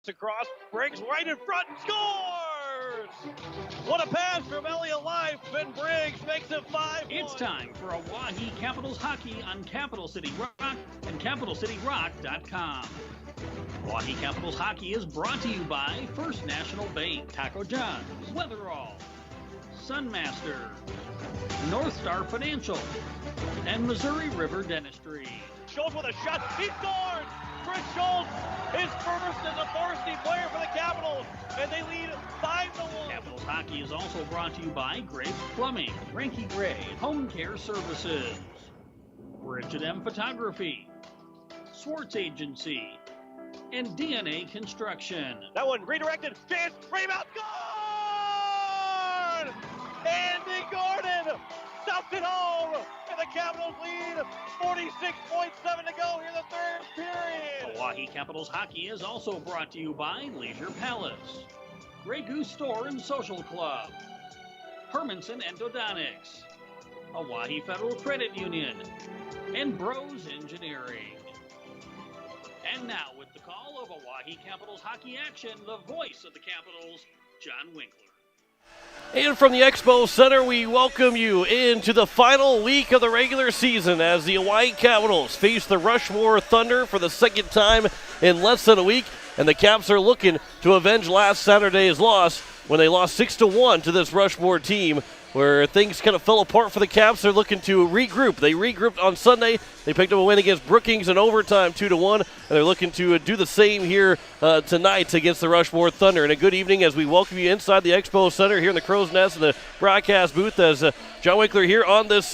Gets across, breaks right in front, scores! What a pass from Elliott Life, and Briggs makes it 5-1. It's time for Oahe Capitals hockey on Capital City Rock and CapitalCityRock.com. Oahe Capitals hockey is brought to you by First National Bank, Taco John's, Weatherall, Sunmaster, North Star Financial, and Missouri River Dentistry. Schultz with a shot, he scores! Chris Schultz is first as a varsity player for the Capitals, and they lead 5-1. Capitals hockey is also brought to you by Graves Plumbing, Ranky Gray Home Care Services, Richard M Photography, Swartz Agency, and DNA Construction. That one redirected, chance, rebound, scored! Andy Gordon stuffed it home, and the Capitals lead 46.7 to go here in the third period. Oahe Capitals hockey is also brought to you by Leisure Palace, Grey Goose Store and Social Club, Hermanson Endodontics, Oahe Federal Credit Union, and Bros Engineering. And now, with the call of Oahe Capitals hockey action, the voice of the Capitals, John Winkler. And from the Expo Center, we welcome you into the final week of the regular season as the Hawaii Capitals face the Rushmore Thunder for the second time in less than a week. And the Caps are looking to avenge last Saturday's loss when they lost 6-1 to this Rushmore team, where things kind of fell apart for the Caps. They're looking to regroup. They regrouped on Sunday. They picked up a win against Brookings in overtime, 2-1, and they're looking to do the same here tonight against the Rushmore Thunder. And a good evening as we welcome you inside the Expo Center here in the Crow's Nest in the broadcast booth as John Winkler here on this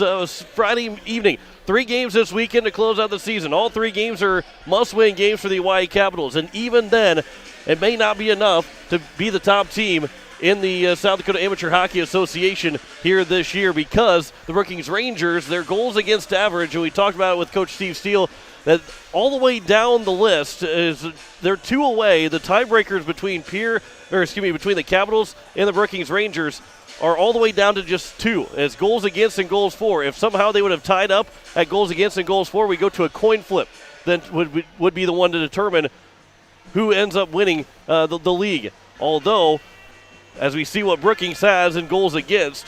Friday evening. 3 games this weekend to close out the season. All 3 games are must-win games for the Hawaii Capitals, and even then, it may not be enough to be the top team in the South Dakota Amateur Hockey Association here this year, because the Brookings Rangers, their goals against average, and we talked about it with Coach Steve Steele, that all the way down the list is they're 2 away. The tiebreakers between between the Capitals and the Brookings Rangers are all the way down to just 2. It's goals against and goals for. If somehow they would have tied up at goals against and goals for, we go to a coin flip. Then would be the one to determine who ends up winning the league. Although, as we see what Brookings has in goals against,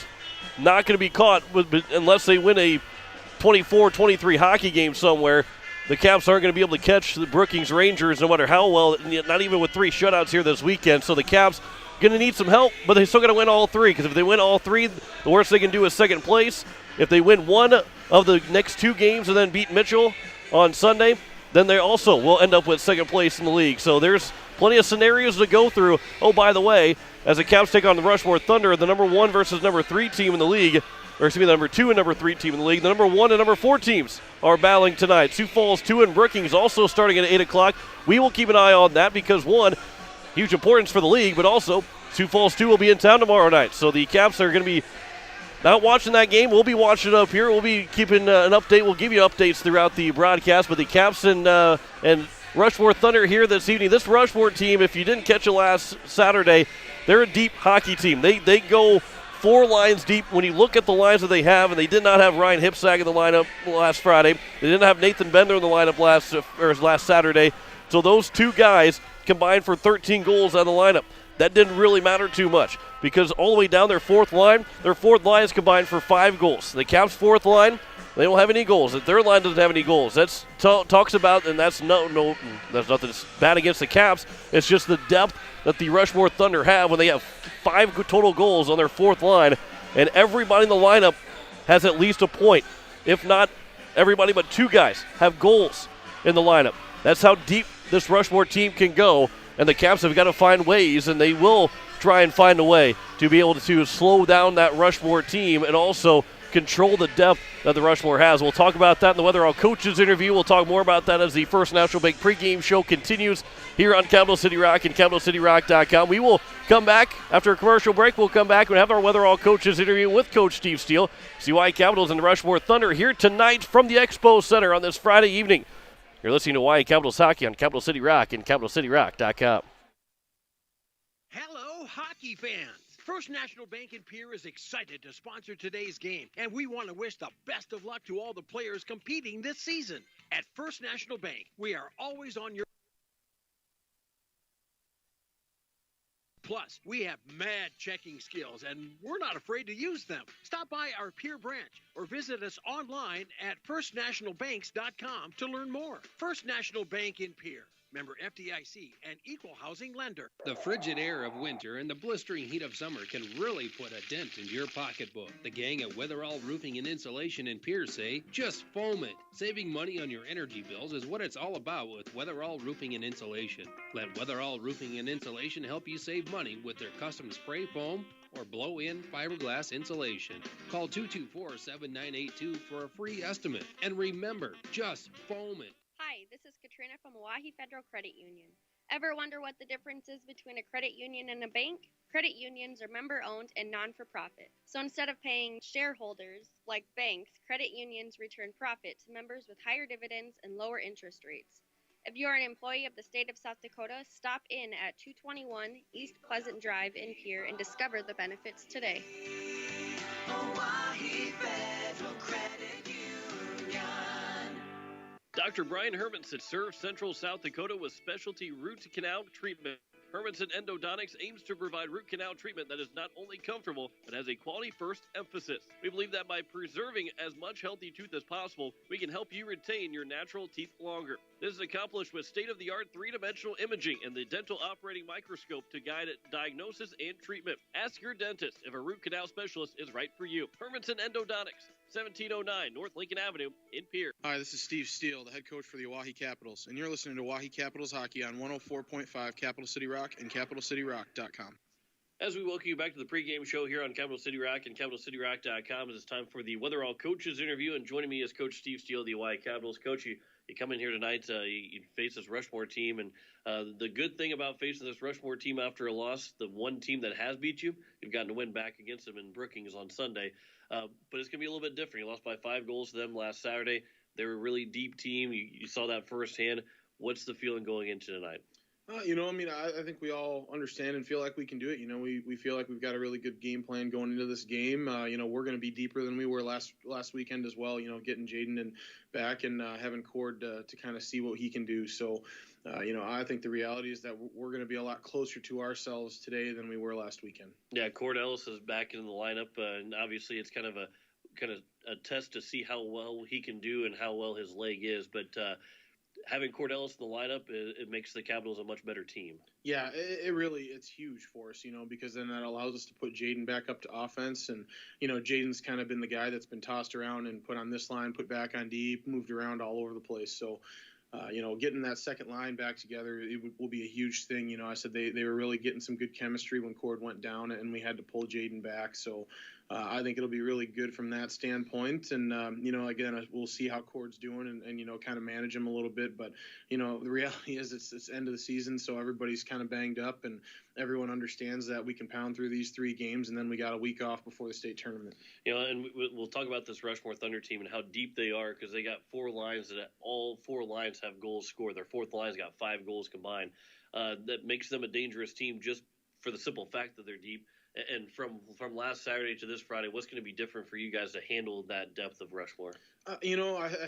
not going to be caught unless they win a 24-23 hockey game somewhere. The Caps aren't going to be able to catch the Brookings Rangers no matter how well, not even with 3 shutouts here this weekend. So the Caps going to need some help, but they still got to win all 3, because if they win all 3, the worst they can do is second place. If they win one of the next 2 games and then beat Mitchell on Sunday, then they also will end up with second place in the league. So there's plenty of scenarios to go through. Oh, by the way, as the Caps take on the Rushmore Thunder, the number 1 versus number 3 team in the league, or excuse me, the number 2 and number 3 team in the league, the number 1 and number 4 teams are battling tonight. Sioux Falls 2 and Brookings also starting at 8 o'clock. We will keep an eye on that because, one, huge importance for the league, but also Sioux Falls 2 will be in town tomorrow night. So the Caps are going to be not watching that game. We'll be watching it up here. We'll be keeping an update. We'll give you updates throughout the broadcast. But the Caps and Rushmore Thunder here this evening. This Rushmore team, if you didn't catch it last Saturday, they're a deep hockey team. They go 4 lines deep when you look at the lines that they have, and they did not have Ryan Hipsack in the lineup last Friday. They didn't have Nathan Bender in the lineup last Saturday. So those 2 guys combined for 13 goals on the lineup. That didn't really matter too much because all the way down their 4th line is combined for 5 goals. The Caps' 4th line, they don't have any goals. Their line doesn't have any goals. That's talks about, and that's that's nothing bad against the Caps. It's just the depth that the Rushmore Thunder have when they have 5 total goals on their 4th line, and everybody in the lineup has at least a point. If not everybody but 2 guys have goals in the lineup. That's how deep this Rushmore team can go, and the Caps have got to find ways, and they will try and find a way to be able to slow down that Rushmore team and also control the depth that the Rushmore has. We'll talk about that in the Weatherall Coaches interview. We'll talk more about that as the First National Bank pregame show continues here on Capital City Rock and CapitalCityRock.com. We will come back after a commercial break. We'll come back and have our Weatherall Coaches interview with Coach Steve Steele. CY Capitals and the Rushmore Thunder here tonight from the Expo Center on this Friday evening. You're listening to Hawaii Capitals Hockey on Capital City Rock and CapitalCityRock.com. Hello, hockey fans. First National Bank in Pierre is excited to sponsor today's game, and we want to wish the best of luck to all the players competing this season. At First National Bank, we are always on your Plus, we have mad checking skills, and we're not afraid to use them. Stop by our Pierre branch or visit us online at firstnationalbanks.com to learn more. First National Bank in Pierre. Member FDIC, an equal housing lender. The frigid air of winter and the blistering heat of summer can really put a dent into your pocketbook. The gang at Weatherall Roofing and Insulation in Pierce say, just foam it. Saving money on your energy bills is what it's all about with Weatherall Roofing and Insulation. Let Weatherall Roofing and Insulation help you save money with their custom spray foam or blow-in fiberglass insulation. Call 224-7982 for a free estimate. And remember, just foam it. Hi, this is Katrina from Oahe Federal Credit Union. Ever wonder what the difference is between a credit union and a bank? Credit unions are member-owned and non-for-profit. So instead of paying shareholders like banks, credit unions return profit to members with higher dividends and lower interest rates. If you are an employee of the state of South Dakota, stop in at 221 East Pleasant Drive in Pierre and discover the benefits today. Oahe Federal Credit Union. Dr. Brian Hermanson serves Central South Dakota with specialty root canal treatment. Hermanson Endodontics aims to provide root canal treatment that is not only comfortable, but has a quality-first emphasis. We believe that by preserving as much healthy tooth as possible, we can help you retain your natural teeth longer. This is accomplished with state-of-the-art three-dimensional imaging and the dental operating microscope to guide diagnosis and treatment. Ask your dentist if a root canal specialist is right for you. Hermanson Endodontics, 1709 North Lincoln Avenue in Pierre. Hi, this is Steve Steele, the head coach for the Oahe Capitals, and you're listening to Oahe Capitals Hockey on 104.5 Capital City Rock and CapitalCityRock.com. As we welcome you back to the pregame show here on Capital City Rock and CapitalCityRock.com, it is time for the Weatherall Coaches interview, and joining me is Coach Steve Steele of the Oahe Capitals. Coach, you come in here tonight, you face this Rushmore team, and the good thing about facing this Rushmore team after a loss, the one team that has beat you, you've gotten to win back against them in Brookings on Sunday. But it's going to be a little bit different. You lost by 5 goals to them last Saturday. They were a really deep team. You saw that firsthand. What's the feeling going into tonight? I think we all understand and feel like we can do it. We feel like we've got a really good game plan going into this game. We're going to be deeper than we were last weekend as well, getting Jaden and back and having Cord to kind of see what he can do. So, I think the reality is that we're going to be a lot closer to ourselves today than we were last weekend. Yeah, Cord Ellis is back in the lineup, and obviously it's kind of a test to see how well he can do and how well his leg is. But having Cord Ellis in the lineup, it makes the Capitals a much better team. Yeah, it's huge for us, because then that allows us to put Jaden back up to offense. And, Jaden's kind of been the guy that's been tossed around and put on this line, put back on D, moved around all over the place. So, getting that second line back together, will be a huge thing. I said they were really getting some good chemistry when Cord went down, and we had to pull Jaden back. So I think it'll be really good from that standpoint. And, again, we'll see how Cord's doing and kind of manage him a little bit. But, the reality is it's end of the season, so everybody's kind of banged up, and everyone understands that we can pound through these 3 games, and then we got a week off before the state tournament. And we'll talk about this Rushmore Thunder team and how deep they are, because they got 4 lines that all 4 lines have goals scored. Their 4th line's got 5 goals combined. That makes them a dangerous team just for the simple fact that they're deep. And from last Saturday to this Friday, what's going to be different for you guys to handle that depth of Rushmore? I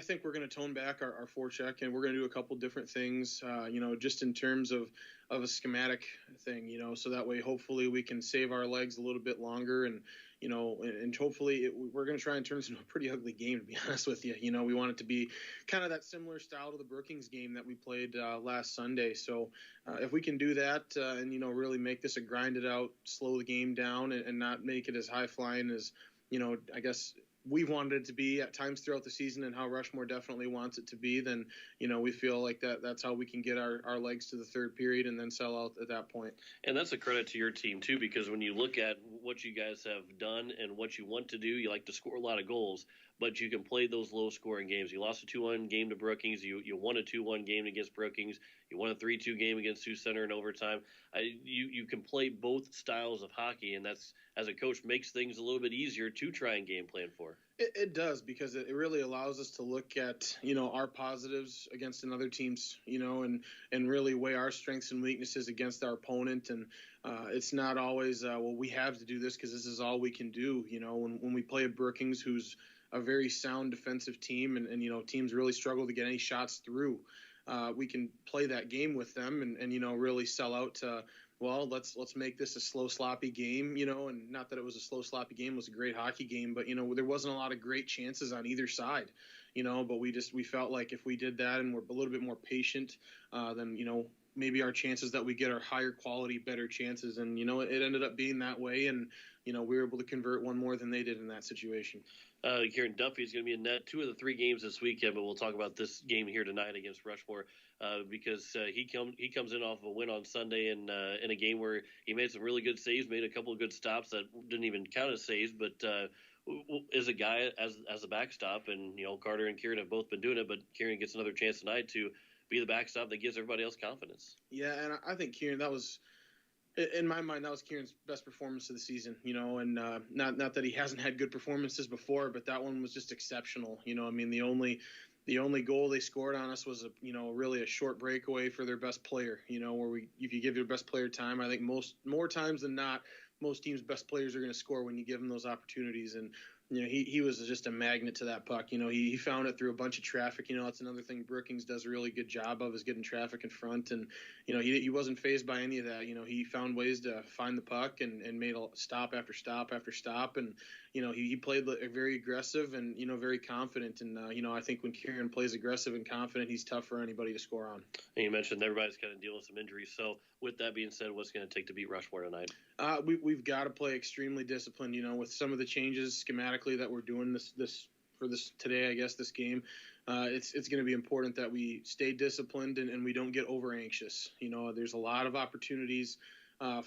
think we're going to tone back our forecheck, and we're going to do a couple different things, just in terms of a schematic thing, so that way hopefully we can save our legs a little bit longer, and hopefully we're going to try and turn this into a pretty ugly game, to be honest with you. We want it to be kind of that similar style to the Brookings game that we played last Sunday. So if we can do that and, really make this a grinded out, slow the game down and not make it as high flying as, I guess we've wanted it to be at times throughout the season, and how Rushmore definitely wants it to be, then, we feel like that's how we can get our legs to the third period and then sell out at that point. And that's a credit to your team, too, because when you look at what you guys have done and what you want to do, you like to score a lot of goals, but you can play those low-scoring games. You lost a 2-1 game to Brookings. You won a 2-1 game against Brookings. You won a 3-2 game against Sioux Center in overtime. You can play both styles of hockey, and that's, as a coach, makes things a little bit easier to try and game plan for. It does, because it really allows us to look at, our positives against another team's, and really weigh our strengths and weaknesses against our opponent. And it's not always, we have to do this because this is all we can do. When we play a Brookings, who's a very sound defensive team, and teams really struggle to get any shots through. we can play that game with them and really sell out to, well, let's make this a slow, sloppy game, and not that it was a slow, sloppy game. It was a great hockey game, but, there wasn't a lot of great chances on either side, but we felt like if we did that and we're a little bit more patient, then, maybe our chances that we get are higher quality, better chances. And, it ended up being that way. And, we were able to convert one more than they did in that situation. Kieran Duffy's going to be in net 2 of the 3 games this weekend, but we'll talk about this game here tonight against Rushmore because he comes in off of a win on Sunday in a game where he made some really good saves, made a couple of good stops that didn't even count as saves, but is a guy as a backstop, and Carter and Kieran have both been doing it, but Kieran gets another chance tonight to be the backstop that gives everybody else confidence. Yeah, and I think Kieran, that was, in my mind, that was Kieran's best performance of the season, and not that he hasn't had good performances before, but that one was just exceptional. The only goal they scored on us was really a short breakaway for their best player, where if you give your best player time, I think more times than not, most teams' best players are going to score when you give them those opportunities. And he was just a magnet to that puck. He found it through a bunch of traffic. That's another thing Brookings does a really good job of, is getting traffic in front. And, he wasn't fazed by any of that. He found ways to find the puck and made a stop after stop after stop. And, he played very aggressive and, very confident. And, I think when Kieran plays aggressive and confident, he's tough for anybody to score on. And you mentioned everybody's kind of dealing with some injuries. So with that being said, what's going to take to beat Rushmore tonight? We've got to play extremely disciplined, with some of the changes schematically that we're doing this today, I guess, this game. It's going to be important that we stay disciplined and we don't get over anxious. There's a lot of opportunities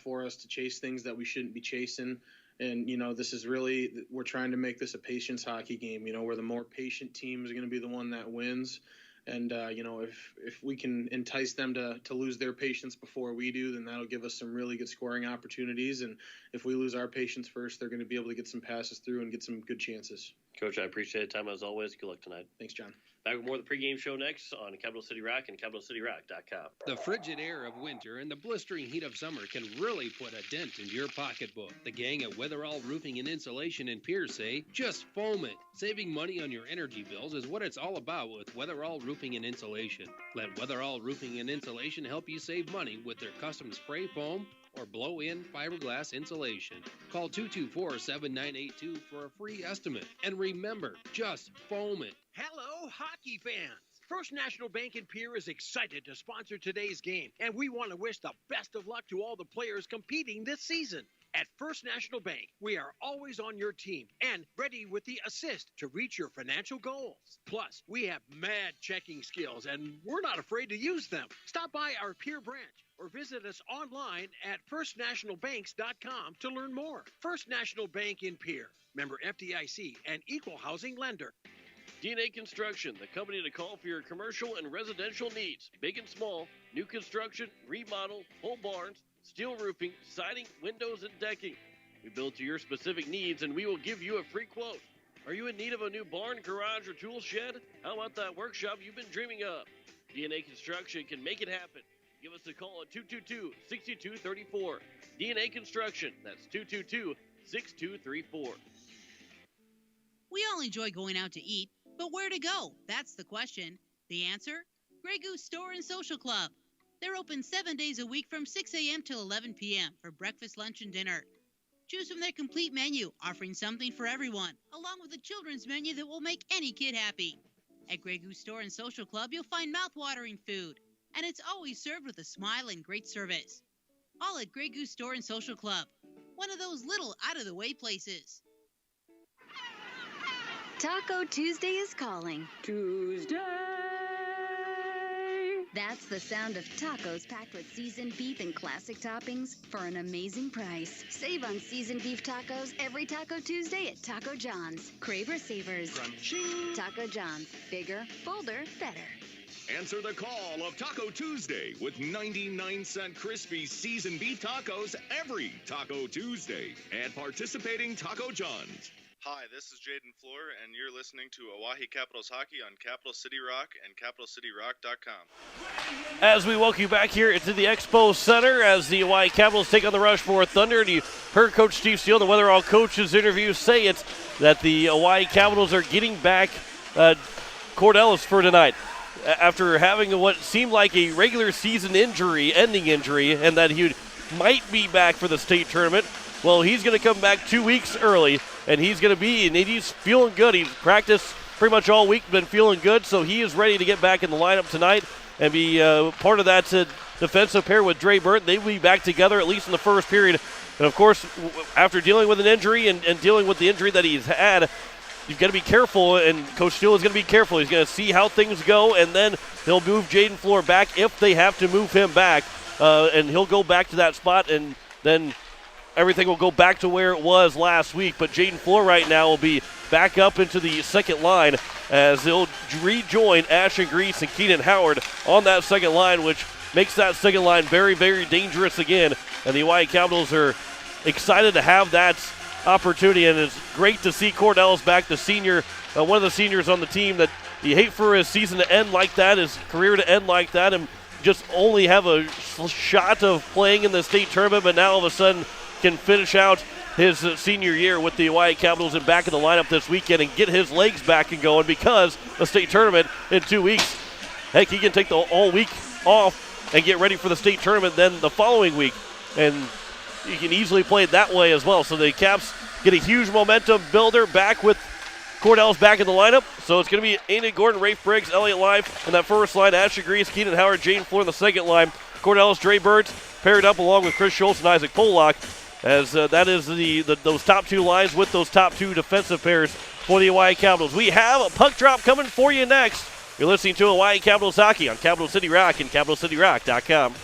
for us to chase things that we shouldn't be chasing. And, this is really, we're trying to make this a patience hockey game, where the more patient team is going to be the one that wins. And, if we can entice them to lose their patience before we do, then that'll give us some really good scoring opportunities. And if we lose our patience first, they're going to be able to get some passes through and get some good chances. Coach, I appreciate the time as always. Good luck tonight. Thanks, John. Back with more of the pregame show next on Capital City Rock and CapitalCityRock.com. The frigid air of winter and the blistering heat of summer can really put a dent in your pocketbook. The gang at Weatherall Roofing and Insulation in Pierce say, just foam it. Saving money on your energy bills is what it's all about with Weatherall Roofing and Insulation. Let Weatherall Roofing and Insulation help you save money with their custom spray foam or blow-in fiberglass insulation. Call 224-7982 for a free estimate. And remember, just foam it. Hello, hockey fans! First National Bank in Pierre is excited to sponsor today's game, and we want to wish the best of luck to all the players competing this season. At First National Bank, we are always on your team and ready with the assist to reach your financial goals. Plus, we have mad checking skills, and we're not afraid to use them. Stop by our Pierre branch or visit us online at firstnationalbanks.com to learn more. First National Bank in Pierre, member FDIC and equal housing lender. DNA Construction, the company to call for your commercial and residential needs. Big and small, new construction, remodel, whole barns, steel roofing, siding, windows, and decking. We build to your specific needs, and we will give you a free quote. Are you in need of a new barn, garage, or tool shed? How about that workshop you've been dreaming of? DNA Construction can make it happen. Give us a call at 222-6234. DNA Construction, that's 222-6234. We all enjoy going out to eat, but where to go? That's the question. The answer? Grey Goose Store and Social Club. They're open 7 days a week from 6 a.m. till 11 p.m. for breakfast, lunch, and dinner. Choose from their complete menu, offering something for everyone, along with a children's menu that will make any kid happy. At Grey Goose Store and Social Club, you'll find mouth-watering food, and it's always served with a smile and great service. All at Grey Goose Store and Social Club, one of those little out-of-the-way places. Taco Tuesday is calling. Tuesday! That's the sound of tacos packed with seasoned beef and classic toppings for an amazing price. Save on seasoned beef tacos every Taco Tuesday at Taco John's. Craver Savers. Crunching. Taco John's. Bigger, bolder, better. Answer the call of Taco Tuesday with 99-cent crispy seasoned beef tacos every Taco Tuesday at participating Taco John's. Hi, this is Jaden Floor, and you're listening to Oahe Capitals Hockey on Capital City Rock and CapitalCityRock.com. As we welcome you back here into the Expo Center as the Hawaii Capitals take on the Rushmore Thunder, and you heard Coach Steve Steele, the Weatherall coach's interview, say that the Hawaii Capitals are getting back Cordellis for tonight. after having what seemed like a regular season injury, ending injury, and that he might be back for the state tournament. Well, he's going to come back 2 weeks early, and he's feeling good. He's practiced pretty much all week, been feeling good, so he is ready to get back in the lineup tonight and be part of that defensive pair with Dre Burton. They will be back together at least in the first period. And, of course, after dealing with an injury and dealing with the injury that he's had, you've got to be careful, and Coach Steele is going to be careful. He's going to see how things go, and then he'll move Jaden Floor back if they have to move him back, and he'll go back to that spot, and then everything will go back to where it was last week. But Jaden Floor right now will be back up into the second line as he'll rejoin Ashton Grease and Keenan Howard on that second line, which makes that second line very, very dangerous again. And the Hawaii Capitals are excited to have that opportunity, and it's great to see Cordell's back, the senior, one of the seniors on the team that you hate for his season to end like that, his career to end like that, and just only have a shot of playing in the state tournament, but now all of a sudden can finish out his senior year with the Hawaii Capitals and back in the lineup this weekend and get his legs back and going because the state tournament in 2 weeks. Heck, he can take the all week off and get ready for the state tournament then the following week, and you can easily play it that way as well. So the Caps get a huge momentum builder back with Cordell's back in the lineup. So it's going to be Aiden Gordon, Rafe Briggs, Elliott Life in that first line, Ashley Grease, Keenan Howard, Jaden Floor in the second line. Cordell's Dre Birds paired up along with Chris Schultz and Isaac Pollock, as that is those top two lines with those top two defensive pairs for the Hawaii Capitals. We have a puck drop coming for you next. You're listening to Hawaii Capitals Hockey on Capital City Rock and CapitalCityRock.com.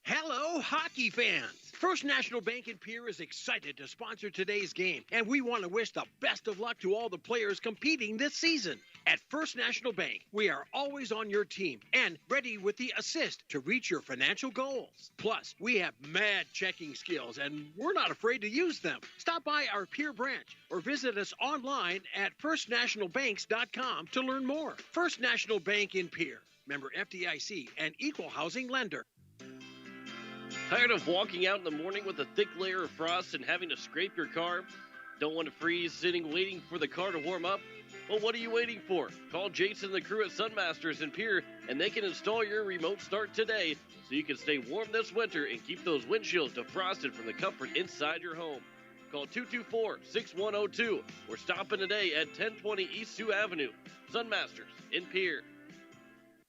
Hello, hockey fans. First National Bank in Pierre is excited to sponsor today's game, and we want to wish the best of luck to all the players competing this season. At First National Bank, we are always on your team and ready with the assist to reach your financial goals. Plus, we have mad checking skills, and we're not afraid to use them. Stop by our Pierre branch or visit us online at firstnationalbanks.com to learn more. First National Bank in Pierre, member FDIC and equal housing lender. Tired of walking out in the morning with a thick layer of frost and having to scrape your car? Don't want to freeze sitting waiting for the car to warm up? Well, what are you waiting for? Call Jason and the crew at Sunmasters in Pierre, and they can install your remote start today so you can stay warm this winter and keep those windshields defrosted from the comfort inside your home. Call 224-6102 or stop in today at 1020 East Sioux Avenue. Sunmasters in Pierre.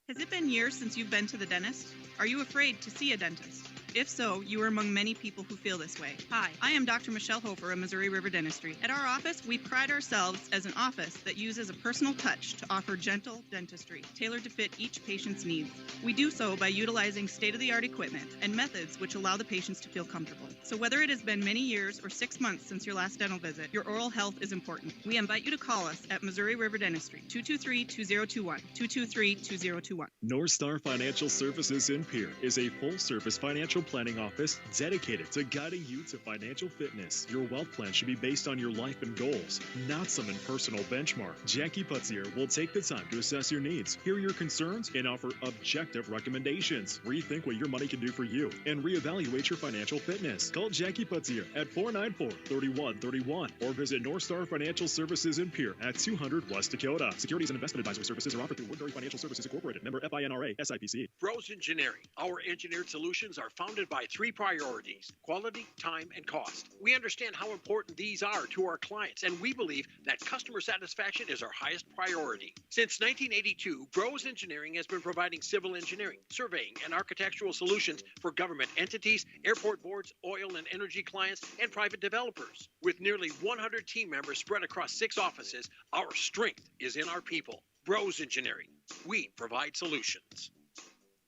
Has it been years since you've been to the dentist? Are you afraid to see a dentist? If so, you are among many people who feel this way. Hi, I am Dr. Michelle Hofer of Missouri River Dentistry. At our office, we pride ourselves as an office that uses a personal touch to offer gentle dentistry, tailored to fit each patient's needs. We do so by utilizing state-of-the-art equipment and methods which allow the patients to feel comfortable. So whether it has been many years or 6 months since your last dental visit, your oral health is important. We invite you to call us at Missouri River Dentistry, 223-2021, 223-2021. North Star Financial Services in Pierre is a full-service financial planning office dedicated to guiding you to financial fitness. Your wealth plan should be based on your life and goals, not some impersonal benchmark. Jackie Putzier will take the time to assess your needs, hear your concerns, and offer objective recommendations. Rethink what your money can do for you and reevaluate your financial fitness. Call Jackie Putzier at 494-3131 or visit North Star Financial Services in Pierre at 200 West Dakota. Securities and investment advisory services are offered through Woodbury Financial Services Incorporated, member FINRA, SIPC. Bros Engineering. Our engineered solutions are founded by 3 priorities: quality, time, and cost. We understand how important these are to our clients, and we believe that customer satisfaction is our highest priority. Since 1982, Bros Engineering has been providing civil engineering, surveying, and architectural solutions for government entities, airport boards, oil and energy clients, and private developers. With nearly 100 team members spread across 6 offices, our strength is in our people. Bros Engineering. We provide solutions.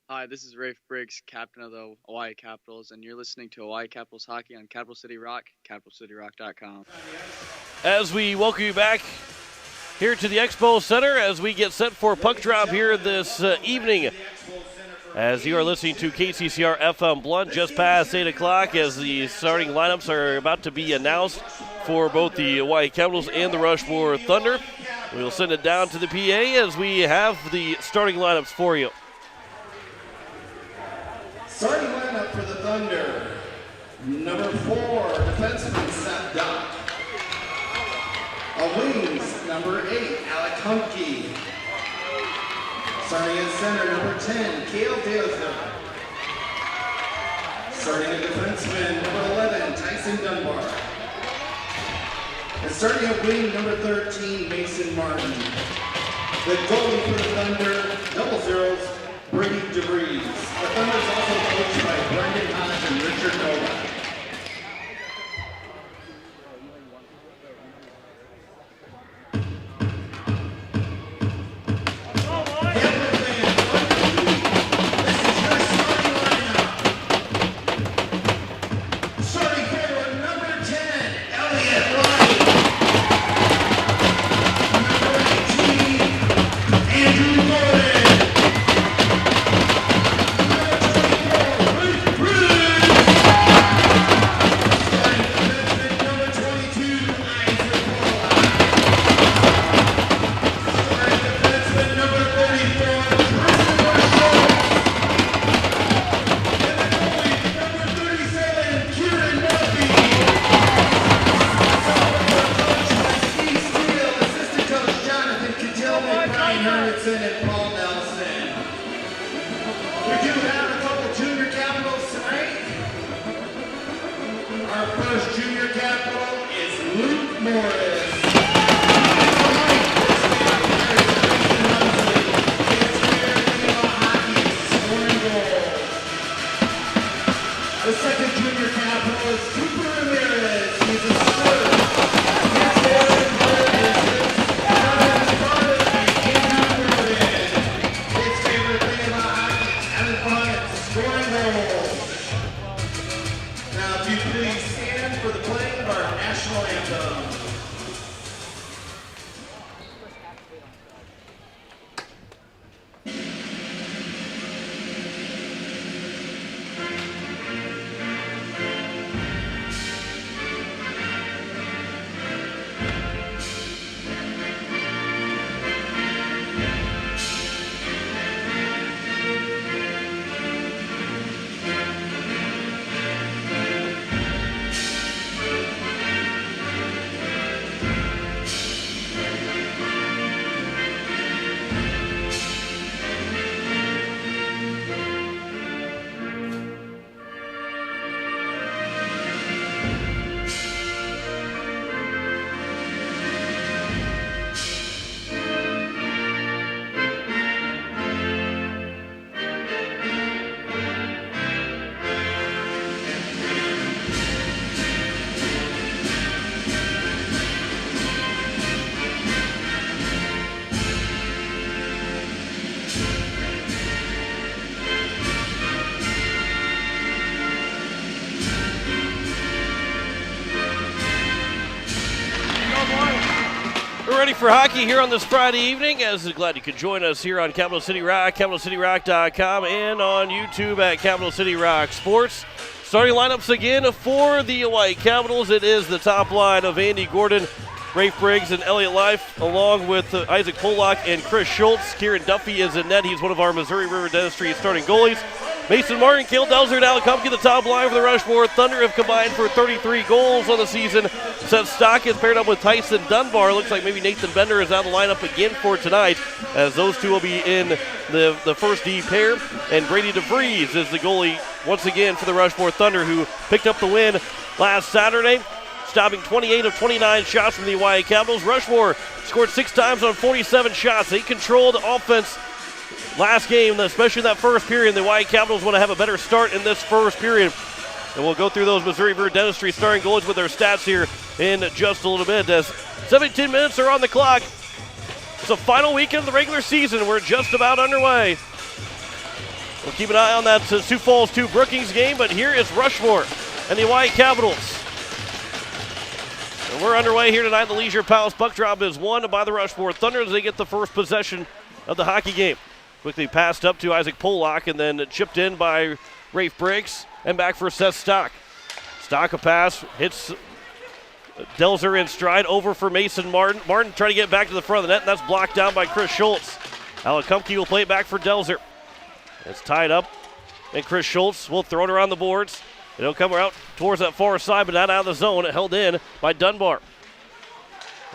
Hi, this is Rafe Briggs, captain of the Hawaii Capitals, and you're listening to Hawaii Capitals Hockey on Capital City Rock, CapitalCityRock.com. As we welcome you back here to the Expo Center as we get set for puck drop here this evening. As you are listening to KCCR FM Blunt just past 8 o'clock as the starting lineups are about to be announced for both the Hawaii Capitals and the Rushmore Thunder. We'll send it down to the PA as we have the starting lineups for you. Starting lineup for the Thunder. Number 4, defenseman Seth Dot. Wings, number 8, Alec Humke. Starting at center, number 10, Kale Dalesville. Starting at defenseman, number 11, Tyson Dunbar. And starting at wing, number 13, Mason Martin. The goalie for the Thunder, double zeros, Brady DeVries. The Thunder is also coached by Brendan Hodge and Richard Novak. Ready for hockey here on this Friday evening. As glad you could join us here on Capital City Rock, CapitalCityRock.com, and on YouTube at Capital City Rock Sports. Starting lineups again for the Hawaii Capitals. It is the top line of Andy Gordon, Rafe Briggs, and Elliott Life, along with Isaac Pollock and Chris Schultz. Kieran Duffy is in net. He's one of our Missouri River Dentistry starting goalies. Mason Martin, Cale Delzer, and Alec Humpke, the top line for the Rushmore Thunder, have combined for 33 goals on the season. Seth Stock is paired up with Tyson Dunbar. Looks like maybe Nathan Bender is out of the lineup again for tonight, as those two will be in the first D pair. And Brady DeVries is the goalie once again for the Rushmore Thunder, who picked up the win last Saturday, stopping 28 of 29 shots from the Hawaii Capitals. Rushmore scored 6 times on 47 shots. They controlled offense last game, especially in that first period. The Hawaii Capitals want to have a better start in this first period. And we'll go through those Missouri River Dentistry starting goalies with their stats here in just a little bit, as 17 minutes are on the clock. It's the final weekend of the regular season. We're just about underway. We'll keep an eye on that Sioux Falls 2 Brookings game, but here is Rushmore and the Hawaii Capitals. And we're underway here tonight. The Leisure Palace puck drop is won by the Rushmore Thunder as they get the first possession of the hockey game. Quickly passed up to Isaac Pollock and then chipped in by Rafe Briggs and back for Seth Stock. Stock a pass, hits Delzer in stride, over for Mason Martin. Martin trying to get back to the front of the net, and that's blocked down by Chris Schultz. Alec Humpke will play it back for Delzer. It's tied up, and Chris Schultz will throw it around the boards. It'll come out towards that far side, but not out of the zone. Held in by Dunbar.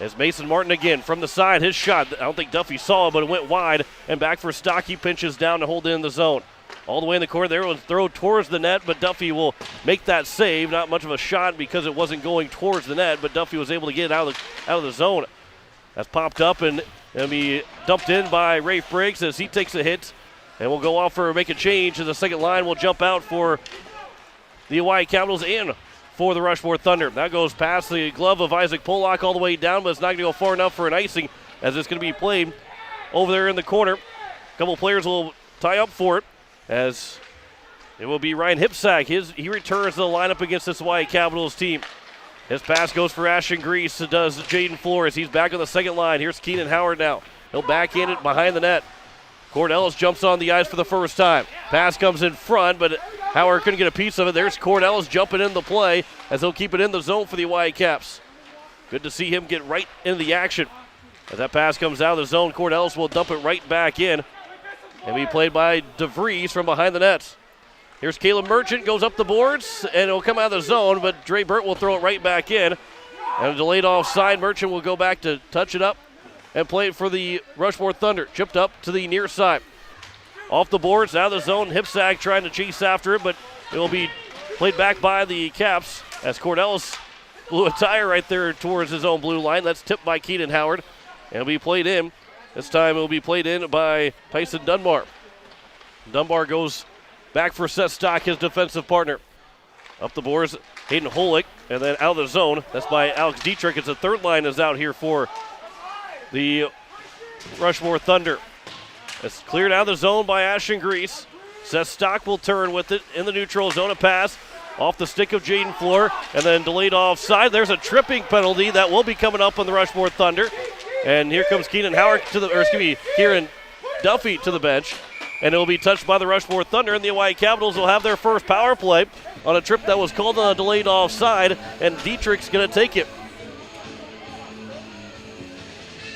As Mason Martin again from the side, his shot. I don't think Duffy saw it, but it went wide. And back for Stock. He pinches down to hold it in the zone. All the way in the corner there, was throw towards the net, but Duffy will make that save. Not much of a shot because it wasn't going towards the net, but Duffy was able to get it out of the zone. That's popped up and it'll be dumped in by Rafe Briggs as he takes a hit. And we'll go off for make a change, and the second line will jump out for the Hawaii Capitals and for the Rushmore Thunder. That goes past the glove of Isaac Pollock all the way down, but it's not going to go far enough for an icing as it's going to be played over there in the corner. A couple players will tie up for it as it will be Ryan Hipsack. He returns to the lineup against this Hawaii Capitals team. His pass goes for Ashton Grease. It does Jaden Flores. He's back on the second line. Here's Keenan Howard now. He'll backhand it behind the net. Cord Ellis jumps on the ice for the first time. Pass comes in front, but Howard couldn't get a piece of it. There's Cord Ellis jumping in the play as he'll keep it in the zone for the Hawaii Caps. Good to see him get right into the action. As that pass comes out of the zone, Cord Ellis will dump it right back in. And be played by DeVries from behind the nets. Here's Caleb Merchant, goes up the boards, and it'll come out of the zone, but Dre Burt will throw it right back in. And a delayed offside, Merchant will go back to touch it up and play it for the Rushmore Thunder. Chipped up to the near side. Off the boards, out of the zone, Hipsack trying to chase after it, but it will be played back by the Caps as Cordellis blew a tire right there towards his own blue line. That's tipped by Keenan Howard, and it'll be played in. This time it will be played in by Tyson Dunbar. Dunbar goes back for Seth Stock, his defensive partner. Up the boards, Hayden Holick, and then out of the zone. That's by Alex Dietrich. It's the third line is out here for the Rushmore Thunder. It's cleared out of the zone by Ashton Grease. Seth Stock will turn with it in the neutral zone. A pass off the stick of Jaden Floor, and then delayed offside. There's a tripping penalty that will be coming up on the Rushmore Thunder. And here comes Keenan Howard Kieran Duffy to the bench. And it will be touched by the Rushmore Thunder, and the Hawaii Capitals will have their first power play on a trip that was called on a delayed offside, and Dietrich's going to take it.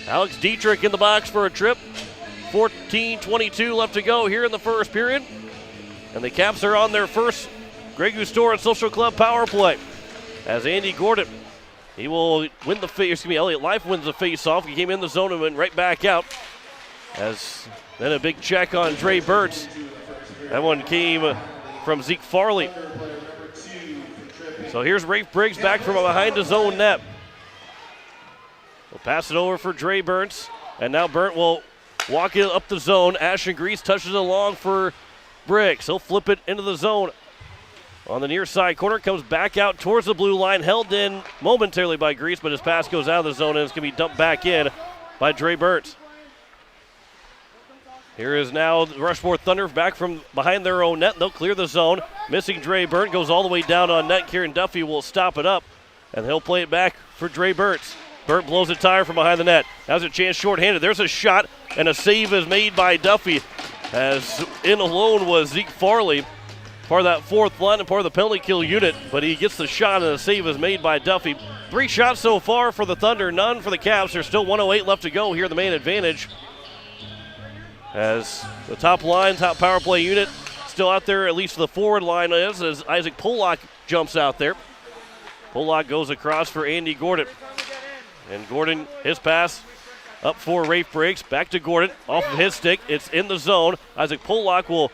Alex Dietrich in the box for a trip. 14:22 left to go here in the first period. And the Caps are on their first Grey Goose Store and Social Club power play. As Andy Gordon, he will win Elliot Life wins the face-off. He came in the zone and went right back out. As then a big check on Dre Burtz. That one came from Zeke Farley. So here's Rafe Briggs back from behind his own net. We'll pass it over for Dre Burtz. And now Burnt will walk it up the zone. Ashton Grease touches it along for Briggs. He'll flip it into the zone. On the near side corner, comes back out towards the blue line. Held in momentarily by Grease, but his pass goes out of the zone and it's going to be dumped back in by Dre Burtz. Here is now the Rushmore Thunder back from behind their own net. They'll clear the zone. Missing Dre Burnt, goes all the way down on net. Kieran Duffy will stop it up, and he'll play it back for Dre Burtz. Burnt blows a tire from behind the net. Now's a chance shorthanded. There's a shot, and a save is made by Duffy. As in alone was Zeke Farley, part of that fourth line and part of the penalty kill unit, but he gets the shot, and the save is made by Duffy. 3 shots so far for the Thunder, none for the Caps. There's still 1:08 left to go here, the main advantage. As the top power play unit still out there, at least the forward line is, as Isaac Pollock jumps out there. Pollock goes across for Andy Gordon. And Gordon, his pass up for Rafe Briggs. Back to Gordon, off of his stick. It's in the zone. Isaac Pollock will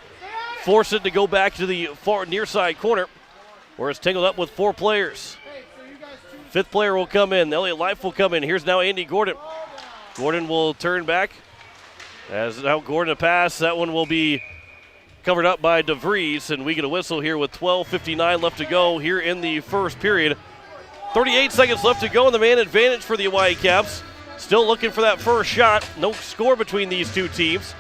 force it to go back to the far near side corner, where it's tangled up with 4 players. 5th player will come in. Elliot Life will come in. Here's now Andy Gordon. Gordon will turn back. As now Gordon a pass, that one will be covered up by DeVries, and we get a whistle here with 12:59 left to go here in the first period. 38 seconds left to go in the man advantage for the Hawaii Caps. Still looking for that first shot. No score between these two teams.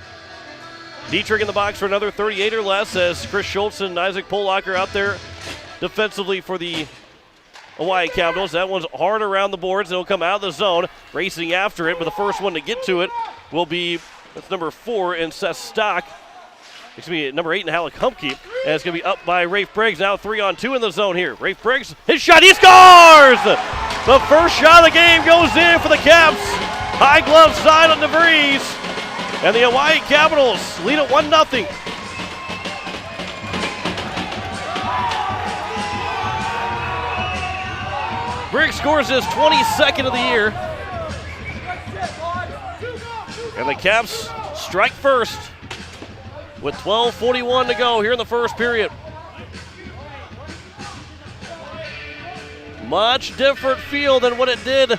Dietrich in the box for another 38 or less as Chris Schultz and Isaac Pollock are out there defensively for the Hawaii Capitals. That one's hard around the boards. It'll come out of the zone, racing after it, but the first one to get to it will be, that's number 4 in Seth Stock. Number 8 in Halleck Humpke. And it's going to be up by Rafe Briggs. Now 3-on-2 in the zone here. Rafe Briggs, his shot, he scores! The first shot of the game goes in for the Caps. High glove side on DeVries. And the Hawaii Capitals lead it 1-0. Briggs scores his 22nd of the year. And the Caps strike first with 12:41 to go here in the first period. Much different feel than what it did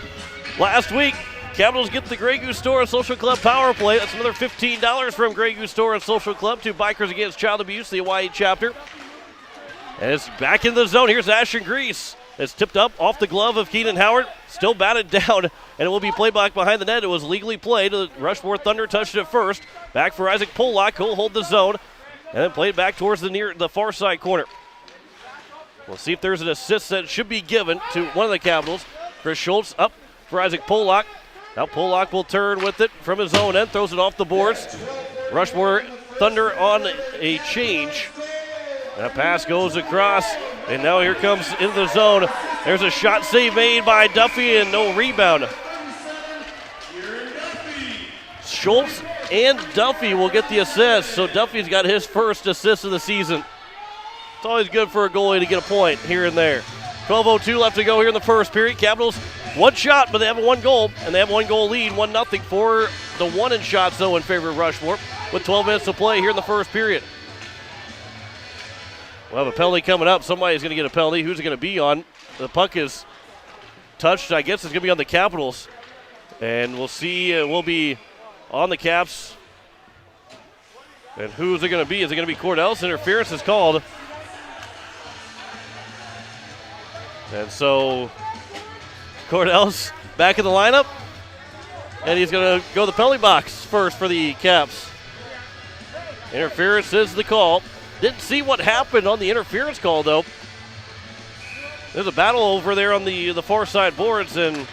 last week. Capitals get the Grey Goose Store and Social Club power play. That's another $15 from Grey Goose Store and Social Club to Bikers Against Child Abuse, the Hawaii chapter. And it's back in the zone. Here's Ashton Grease. It's tipped up off the glove of Keenan Howard. Still batted down, and it will be played back behind the net. It was legally played. The Rushmore Thunder touched it first. Back for Isaac Pollock, who'll hold the zone. And then played back towards the far side corner. We'll see if there's an assist that should be given to one of the Capitals. Chris Schultz up for Isaac Pollock. Now Pollock will turn with it from his own end, throws it off the boards. Rushmore Thunder on a change. And a pass goes across, and now here comes into the zone. There's a shot save made by Duffy and no rebound. Schultz and Duffy will get the assist, so Duffy's got his first assist of the season. It's always good for a goalie to get a point here and there. 12:02 left to go here in the first period. Capitals one shot, but they have one goal, and they have 1 goal lead, 1-0 for the one in shots, though, in favor of Rushmore, with 12 minutes to play here in the first period. We'll have a penalty coming up. Somebody's going to get a penalty. Who's it going to be on? The puck is touched. I guess it's going to be on the Capitals. And we'll see. We'll be on the Caps. And who's it going to be? Is it going to be Cordell's? Interference is called. And so Cordell's back in the lineup. And he's going to go to the penalty box first for the Caps. Interference is the call. Didn't see what happened on the interference call, though. There's a battle over there on the far side boards, and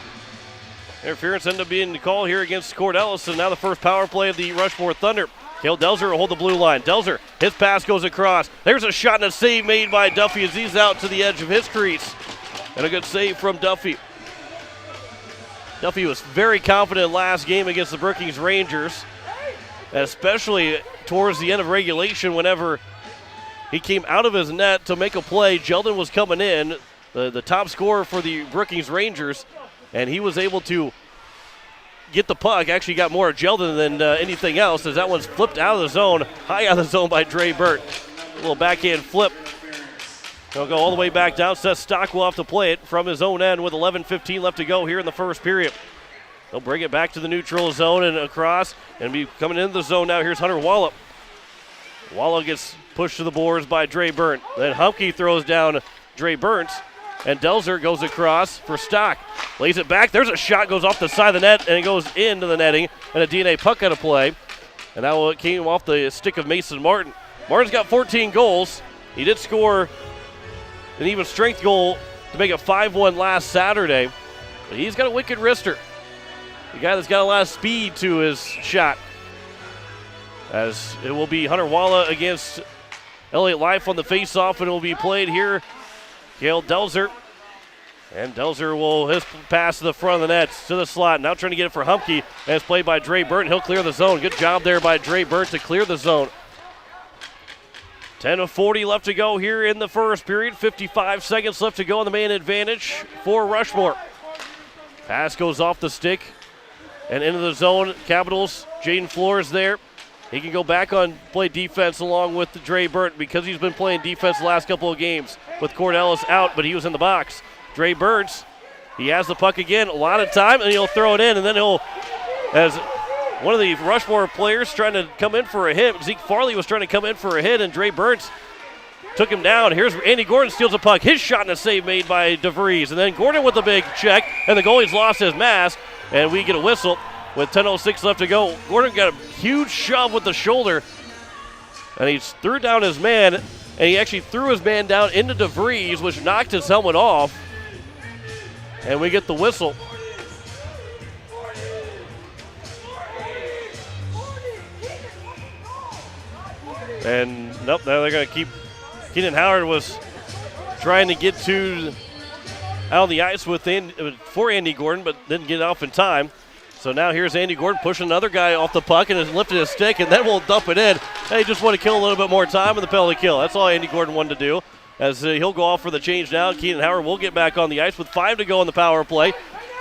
interference ended up being the call here against Cordellis, and now the first power play of the Rushmore Thunder. Cale Delzer will hold the blue line. Delzer, his pass goes across. There's a shot and a save made by Duffy as he's out to the edge of his crease. And a good save from Duffy. Duffy was very confident last game against the Brookings Rangers, especially towards the end of regulation whenever he came out of his net to make a play. Jeldon was coming in, the top scorer for the Brookings Rangers, and he was able to get the puck. Actually got more of Jeldon than anything else, as that one's flipped out of the zone, high out of the zone by Dre Burt. A little backhand flip. He'll go all the way back down. Seth Stock will have to play it from his own end with 11:15 left to go here in the first period. They'll bring it back to the neutral zone and across, and be coming into the zone now. Here's Hunter Wallop. Wallop gets pushed to the boards by Dre Burnt. Then Humke throws down Dre Burnt, and Delzer goes across for Stock. Lays it back. There's a shot, goes off the side of the net, and it goes into the netting, and a DNA puck out of play. And now it came off the stick of Mason Martin. Martin's got 14 goals. He did score an even strength goal to make it 5-1 last Saturday, but he's got a wicked wrister. The guy that's got a lot of speed to his shot. As it will be Hunter Walla against Elliott Life on the faceoff, and it will be played here. Cale Delzer. And Delzer will his pass to the front of the net to the slot. Now trying to get it for Humke. And it's played by Dre Burnt. He'll clear the zone. Good job there by Dre Burnt to clear the zone. 10:40 left to go here in the first period. 55 seconds left to go on the man advantage for Rushmore. Pass goes off the stick and into the zone. Capitals, Jaden Flores there. He can go back on play defense along with Dre Burnt because he's been playing defense the last couple of games with Cordellis out, but he was in the box. Dre Burnt, he has the puck again, a lot of time, and he'll throw it in, and then he'll, as one of the Rushmore players trying to come in for a hit, Zeke Farley was trying to come in for a hit, and Dre Burnt took him down. Here's Andy Gordon steals the puck. His shot and a save made by DeVries, and then Gordon with the big check, and the goalie's lost his mask, and we get a whistle. With 10:06 left to go, Gordon got a huge shove with the shoulder, and he threw down his man, and he actually threw his man down into DeVries, which knocked his helmet off, and we get the whistle. And nope, now they're going to keep. Keenan Howard was trying to get out on the ice for Andy Gordon, but didn't get off in time. So now here's Andy Gordon pushing another guy off the puck and has lifted his stick, and then we'll dump it in. They just want to kill a little bit more time with the penalty kill. That's all Andy Gordon wanted to do. As he'll go off for the change now. Keenan Howard will get back on the ice with 5 to go on the power play.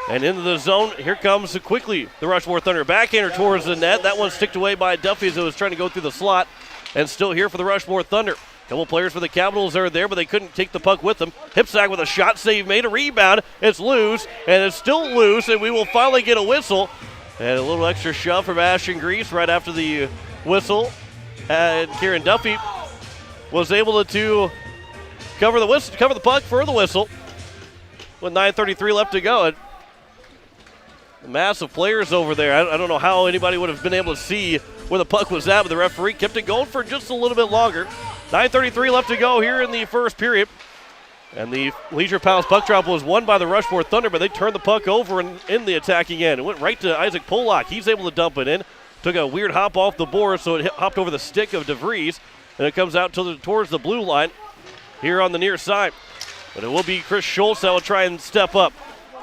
And into the zone, here comes quickly the Rushmore Thunder. Backhander towards the net. That one sticked away by Duffy as it was trying to go through the slot. And still here for the Rushmore Thunder. Couple players for the Capitals are there, but they couldn't take the puck with them. Hipsack with a shot save made, a rebound. It's loose, and it's still loose, and we will finally get a whistle. And a little extra shove from Ashton Grease right after the whistle. And Kieran Duffy was able to cover the puck for the whistle with 9:33 left to go. Massive players over there. I don't know how anybody would have been able to see where the puck was at, but the referee kept it going for just a little bit longer. 9:33 left to go here in the first period. And the Leisure Palace puck drop was won by the Rushmore Thunder, but they turned the puck over in the attacking end. It went right to Isaac Pollock. He's able to dump it in. Took a weird hop off the board, so it hopped over the stick of DeVries, and it comes out towards the blue line here on the near side. But it will be Chris Schultz that will try and step up.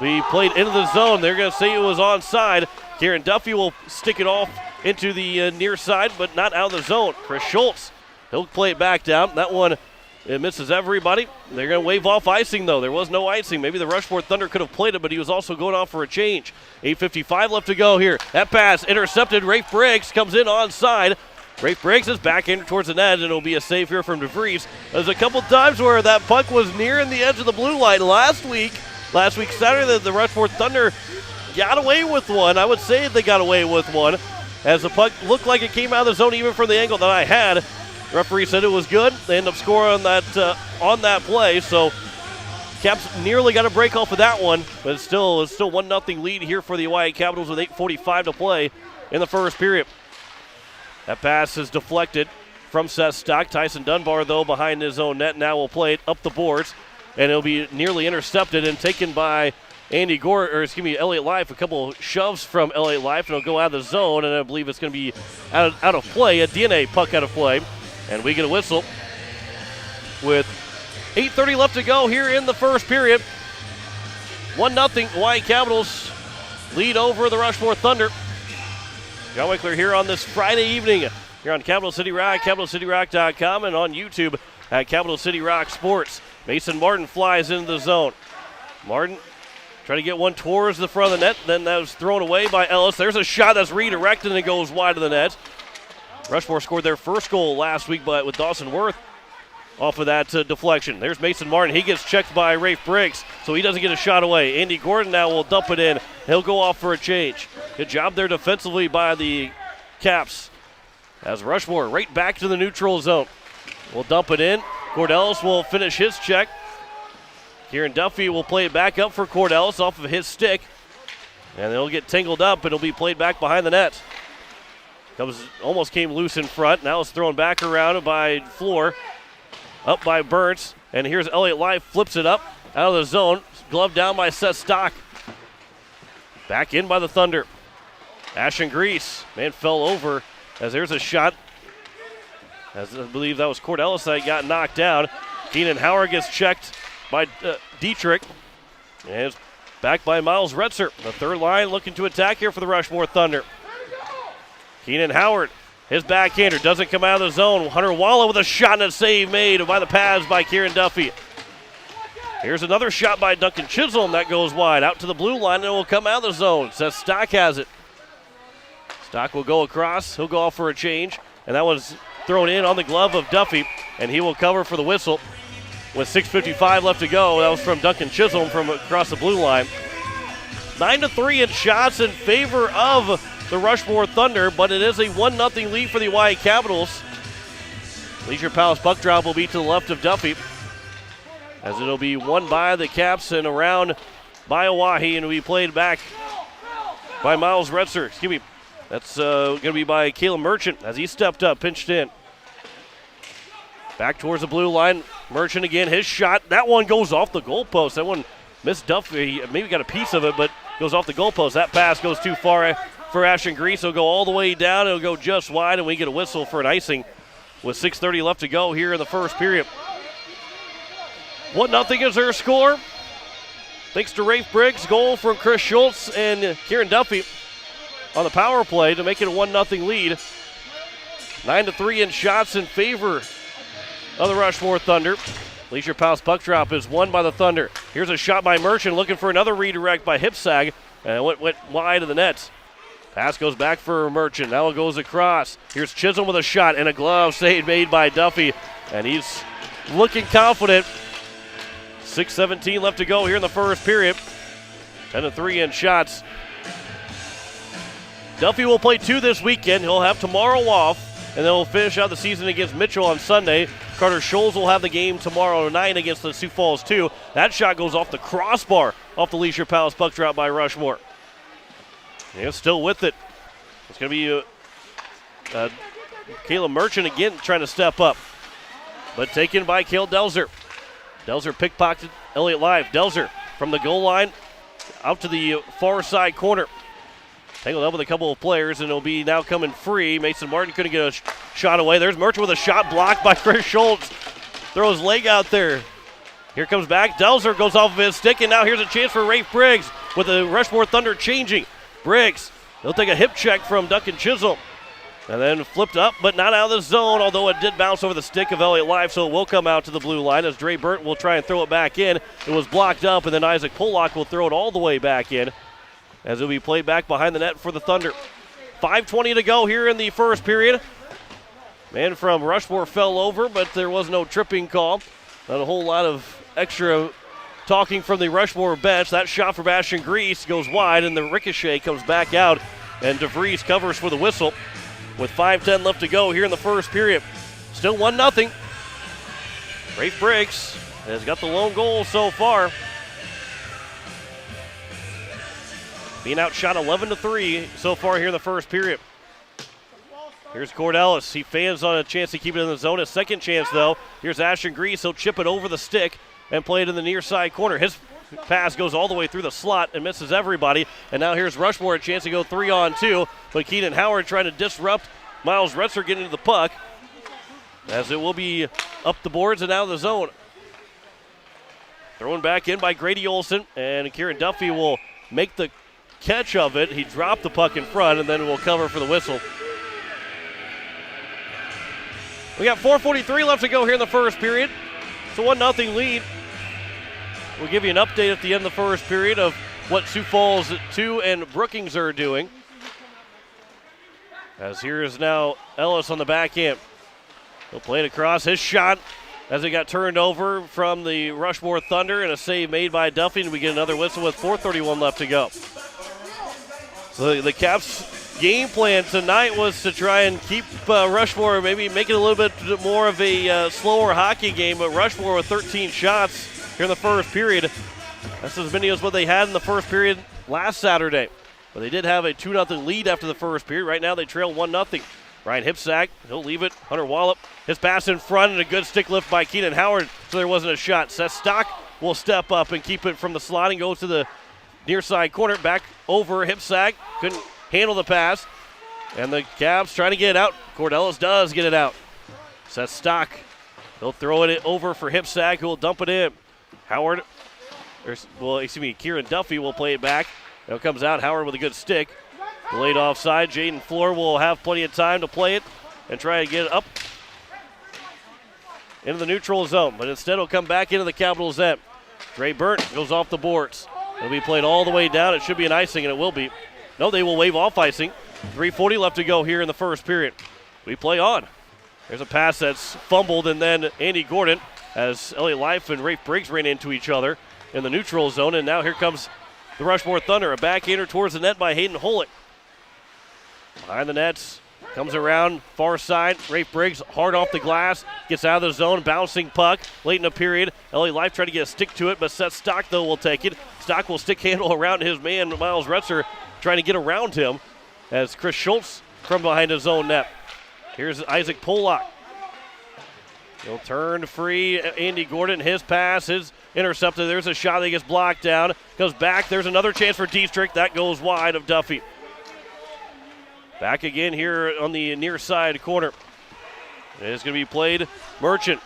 We played into the zone. They're going to say it was onside. Kieran Duffy will stick it off into the near side, but not out of the zone. Chris Schultz, he'll play it back down. That one, it misses everybody. They're going to wave off icing, though. There was no icing. Maybe the Rushmore Thunder could have played it, but he was also going off for a change. 8:55 left to go here. That pass intercepted. Rafe Briggs comes in onside. Rafe Briggs is back in towards the net, and it'll be a save here from DeVries. There's a couple times where that puck was nearing the edge of the blue line last week Saturday. The Rushmore Thunder got away with one. I would say they got away with one, as the puck looked like it came out of the zone even from the angle that I had. The referee said it was good. They end up scoring on that play, so Caps nearly got a break off of that one, but it's still 1-0 lead here for the Hawaii Capitals with 8:45 to play in the first period. That pass is deflected from Seth Stock. Tyson Dunbar, though, behind his own net, now will play it up the boards, and it'll be nearly intercepted and taken by Elliott Life. A couple shoves from Elliott Life, and it'll go out of the zone, and I believe it's going to be out of play, a DNA puck out of play, and we get a whistle with 8:30 left to go here in the first period. 1-0 Hawaii Capitals lead over the Rushmore Thunder. John Wickler here on this Friday evening here on Capital City Rock, CapitalCityRock.com, and on YouTube at Capital City Rock Sports. Mason Martin flies into the zone. Martin trying to get one towards the front of the net, then that was thrown away by Ellis. There's a shot that's redirected and it goes wide of the net. Rushmore scored their first goal last week with Dawson Worth off of that deflection. There's Mason Martin. He gets checked by Rafe Briggs, so he doesn't get a shot away. Andy Gordon now will dump it in. He'll go off for a change. Good job there defensively by the Caps. As Rushmore right back to the neutral zone. We'll dump it in. Cordellis will finish his check. Kieran Duffy will play it back up for Cordellis off of his stick. And it'll get tangled up, and it'll be played back behind the net. Almost came loose in front. Now it's thrown back around by Floor. Up by Burns, and here's Elliott Life, flips it up out of the zone. Glove down by Seth Stock. Back in by the Thunder. Ashton Grease, man, fell over as there's a shot. As I believe that was Cordellis that got knocked down. Keenan Howard gets checked by Dietrich. And it's back by Miles Retzer. The third line looking to attack here for the Rushmore Thunder. Keenan Howard. His backhander doesn't come out of the zone. Hunter Walla with a shot and a save made by the pads by Kieran Duffy. Here's another shot by Duncan Chisholm that goes wide. Out to the blue line and it will come out of the zone. Seth Stock has it. Stock will go across. He'll go off for a change. And that one's thrown in on the glove of Duffy. And he will cover for the whistle. With 6:55 left to go. That was from Duncan Chisholm from across the blue line. 9-3 in shots in favor of the Rushmore Thunder, but it is a 1-0 lead for the Hawaii Capitals. Leisure Palace puck drop will be to the left of Duffy, as it'll be won by the Caps and around by Oahe, and will be played back by Miles Retzer. Excuse me. That's going to be by Caleb Merchant as he stepped up, pinched in. Back towards the blue line. Merchant again, his shot. That one goes off the goalpost. That one missed Duffy. Maybe got a piece of it, but goes off the goalpost. That pass goes too far for Ashton Grease. It'll go all the way down. It'll go just wide, and we get a whistle for an icing with 6:30 left to go here in the first period. 1-0 is their score. Thanks to Rafe Briggs, goal from Chris Schultz and Kieran Duffy on the power play to make it a 1-0 lead. 9-3 in shots in favor of the Rushmore Thunder. Leisure Palace puck drop is won by the Thunder. Here's a shot by Merchant, looking for another redirect by Hipsag, and went wide of the net. Pass goes back for Merchant. Now it goes across. Here's Chisholm with a shot and a glove save made by Duffy, and he's looking confident. 6:17 left to go here in the first period. 10-3 in shots. Duffy will play 2 this weekend. He'll have tomorrow off, and then we'll finish out the season against Mitchell on Sunday. Carter Scholes will have the game tomorrow night against the Sioux Falls 2. That shot goes off the crossbar, off the Leisure Palace puck drop by Rushmore. Yeah, still with it. It's going to be Caleb Merchant again trying to step up, but taken by Cale Delzer. Delzer pickpocketed Elliott Live. Delzer from the goal line out to the far side corner. Tangled up with a couple of players, and it'll be now coming free. Mason Martin couldn't get a shot away. There's Merchant with a shot blocked by Chris Schultz. Throws leg out there. Here comes back. Delzer goes off of his stick, and now here's a chance for Rafe Briggs with the Rushmore Thunder changing. Briggs, he'll take a hip check from Duncan Chisholm. And then flipped up, but not out of the zone, although it did bounce over the stick of Elliott Live, so it will come out to the blue line as Dre Burnt will try and throw it back in. It was blocked up, and then Isaac Pollock will throw it all the way back in as it will be played back behind the net for the Thunder. 5:20 to go here in the first period. Man from Rushmore fell over, but there was no tripping call. Not a whole lot of extra talking from the Rushmore bench. That shot for Bastion Grease goes wide, and the ricochet comes back out, and DeVries covers for the whistle. With 5:10 left to go here in the first period. Still 1-0. Rafe Briggs has got the lone goal so far. Being outshot 11-3 so far here in the first period. Here's Cordellis. He fans on a chance to keep it in the zone. A second chance, though. Here's Ashton Grease. He'll chip it over the stick and play it in the near side corner. His pass goes all the way through the slot and misses everybody. And now here's Rushmore, a chance to go 3-on-2. But Keenan Howard trying to disrupt Miles Retzer getting to the puck, as it will be up the boards and out of the zone. Thrown back in by Grady Olson, and Kieran Duffy will make the catch of it. He dropped the puck in front, and then will cover for the whistle. We got 4:43 left to go here in the first period. It's a 1-0 lead. We'll give you an update at the end of the first period of what Sioux Falls 2 and Brookings are doing. As here is now Ellis on the back end. He'll play it across. His shot as it got turned over from the Rushmore Thunder, and a save made by Duffy, and we get another whistle with 4:31 left to go. So the Caps' game plan tonight was to try and keep Rushmore, maybe make it a little bit more of a slower hockey game, but Rushmore with 13 shots here in the first period. That's as many as what they had in the first period last Saturday. But they did have a 2-0 lead after the first period. Right now they trail 1-0. Ryan Hipsack, he'll leave it. Hunter Wallop, his pass in front, and a good stick lift by Keenan Howard, so there wasn't a shot. Seth Stock will step up and keep it from the slot and goes to the near side corner. Back over Hipsack, couldn't handle the pass. And the Cavs trying to get it out. Cordellis does get it out. Seth Stock, he'll throw it over for Hipsack, who will dump it in. Kieran Duffy will play it back. Now it comes out, Howard with a good stick. Delayed offside. Jaden Floor will have plenty of time to play it and try to get it up into the neutral zone. But instead it'll come back into the Capitals' end. Dre Burnt goes off the boards. It'll be played all the way down. It should be an icing, and it will be. No, they will waive off icing. 3:40 left to go here in the first period. We play on. There's a pass that's fumbled, and then Andy Gordon, as Elliott Life and Rafe Briggs ran into each other in the neutral zone, and now here comes the Rushmore Thunder. A backhander towards the net by Hayden Holick. Behind the nets, comes around far side. Rafe Briggs hard off the glass, gets out of the zone, bouncing puck late in the period. Elliott Life tried to get a stick to it, but Seth Stock, though, will take it. Stock will stick handle around his man, Miles Retzer, trying to get around him as Chris Schultz from behind his own net. Here's Isaac Pollock. He'll turn free. Andy Gordon, his pass, his intercepted. There's a shot that gets blocked down. Goes back. There's another chance for Dietrich. That goes wide of Duffy. Back again here on the near side corner. It is going to be played. Merchant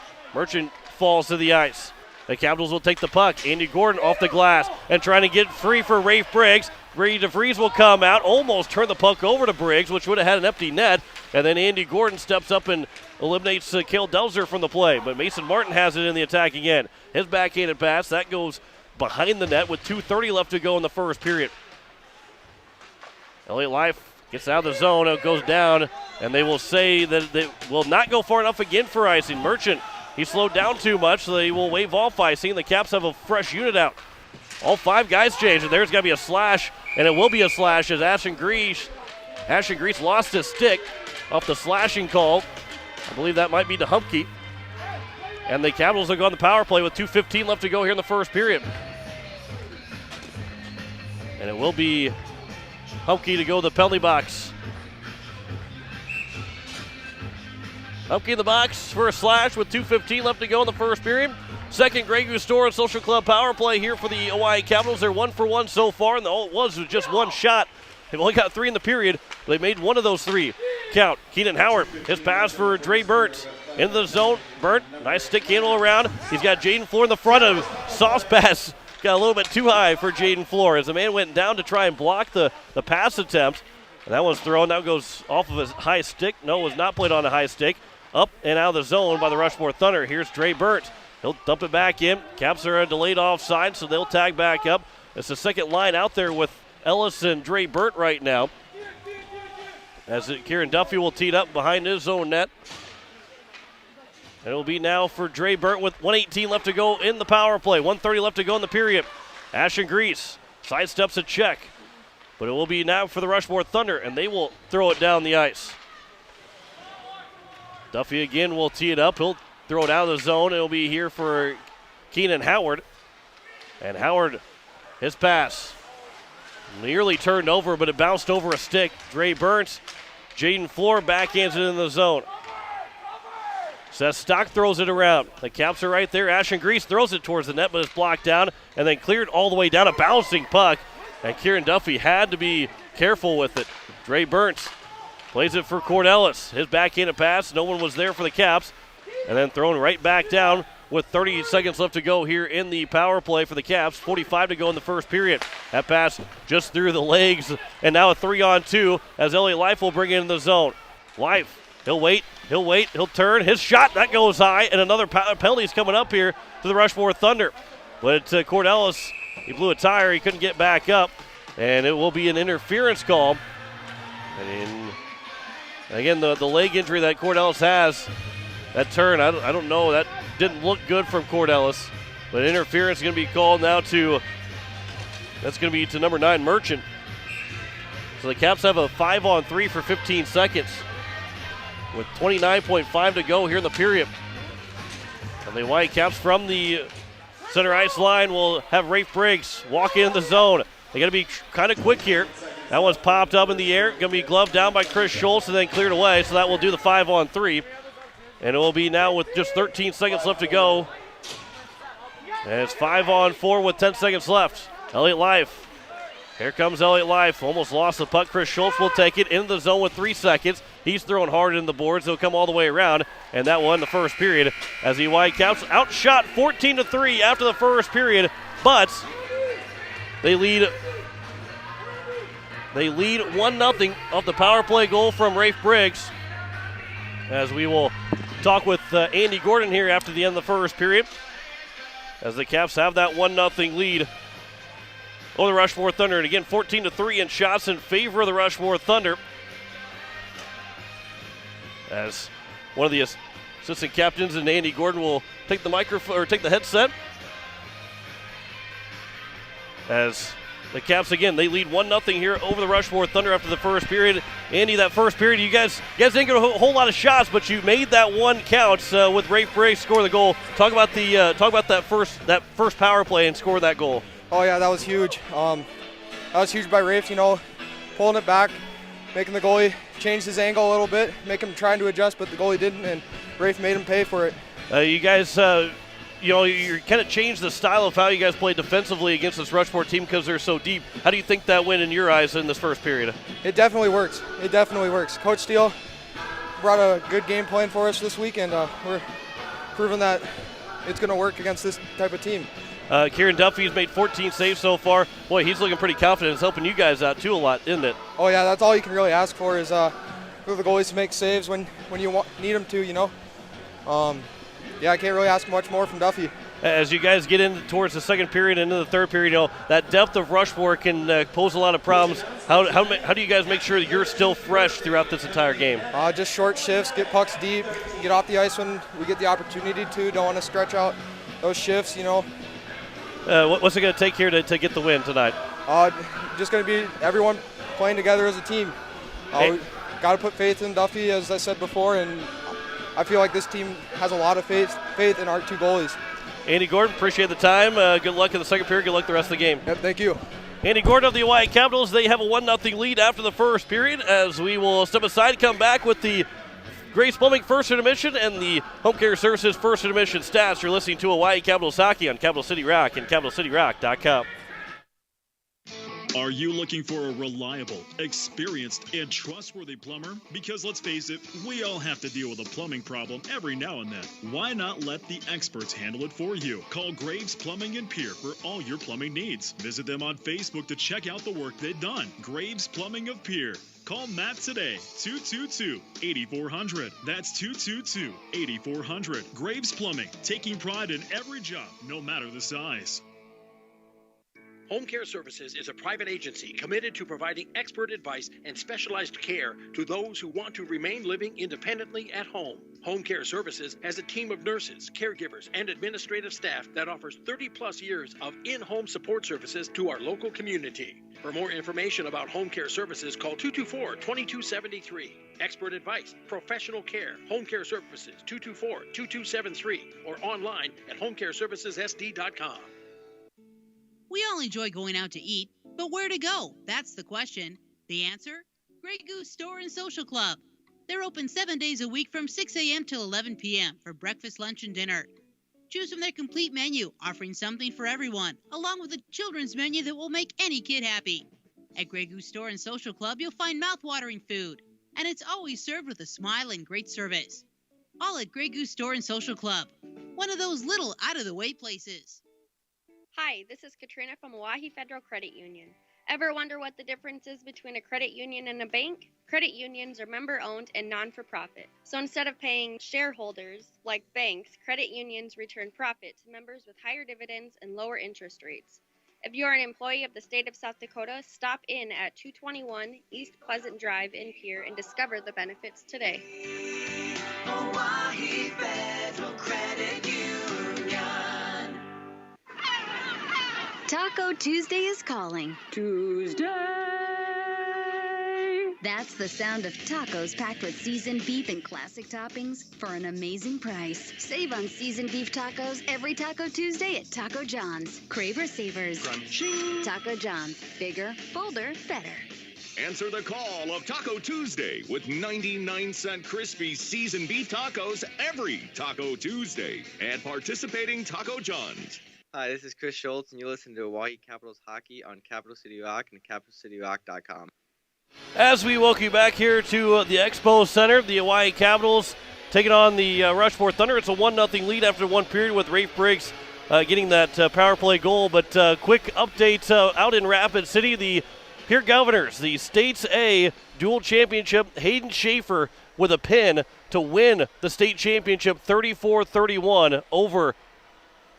falls to the ice. The Capitals will take the puck. Andy Gordon off the glass and trying to get free for Rafe Briggs. Brady DeVries will come out, almost turn the puck over to Briggs, which would have had an empty net. And then Andy Gordon steps up and eliminates Cale Delzer from the play. But Mason Martin has it in the attacking end. His backhanded pass, that goes behind the net with 2:30 left to go in the first period. Elliott Life gets out of the zone. It goes down, and they will say that they will not go far enough again for icing. Merchant, he slowed down too much, so they will waive off icing. The Caps have a fresh unit out. All 5 guys changed, and there's going to be a slash, and it will be a slash as Ashton Grease lost his stick off the slashing call. I believe that might be to Humpke. And the Capitals will go on the power play with 2:15 left to go here in the first period. And it will be Humpke to go to the penalty box. Humpke in the box for a slash with 2:15 left to go in the first period. Second Grey Goose Store and Social Club power play here for the Oahe Capitals. They're 1 for 1 so far, and all it was just one shot. They've only got 3 in the period. They made one of those 3 count. Keenan Howard, his pass for Dre Burnt. Into the zone, Burnt, nice stick handle around. He's got Jaden Floor in the front of him. Sauce pass got a little bit too high for Jaden Floor as the man went down to try and block the pass attempt. And that one's thrown. Now goes off of his high stick. No, was not played on a high stick. Up and out of the zone by the Rushmore Thunder. Here's Dre Burnt. He'll dump it back in. Caps are a delayed offside, so they'll tag back up. It's the second line out there with Ellis and Dre Burnt right now. As Kieran Duffy will tee it up behind his own net. And it will be now for Dre Burnt with 1:18 left to go in the power play. 1:30 left to go in the period. Ashton Grease sidesteps a check. But it will be now for the Rushmore Thunder, and they will throw it down the ice. Duffy again will tee it up. He'll throw it out of the zone. It'll be here for Keenan Howard. And Howard, his pass, nearly turned over, but it bounced over a stick. Dre Burnt, Jaden Floor backhands it in the zone. Seth Stock throws it around. The Caps are right there. Ashton Grease throws it towards the net, but it's blocked down and then cleared all the way down. A bouncing puck, and Kieran Duffy had to be careful with it. Dre Burnt plays it for Cord Ellis. His backhanded pass, no one was there for the Caps, and then thrown right back down with 30 seconds left to go here in the power play for the Caps. 45 to go in the first period. That pass just through the legs, and now a 3-on-2 as Elliott Life will bring it in the zone. Life, he'll wait, he'll turn. His shot, that goes high, and another penalty is coming up here to the Rushmore Thunder. But Cord Ellis, he blew a tire, he couldn't get back up, and it will be an interference call. And again, the leg injury that Cord Ellis has, that turn, I don't know, that didn't look good from Cord Ellis. But interference is going to be called now to number 9, Merchant. So the Caps have a 5-on-3 for 15 seconds with 29.5 to go here in the period. And the White Caps from the center ice line will have Rafe Briggs walk in the zone. They got to be kind of quick here. That one's popped up in the air. Going to be gloved down by Chris Schultz and then cleared away. So that will do the 5-on-3. And it will be now with just 13 seconds left to go. And it's 5-on-4 with 10 seconds left. Elliott Life. Here comes Elliott Life. Almost lost the puck. Chris Schultz will take it into the zone with 3 seconds. He's throwing hard in the boards. He'll come all the way around. And that won the first period as the White Caps outshot 14-3 after the first period. But they lead 1-0 off the power play goal from Rafe Briggs. As we will talk with Andy Gordon here after the end of the first period. As the Caps have that 1-0 lead over the Rushmore Thunder. And again, 14-3 in shots in favor of the Rushmore Thunder. As one of the assistant captains and Andy Gordon will take the microphone or take the headset. As the Caps, again, they lead 1-0 here over the Rushmore Thunder after the first period. Andy, that first period, you guys didn't get a whole lot of shots, but you made that one count with Rafe Briggs score the goal. Talk about that first power play and score that goal. Oh yeah, that was huge. That was huge by Rafe. Pulling it back, making the goalie change his angle a little bit, make him trying to adjust, but the goalie didn't, and Rafe made him pay for it. You guys. You kind of changed the style of how you guys play defensively against this Rushmore team because they're so deep. How do you think that went in your eyes in this first period? It definitely works. Coach Steele brought a good game plan for us this week, and we're proving that it's going to work against this type of team. Kieran Duffy's made 14 saves so far. Boy, he's looking pretty confident. It's helping you guys out too a lot, isn't it? Oh yeah, that's all you can really ask for is for the goalies to make saves when you need them to. Yeah, I can't really ask much more from Duffy. as you guys get in towards the second period and into the third period, that depth of Rushmore can pose a lot of problems. How do you guys make sure that you're still fresh throughout this entire game? Just short shifts, get pucks deep, get off the ice when we get the opportunity to. Don't want to stretch out those shifts, What's it going to take here to get the win tonight? Just going to be everyone playing together as a team. Got to put faith in Duffy, as I said before, and I feel like this team has a lot of faith in our two goalies. Andy Gordon, appreciate the time. Good luck in the second period. Good luck the rest of the game. Yep, thank you. Andy Gordon of the Oahe Capitals. They have a 1-0 lead after the first period, as we will step aside, come back with the Grace Plumbing First Intermission and the Home Care Services First Intermission stats. You're listening to Oahe Capitals Hockey on Capital City Rock and CapitalCityRock.com. Are you looking for a reliable, experienced, and trustworthy plumber? Because let's face it, we all have to deal with a plumbing problem every now and then. Why not let the experts handle it for you? Call Graves Plumbing and Pier for all your plumbing needs. Visit them on Facebook to check out the work they've done. Graves Plumbing of Pier. Call Matt today, 222-8400. That's 222-8400. Graves Plumbing, taking pride in every job, no matter the size. Home Care Services is a private agency committed to providing expert advice and specialized care to those who want to remain living independently at home. Home Care Services has a team of nurses, caregivers, and administrative staff that offers 30-plus years of in-home support services to our local community. For more information about Home Care Services, call 224-2273. Expert advice, professional care, Home Care Services, 224-2273, or online at homecareservicessd.com. We all enjoy going out to eat, but where to go? That's the question. The answer? Grey Goose Store and Social Club. They're open 7 days a week from 6 a.m. till 11 p.m. for breakfast, lunch, and dinner. Choose from their complete menu, offering something for everyone, along with a children's menu that will make any kid happy. At Grey Goose Store and Social Club, you'll find mouth-watering food, and it's always served with a smile and great service. All at Grey Goose Store and Social Club, one of those little out-of-the-way places. Hi, this is Katrina from Oahe Federal Credit Union. Ever wonder what the difference is between a credit union and a bank? Credit unions are member-owned and non-for-profit. So instead of paying shareholders like banks, credit unions return profit to members with higher dividends and lower interest rates. If you are an employee of the state of South Dakota, stop in at 221 East Pleasant Drive in Pierre and discover the benefits today. Oahe Federal Credit Union. Taco Tuesday is calling. Tuesday. That's the sound of tacos packed with seasoned beef and classic toppings for an amazing price. Save on seasoned beef tacos every Taco Tuesday at Taco John's. Craver Savers. Crunching. Taco John's. Bigger, bolder, better. Answer the call of Taco Tuesday with 99-cent crispy seasoned beef tacos every Taco Tuesday at participating Taco John's. Hi, this is Chris Schultz, and you listen to Hawaii Capitals Hockey on Capital City Rock and CapitalCityRock.com. As we welcome you back here to the Expo Center, the Hawaii Capitals taking on the Rushmore Thunder. It's a 1-0 lead after one period with Rafe Briggs getting that power play goal. But quick update out in Rapid City, the Pierre Governors, the State's A dual championship, Hayden Schaefer with a pin to win the state championship 34-31 over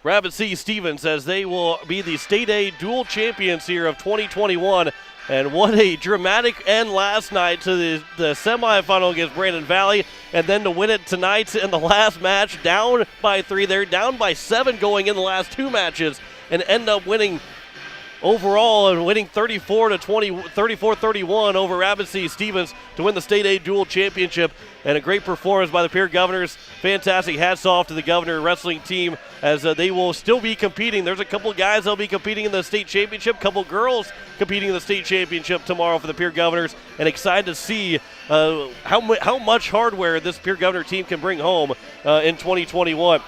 Rapid City Stevens, as they will be the State A dual champions here of 2021. And what a dramatic end last night to the semifinal against Brandon Valley, and then to win it tonight in the last match, down by 3. They're down by 7 going in the last 2 matches, and end up winning overall and winning 34-31 over Rapid City Stevens to win the State A dual championship. And a great performance by the Pierre Governors. Fantastic. Hats off to the Governor wrestling team, as they will still be competing. There's a couple guys that'll be competing in the state championship, couple girls competing in the state championship tomorrow for the Pierre Governors, and excited to see how much hardware this Pierre Governor team can bring home in 2021.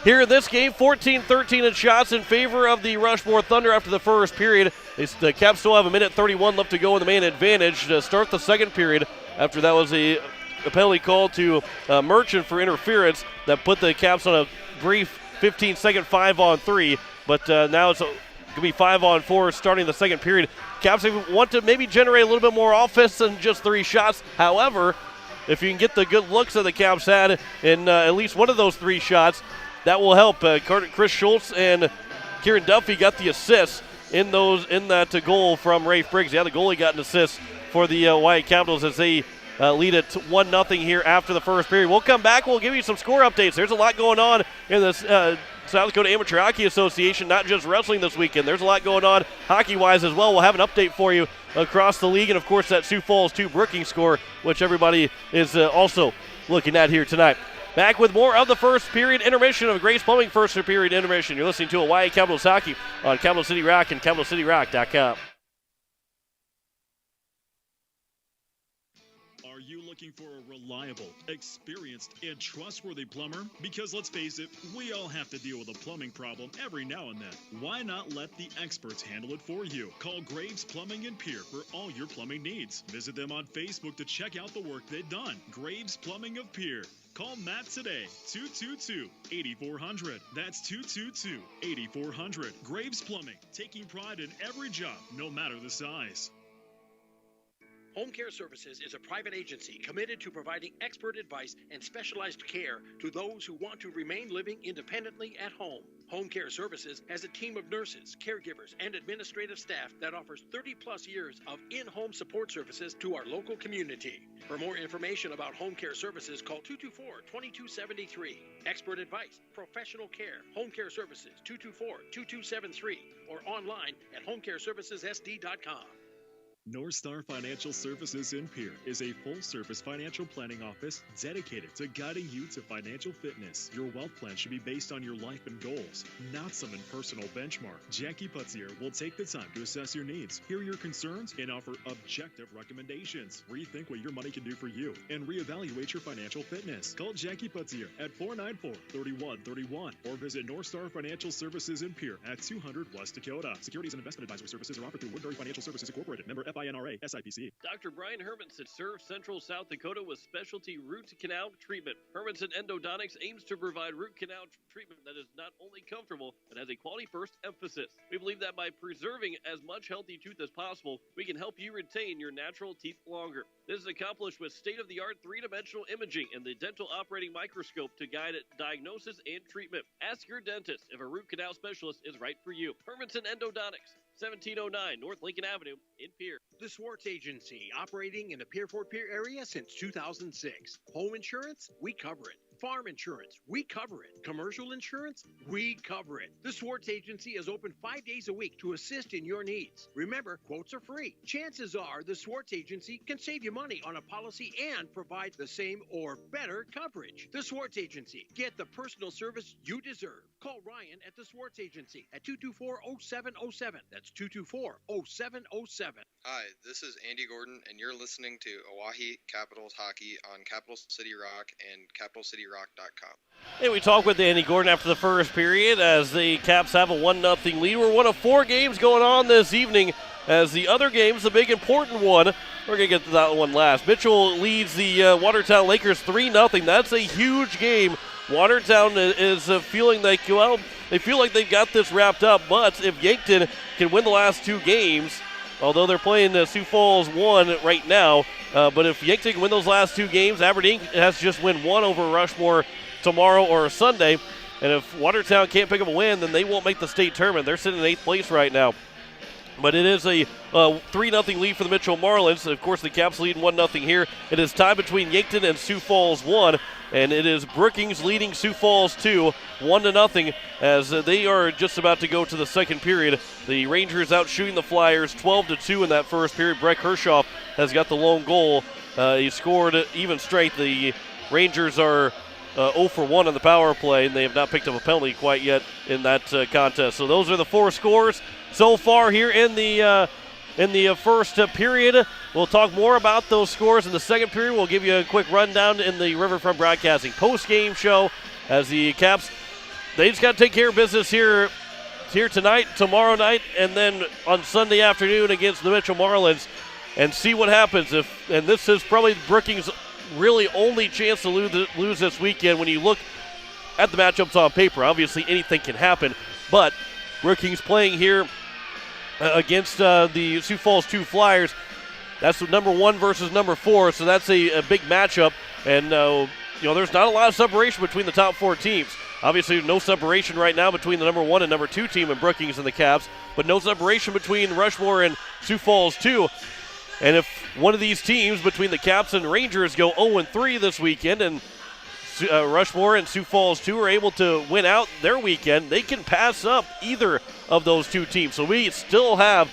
Here in this game, 14-13 in shots in favor of the Rushmore Thunder after the first period. The Caps still have 1:31 left to go in the main advantage to start the second period. After that was a penalty call to Merchant for interference that put the Caps on a brief 15-second 5-on-3. But now it's going to be 5-on-4 starting the second period. Caps want to maybe generate a little bit more offense than just 3 shots. However, if you can get the good looks that the Caps had in at least one of those 3 shots, that will help. Chris Schultz and Kieran Duffy got the assists in that goal from Rafe Briggs. Yeah, the goalie got an assist for the Hawaii Capitals as they lead it 1-0 here after the first period. We'll come back. We'll give you some score updates. There's a lot going on in this South Dakota Amateur Hockey Association, not just wrestling this weekend. There's a lot going on hockey-wise as well. We'll have an update for you across the league, and, of course, that Sioux Falls 2 Brookings score, which everybody is also looking at here tonight. Back with more of the first period intermission of Grace Plumbing first period intermission. You're listening to Hawaii Capitals Hockey on Capital City Rock and CapitalCityRock.com. Are you looking for a reliable, experienced, and trustworthy plumber? Because let's face it, we all have to deal with a plumbing problem every now and then. Why not let the experts handle it for you? Call Graves Plumbing and Pier for all your plumbing needs. Visit them on Facebook to check out the work they've done. Graves Plumbing of Pier. Call Matt today, 222-8400. That's 222-8400. Graves Plumbing, taking pride in every job, no matter the size. Home Care Services is a private agency committed to providing expert advice and specialized care to those who want to remain living independently at home. Home Care Services has a team of nurses, caregivers, and administrative staff that offers 30-plus years of in-home support services to our local community. For more information about Home Care Services, call 224-2273. Expert advice, professional care, Home Care Services, 224-2273, or online at homecareservicessd.com. North Star Financial Services in Pier is a full-service financial planning office dedicated to guiding you to financial fitness. Your wealth plan should be based on your life and goals, not some impersonal benchmark. Jackie Putzier will take the time to assess your needs, hear your concerns, and offer objective recommendations. Rethink what your money can do for you and reevaluate your financial fitness. Call Jackie Putzier at 494-3131 or visit North Star Financial Services in Pier at 200 West Dakota. Securities and investment advisory services are offered through Woodbury Financial Services Incorporated, member FINRA, SIPC. Dr. Brian Hermanson serves Central South Dakota with specialty root canal treatment. Hermanson Endodontics aims to provide root canal treatment that is not only comfortable, but has a quality-first emphasis. We believe that by preserving as much healthy tooth as possible, we can help you retain your natural teeth longer. This is accomplished with state-of-the-art three-dimensional imaging and the dental operating microscope to guide diagnosis and treatment. Ask your dentist if a root canal specialist is right for you. Hermanson Endodontics, 1709 North Lincoln Avenue in Pier. The Swartz Agency, operating in the Pier-Fort Pier area since 2006. Home insurance, we cover it. Farm insurance, we cover it. Commercial insurance, we cover it. The Swartz Agency is open 5 days a week to assist in your needs. Remember, quotes are free. Chances are the Swartz Agency can save you money on a policy and provide the same or better coverage. The Swartz Agency, get the personal service you deserve. Call Ryan at the Swartz Agency at 224-0707. That's 224-0707. Hi, this is Andy Gordon, and you're listening to Oahe Capitals Hockey on Capital City Rock and CapitalCityRock.com. And we talk with Andy Gordon after the first period as the Caps have a 1-0 lead. We're one of 4 games going on this evening as the other game's the big important one. We're going to get to that one last. Mitchell leads the Watertown Lakers 3-0. That's a huge game. Watertown is feeling like, well, they feel like they've got this wrapped up, but if Yankton can win the last 2 games, although they're playing Sioux Falls 1 right now, but if Yankton can win those last 2 games, Aberdeen has to just win 1 over Rushmore tomorrow or Sunday, and if Watertown can't pick up a win, then they won't make the state tournament. They're sitting in 8th place right now. But it is a 3-0 lead for the Mitchell Marlins. Of course, the Caps lead 1-0 here. It is tied between Yankton and Sioux Falls 1, and it is Brookings leading Sioux Falls 2, 1-0, as they are just about to go to the second period. The Rangers out shooting the Flyers 12-2 in that first period. Breck Hershoff has got the lone goal. He scored even strength. The Rangers are 0 for 1 on the power play, and they have not picked up a penalty quite yet in that contest. So those are the 4 scores so far here in the first period. We'll talk more about those scores in the second period. We'll give you a quick rundown in the Riverfront Broadcasting post-game show as the Caps, they just got to take care of business here tonight, tomorrow night, and then on Sunday afternoon against the Mitchell Marlins and see what happens. And this is probably Brookings' really only chance to lose this weekend when you look at the matchups on paper. Obviously, anything can happen, but Brookings playing here against the Sioux Falls 2 Flyers. That's number 1 versus number 4, so that's a big matchup. And, there's not a lot of separation between the top 4 teams. Obviously, no separation right now between the number 1 and number 2 team in Brookings and the Caps, but no separation between Rushmore and Sioux Falls, too. And if one of these teams between the Caps and Rangers go 0-3 this weekend and Rushmore and Sioux Falls, too, are able to win out their weekend, they can pass up either of those two teams. So we still have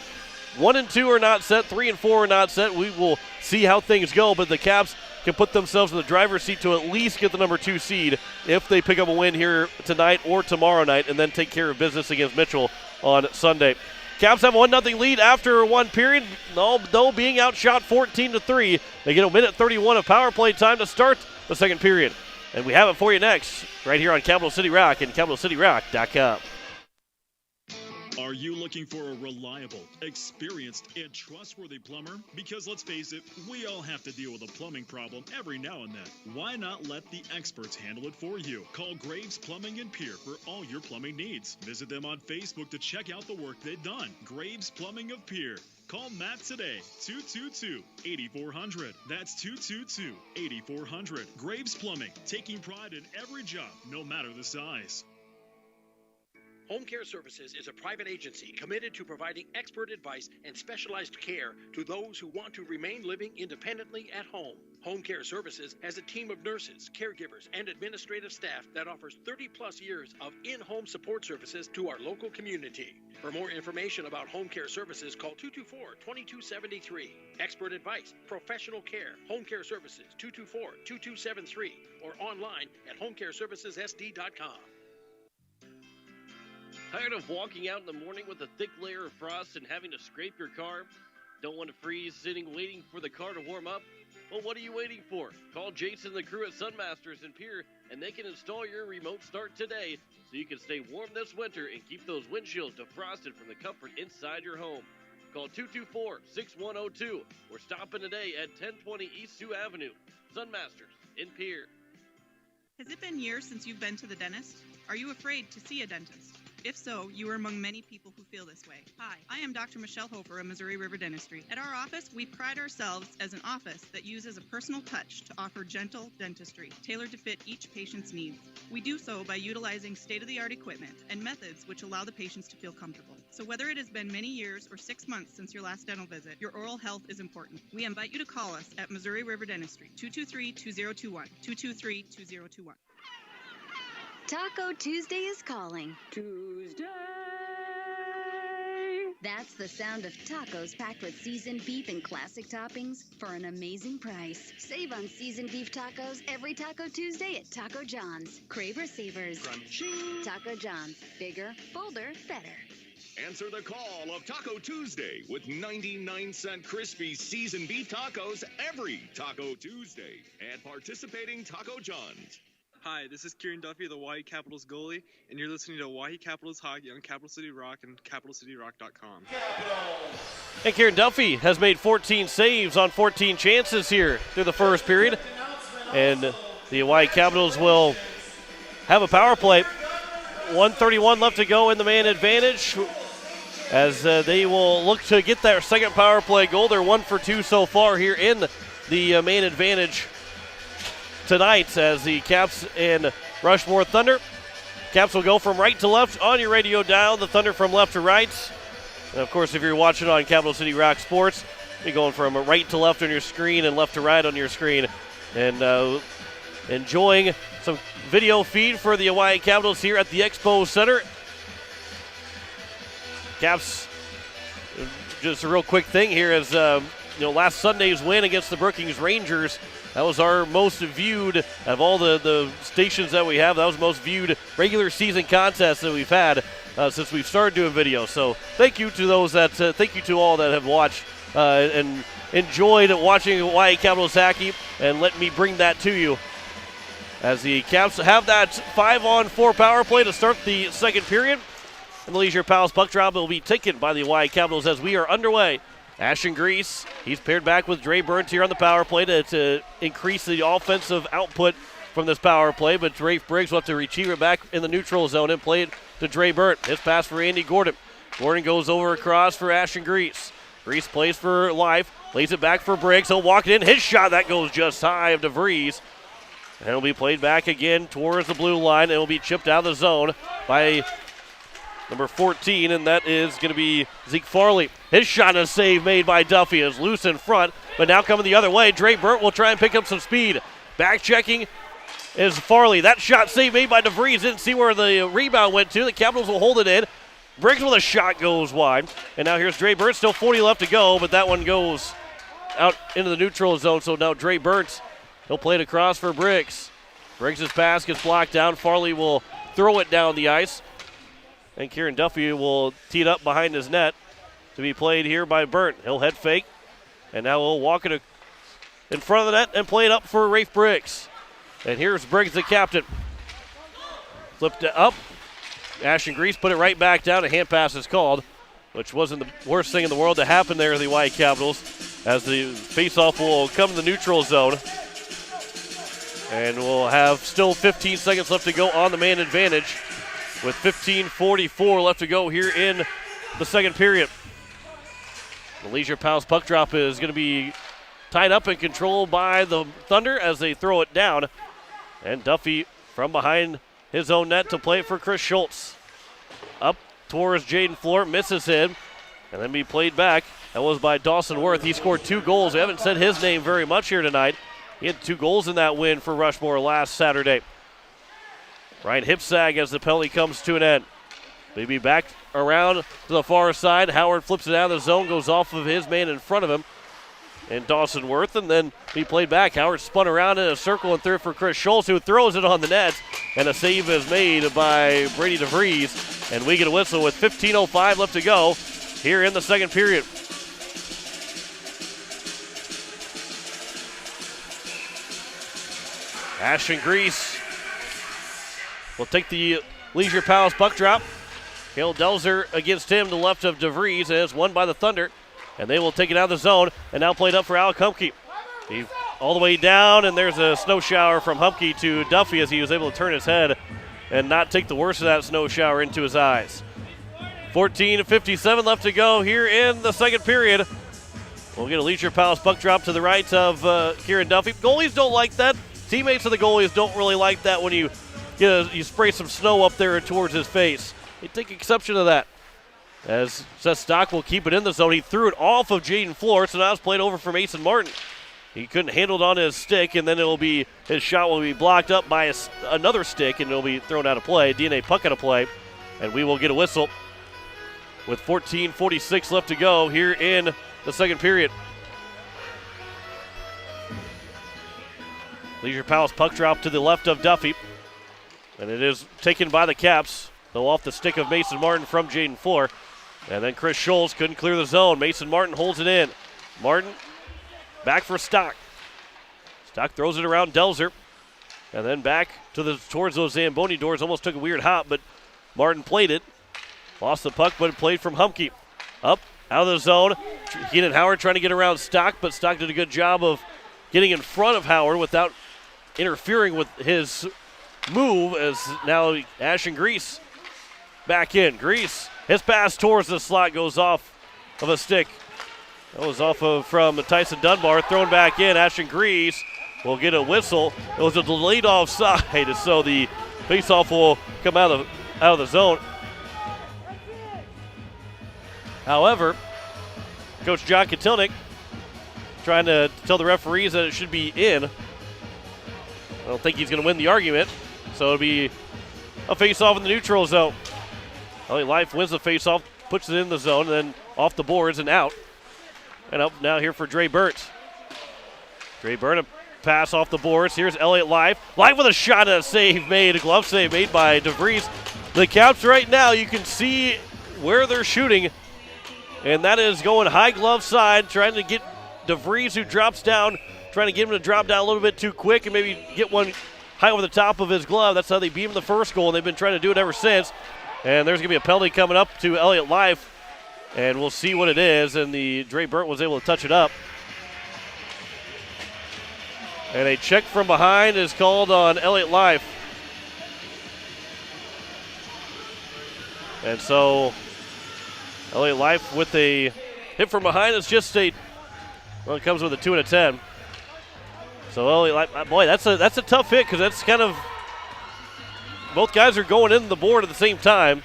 1 and 2 are not set, 3 and 4 are not set. We will see how things go, but the Caps can put themselves in the driver's seat to at least get the number 2 seed if they pick up a win here tonight or tomorrow night and then take care of business against Mitchell on Sunday. Caps have a 1-0 lead after one period, though being outshot 14-3. They get a minute 31 of power play time to start the second period. And we have it for you next, right here on Capital City Rock and CapitalCityRock.com. Are you looking for a reliable, experienced, and trustworthy plumber? Because let's face it, we all have to deal with a plumbing problem every now and then. Why not let the experts handle it for you? Call Graves Plumbing and Pier for all your plumbing needs. Visit them on Facebook to check out the work they've done. Graves Plumbing of Pier. Call Matt today, 222-8400. That's 222-8400. Graves Plumbing, taking pride in every job, no matter the size. Home Care Services is a private agency committed to providing expert advice and specialized care to those who want to remain living independently at home. Home Care Services has a team of nurses, caregivers, and administrative staff that offers 30-plus years of in-home support services to our local community. For more information about Home Care Services, call 224-2273. Expert advice, professional care, Home Care Services, 224-2273, or online at homecareservicessd.com. Tired of walking out in the morning with a thick layer of frost and having to scrape your car? Don't want to freeze sitting waiting for the car to warm up? Well, what are you waiting for? Call Jason and the crew at Sunmasters in Pier, and they can install your remote start today so you can stay warm this winter and keep those windshields defrosted from the comfort inside your home. Call 224-6102 or stop in today at 1020 East Sioux Avenue. Sunmasters in Pier. Has it been years since you've been to the dentist? Are you afraid to see a dentist? If so, you are among many people who feel this way. Hi, I am Dr. Michelle Hofer of Missouri River Dentistry. At our office, we pride ourselves as an office that uses a personal touch to offer gentle dentistry, tailored to fit each patient's needs. We do so by utilizing state-of-the-art equipment and methods which allow the patients to feel comfortable. So whether it has been many years or 6 months since your last dental visit, your oral health is important. We invite you to call us at Missouri River Dentistry, 223-2021, 223-2021. Taco Tuesday is calling. Tuesday. That's the sound of tacos packed with seasoned beef and classic toppings for an amazing price. Save on seasoned beef tacos every Taco Tuesday at Taco John's. Craver Savers. Crunchy. Taco John's. Bigger, bolder, better. Answer the call of Taco Tuesday with 99-cent crispy seasoned beef tacos every Taco Tuesday at participating Taco John's. Hi, this is Kieran Duffy, the Oahe Capitals goalie, and you're listening to Oahe Capitals Hockey on Capital City Rock and CapitalCityRock.com. And Kieran Duffy has made 14 saves on 14 chances here through the first period. And the Oahe Capitals will have a power play. 1:31 left to go in the man advantage as they will look to get their second power play goal. They're 1 for 2 so far here in the man advantage tonight as the Caps and Rushmore Thunder. Caps will go from right to left on your radio dial, the Thunder from left to right. And of course, if you're watching on Capital City Rock Sports, you're going from right to left on your screen and left to right on your screen. And enjoying some video feed for the Oahe Capitals here at the Expo Center. Caps, just a real quick thing here is, last Sunday's win against the Brookings Rangers, that was our most viewed of all the stations that we have. That was the most viewed regular season contest that we've had since we've started doing video. So thank you to those thank you to all that have watched and enjoyed watching Oahe Capitals hockey, and let me bring that to you as the Caps have that 5-on-4 power play to start the second period. And the Leisure Palace puck drop will be taken by the Oahe Capitals as we are underway. Ashton Grease, he's paired back with Dre Burns here on the power play to increase the offensive output from this power play, but Rafe Briggs will have to retrieve it back in the neutral zone and play it to Dre Burns. His pass for Andy Gordon. Gordon goes over across for Ashton Grease. Grease plays for Life, lays it back for Briggs. He'll walk it in. His shot, that goes just high of DeVries. And it'll be played back again towards the blue line. It will be chipped out of the zone by number 14, and that is going to be Zeke Farley. His shot and save made by Duffy is loose in front, but now coming the other way. Dre Burt will try and pick up some speed. Back checking is Farley. That shot save made by DeVries. Didn't see where the rebound went to. The Capitals will hold it in. Briggs with a shot goes wide. And now here's Dre Burt. Still 40 left to go, but that one goes out into the neutral zone. So now Dre Burt, he'll play it across for Briggs. Briggs' pass gets blocked down. Farley will throw it down the ice. And Kieran Duffy will tee it up behind his net to be played here by Burt. He'll head fake. And now he'll walk it in front of the net and play it up for Rafe Briggs. And here's Briggs, the captain. Flipped it up. Ashton Grease put it right back down. A hand pass is called, which wasn't the worst thing in the world to happen there to the Hawaii Capitals, as the faceoff will come to the neutral zone. And we'll have still 15 seconds left to go on the man advantage with 15:44 left to go here in the second period. The Leisure Pals puck drop is going to be tied up and controlled by the Thunder as they throw it down. And Duffy from behind his own net to play for Chris Schultz. Up towards Jaden Floor, misses him, and then be played back. That was by Dawson Worth. He scored 2 goals. We haven't said his name very much here tonight. He had 2 goals in that win for Rushmore last Saturday. Ryan Hipsag as the penalty comes to an end. Maybe back around to the far side. Howard flips it out of the zone, goes off of his man in front of him, and Dawson Worth, and then be played back. Howard spun around in a circle and threw it for Chris Schultz, who throws it on the net, and a save is made by Brady DeVries, and we get a whistle with 15:05 left to go here in the second period. Ashton Grease will take the Leisure Palace puck drop. Cale Delzer against him to the left of DeVries, and it's won by the Thunder. And they will take it out of the zone, and now played up for Alec Humke. He's all the way down, and there's a snow shower from Humke to Duffy as he was able to turn his head and not take the worst of that snow shower into his eyes. 14:57 left to go here in the second period. We'll get a Leisure Palace puck drop to the right of Kieran Duffy. Goalies don't like that. Teammates of the goalies don't really like that when you spray some snow up there towards his face. They take exception to that. As Seth Stock will keep it in the zone. He threw it off of Jaden Floor, so now it's played over for Mason Martin. He couldn't handle it on his stick, and then his shot will be blocked up by another stick, and it'll be thrown out of play. DNA puck out of play, and we will get a whistle with 14:46 left to go here in the second period. Leisure Palace puck drop to the left of Duffy, and it is taken by the Caps, though off the stick of Mason Martin from Jaden Floor. And then Chris Schultz couldn't clear the zone. Mason Martin holds it in. Martin back for Stock. Stock throws it around Delzer. And then back towards those Zamboni doors. Almost took a weird hop, but Martin played it. Lost the puck, but it played from Humke. Up, out of the zone. Keenan Howard trying to get around Stock, but Stock did a good job of getting in front of Howard without interfering with his move, as now Ashton Grease back in. Grease, his pass towards the slot goes off of a stick. That was from Tyson Dunbar, thrown back in. Ashton Grease will get a whistle. It was a delayed offside, so the faceoff will come out of the zone. However, Coach John Kotilnik trying to tell the referees that it should be in. I don't think he's going to win the argument, so it'll be a face-off in the neutral zone. LA Life wins the face-off, puts it in the zone, and then off the boards and out. And up now here for Dre Burt. Dre Burt, a pass off the boards. Here's Elliott Life. Life with a shot and a save made, a glove save made by DeVries. The Caps right now, you can see where they're shooting, and that is going high glove side, trying to get DeVries, who drops down, trying to get him to drop down a little bit too quick and maybe get one high over the top of his glove. That's how they beat him the first goal, and they've been trying to do it ever since. And there's going to be a penalty coming up to Elliott Life, and we'll see what it is. And the Dre Burt was able to touch it up. And a check from behind is called on Elliott Life. And so Elliott Life with a hit from behind is just it comes with a 2 and a 10. So, boy, that's a tough hit because that's kind of both guys are going in the board at the same time.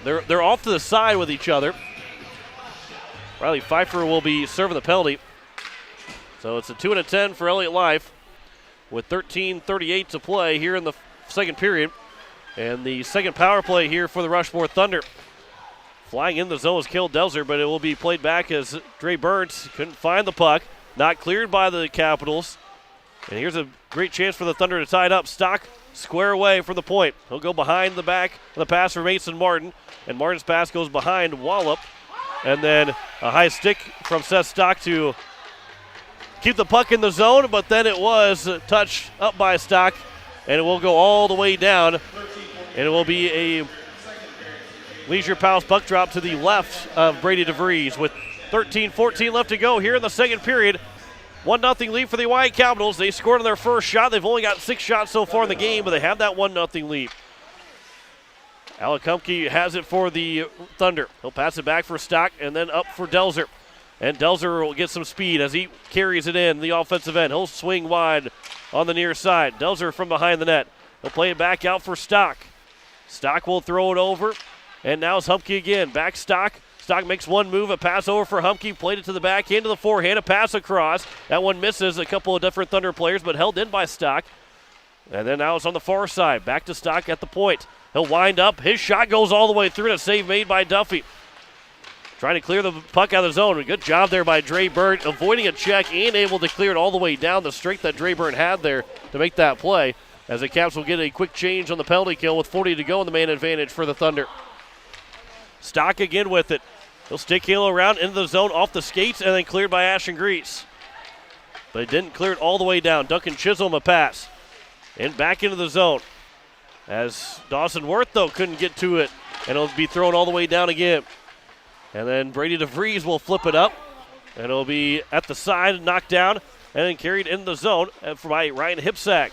They're off to the side with each other. Riley Pfeiffer will be serving the penalty. So it's a 2 and a 10 for Elliott Life with 13:38 to play here in the second period. And the second power play here for the Rushmore Thunder. Flying in the zone is Cale Delzer, but it will be played back as Dre Burns couldn't find the puck. Not cleared by the Capitals. And here's a great chance for the Thunder to tie it up. Stock square away from the point. He'll go behind the back of the pass for Mason Martin. And Martin's pass goes behind Wallop. And then a high stick from Seth Stock to keep the puck in the zone, but then it was touched up by Stock, and it will go all the way down. And it will be a Leisure Palace puck drop to the left of Brady DeVries with 13:14 left to go here in the second period. 1-0 lead for the Hawaii Capitals. They scored on their first shot. They've only got 6 shots so far in the game, but they have that 1-0 lead. Alec Humke has it for the Thunder. He'll pass it back for Stock and then up for Delzer. And Delzer will get some speed as he carries it in the offensive end. He'll swing wide on the near side. Delzer from behind the net. He'll play it back out for Stock. Stock will throw it over. And now it's Humke again. Back Stock. Stock makes one move, a pass over for Humke. Played it to the back end of the forehand, a pass across. That one misses a couple of different Thunder players, but held in by Stock. And then now it's on the far side. Back to Stock at the point. He'll wind up. His shot goes all the way through, and a save made by Duffy. Trying to clear the puck out of the zone. A good job there by Dre Burn, avoiding a check and able to clear it all the way down. The strength that Dre Burn had there to make that play, as the Caps will get a quick change on the penalty kill with 40 to go in the man advantage for the Thunder. Stock again with it. He'll stick heel around into the zone off the skates and then cleared by Ashton Grease. But he didn't clear it all the way down. Duncan Chisholm a pass. And back into the zone. As Dawson Worth, though, couldn't get to it. And it'll be thrown all the way down again. And then Brady DeVries will flip it up. And it'll be at the side, knocked down, and then carried in the zone by Ryan Hipsack.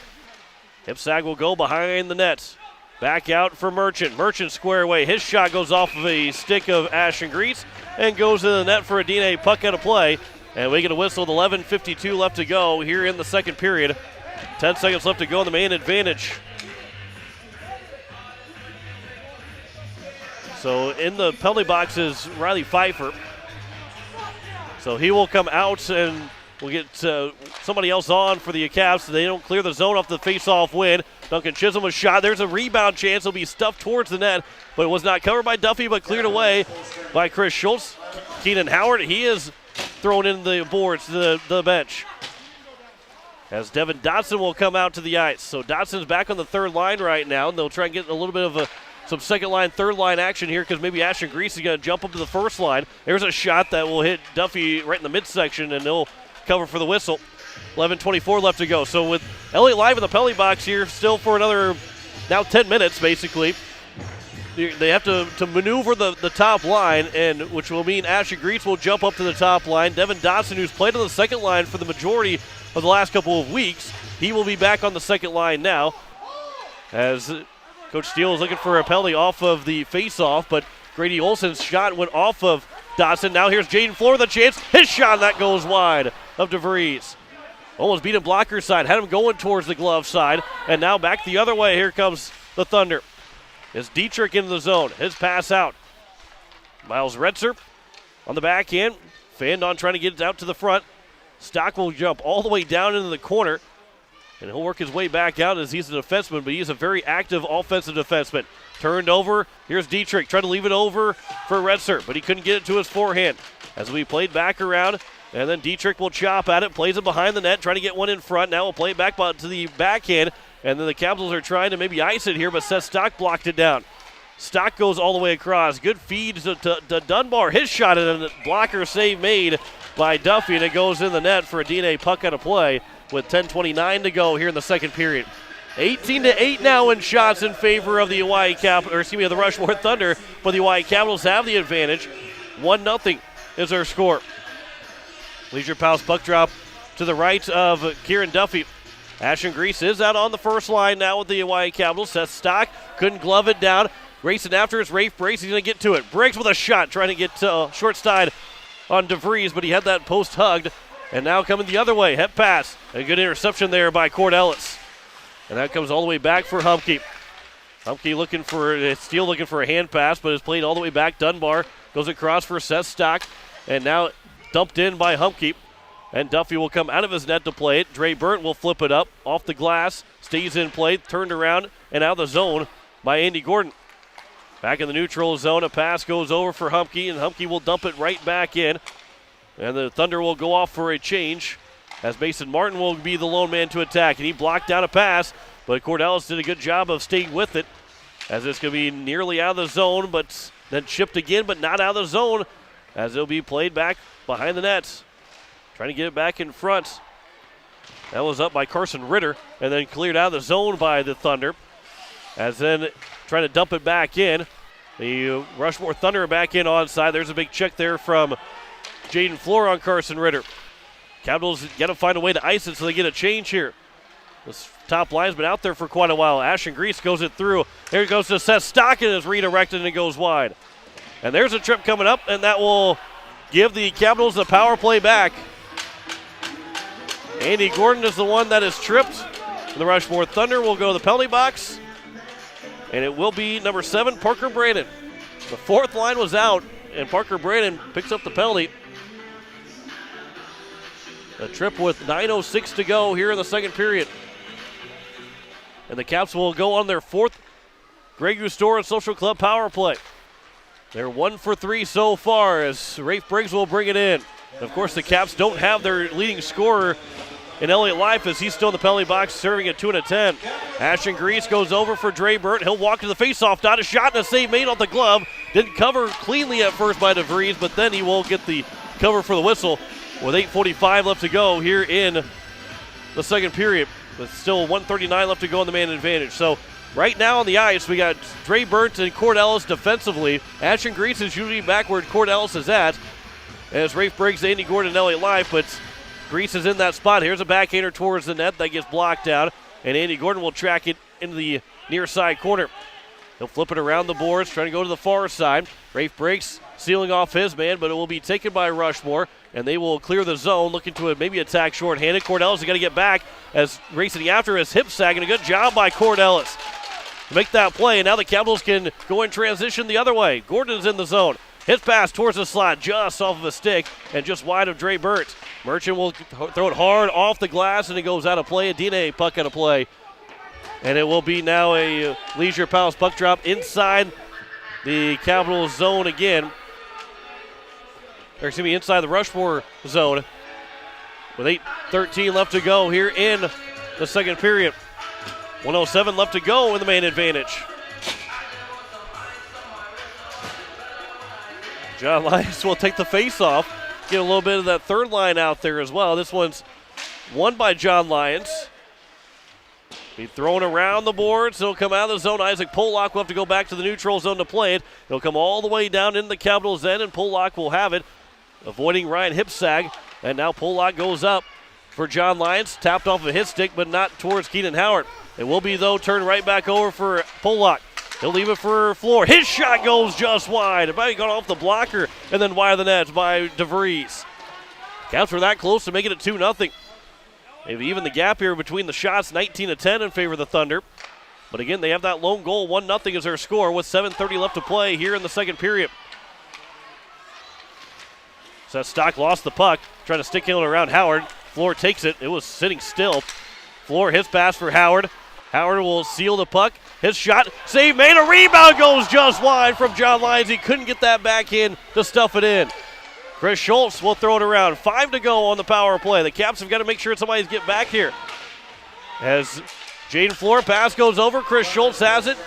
Hipsack will go behind the nets. Back out for Merchant. Merchant square away. His shot goes off of a stick of Ashton Grease and goes to the net for a DNA puck out of play. And we get a whistle with 11:52 left to go here in the second period. 10 seconds left to go in the man advantage. So in the penalty box is Riley Pfeiffer. So he will come out and we'll get somebody else on for the Caps. So they don't clear the zone off the face-off win. Duncan Chisholm was shot. There's a rebound chance. It'll be stuffed towards the net, but it was not covered by Duffy, but cleared away by Chris Schultz. Keenan Howard, he is thrown in the boards to the bench. As Devin Dotson will come out to the ice. So Dotson's back on the third line right now, and they'll try and get a little bit of some second line, third line action here because maybe Ashton Grease is going to jump up to the first line. There's a shot that will hit Duffy right in the midsection, and they'll cover for the whistle. 11:24 left to go. So with Elliott Live in the penalty box here, still for another now 10 minutes basically. They have to maneuver the top line, and which will mean Ashton Grease will jump up to the top line. Devin Dotson, who's played on the second line for the majority of the last couple of weeks, he will be back on the second line now. As Coach Steele is looking for a penalty off of the face-off, but Grady Olson's shot went off of Dotson. Now here's Jaden Floor with a chance. His shot, that goes wide of DeVries. Almost beat him blocker side, had him going towards the glove side, and now back the other way. Here comes the Thunder. It's Dietrich into the zone. His pass out. Miles Retzer on the back end. Fandon trying to get it out to the front. Stock will jump all the way down into the corner, and he'll work his way back out as he's a defenseman, but he's a very active offensive defenseman. Turned over. Here's Dietrich trying to leave it over for Retzer, but he couldn't get it to his forehand. As we played back around, and then Dietrich will chop at it, plays it behind the net, trying to get one in front. Now we'll play it back to the backhand, and then the Capitals are trying to maybe ice it here, but Seth Stock blocked it down. Stock goes all the way across. Good feed to Dunbar. His shot and a blocker save made by Duffy, and it goes in the net for a DNA puck out of play with 10:29 to go here in the second period. 18-8 now in shots in favor of the the Rushmore Thunder, but the Hawaii Capitals have the advantage. 1-0 is their score. Leisure Palace puck drop to the right of Kieran Duffy. Ashton Grease is out on the first line now with the Hawaii Capitals. Seth Stock couldn't glove it down. Racing after his Rafe Brace. He's going to get to it. Breaks with a shot, trying to get short side on DeVries, but he had that post hugged And now coming the other way, hep pass. A good interception there by Cord Ellis. And that comes all the way back for Humke. Humke looking for a hand pass, but is played all the way back. Dunbar goes across for Seth Stock. And now dumped in by Humke. And Duffy will come out of his net to play it. Dre Burnt will flip it up off the glass. Stays in play, turned around, and out of the zone by Andy Gordon. Back in the neutral zone, a pass goes over for Humke, and Humke will dump it right back in. And the Thunder will go off for a change as Mason Martin will be the lone man to attack. And he blocked down a pass, but Cordellis did a good job of staying with it as it's going to be nearly out of the zone, but then chipped again, but not out of the zone as it'll be played back behind the nets. Trying to get it back in front. That was up by Carson Ritter and then cleared out of the zone by the Thunder. As then trying to dump it back in. The Rushmore Thunder back in onside. There's a big check there from Jaden Floor on Carson Ritter. Capitals got to find a way to ice it so they get a change here. This top line's been out there for quite a while. Ashton Grease goes it through. There it goes to Seth Stockton, is redirected and it goes wide. And there's a trip coming up, and that will give the Capitals the power play back. Andy Gordon is the one that is tripped. The Rushmore Thunder will go to the penalty box. And it will be number 7, Parker Brandon. The fourth line was out, and Parker Brandon picks up the penalty. A trip with 9:06 to go here in the second period. And the Caps will go on their fourth Grey Goose Store and Social Club power play. They're 1 for 3 so far as Rafe Briggs will bring it in. And of course, the Caps don't have their leading scorer in Elliott Life as he's still in the penalty box serving at 2 and a 10. Ashton Grease goes over for Dre Burt. He'll walk to the faceoff dot. A shot and a save made off the glove. Didn't cover cleanly at first by DeVries, but then he will get the cover for the whistle with 8:45 left to go here in the second period. With still 1:39 left to go on the man advantage. So right now on the ice, we got Dre Burt and Cord Ellis defensively. Ashton Grease is usually back where Cord Ellis is at. As Rafe Briggs, Andy Gordon, and Elliott Life, but Grease is in that spot. Here's a backhander towards the net that gets blocked out, and Andy Gordon will track it into the near side corner. He'll flip it around the boards, trying to go to the far side. Rafe Briggs sealing off his man, but it will be taken by Rushmore, and they will clear the zone, looking to maybe attack shorthanded. Cordellis has got to get back as racing after his hip sagging. A good job by Cordellis to make that play, and now the Capitals can go in transition the other way. Gordon's in the zone. His pass towards the slot just off of a stick and just wide of Dre Burt. Merchant will throw it hard off the glass, and it goes out of play. A DNA puck out of play. And it will be now a Leisure Palace puck drop inside the Capitals zone again. Or excuse me, inside the Rushmore zone. With 8:13 left to go here in the second period. 1:07 left to go in the main advantage. John Lyons will take the face-off. Get a little bit of that third line out there as well. This one's won by John Lyons. Be thrown around the boards. He'll come out of the zone. Isaac Pollock will have to go back to the neutral zone to play it. He'll come all the way down in the Capitals' end, and Pollock will have it, avoiding Ryan Hipsag. And now Pollock goes up for John Lyons. Tapped off of his stick, but not towards Keenan Howard. It will be, though, turned right back over for Pollock. He'll leave it for Floor. His shot goes just wide. It might have gone off the blocker and then wide of the nets by DeVries. Caps were that close to making it 2-0. They've evened the gap here between the shots, 19-10 in favor of the Thunder. But again, they have that lone goal. 1-0 is their score with 7:30 left to play here in the second period. Seth Stock lost the puck, trying to stick it around Howard. Floor takes it. It was sitting still. Floor, his pass for Howard. Howard will seal the puck. His shot, save made. A rebound goes just wide from John Lyons. He couldn't get that back in to stuff it in. Chris Schultz will throw it around. 5 to go on the power play. The Caps have got to make sure somebody's get back here. As Jaden Floor pass goes over, Chris Schultz has it.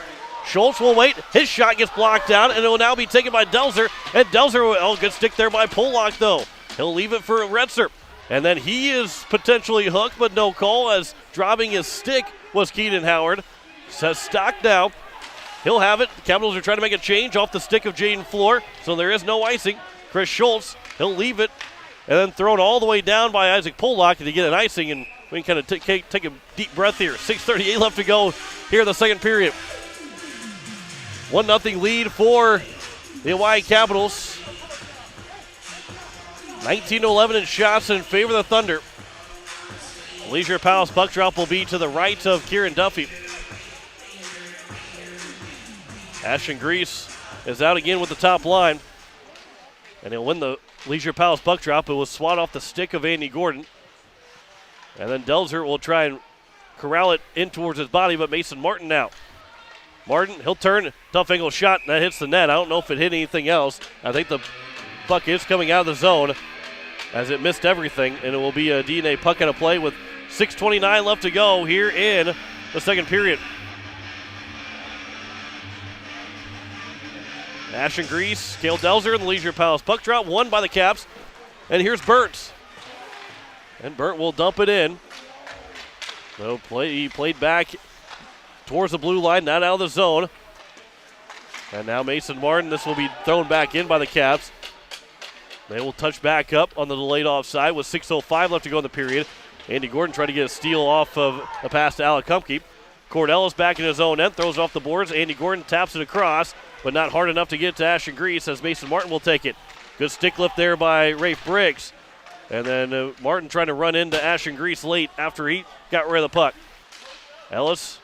Schultz will wait. His shot gets blocked down, and it will now be taken by Delzer. And Delzer, good stick there by Pollock, though. He'll leave it for Retzer. And then he is potentially hooked, but no call as dropping his stick was Keenan Howard. Says Stock now. He'll have it. The Capitals are trying to make a change off the stick of Jaden Floor, so there is no icing. Chris Schultz, he'll leave it, and then thrown all the way down by Isaac Pollock to get an icing, and we can kind of take a deep breath here. 6:38 left to go here in the second period. 1-0 lead for the Hawaii Capitals. 19-11 in shots in favor of the Thunder. Leisure Palace puck drop will be to the right of Kieran Duffy. Ashton Grease is out again with the top line. And he'll win the Leisure Palace puck drop. It was swat off the stick of Andy Gordon. And then Delzer will try and corral it in towards his body, but Mason Martin now. Martin, he'll turn, tough angle shot, and that hits the net. I don't know if it hit anything else. I think the puck is coming out of the zone as it missed everything, and it will be a DNA puck out of play with 6:29 left to go here in the second period. Ashton Grease, Cale Delzer, and the Leisure Palace puck drop, won by the Caps. And here's Burt. And Burt will dump it in. So he played back towards the blue line, not out of the zone. And now Mason Martin, this will be thrown back in by the Caps. They will touch back up on the delayed offside with 6:05 left to go in the period. Andy Gordon tried to get a steal off of a pass to Alec Humke. Cordellis back in his own end, throws it off the boards. Andy Gordon taps it across, but not hard enough to get to Ashton Grease as Mason Martin will take it. Good stick lift there by Rafe Briggs. And then Martin trying to run into Ashton Grease late after he got rid of the puck. Ellis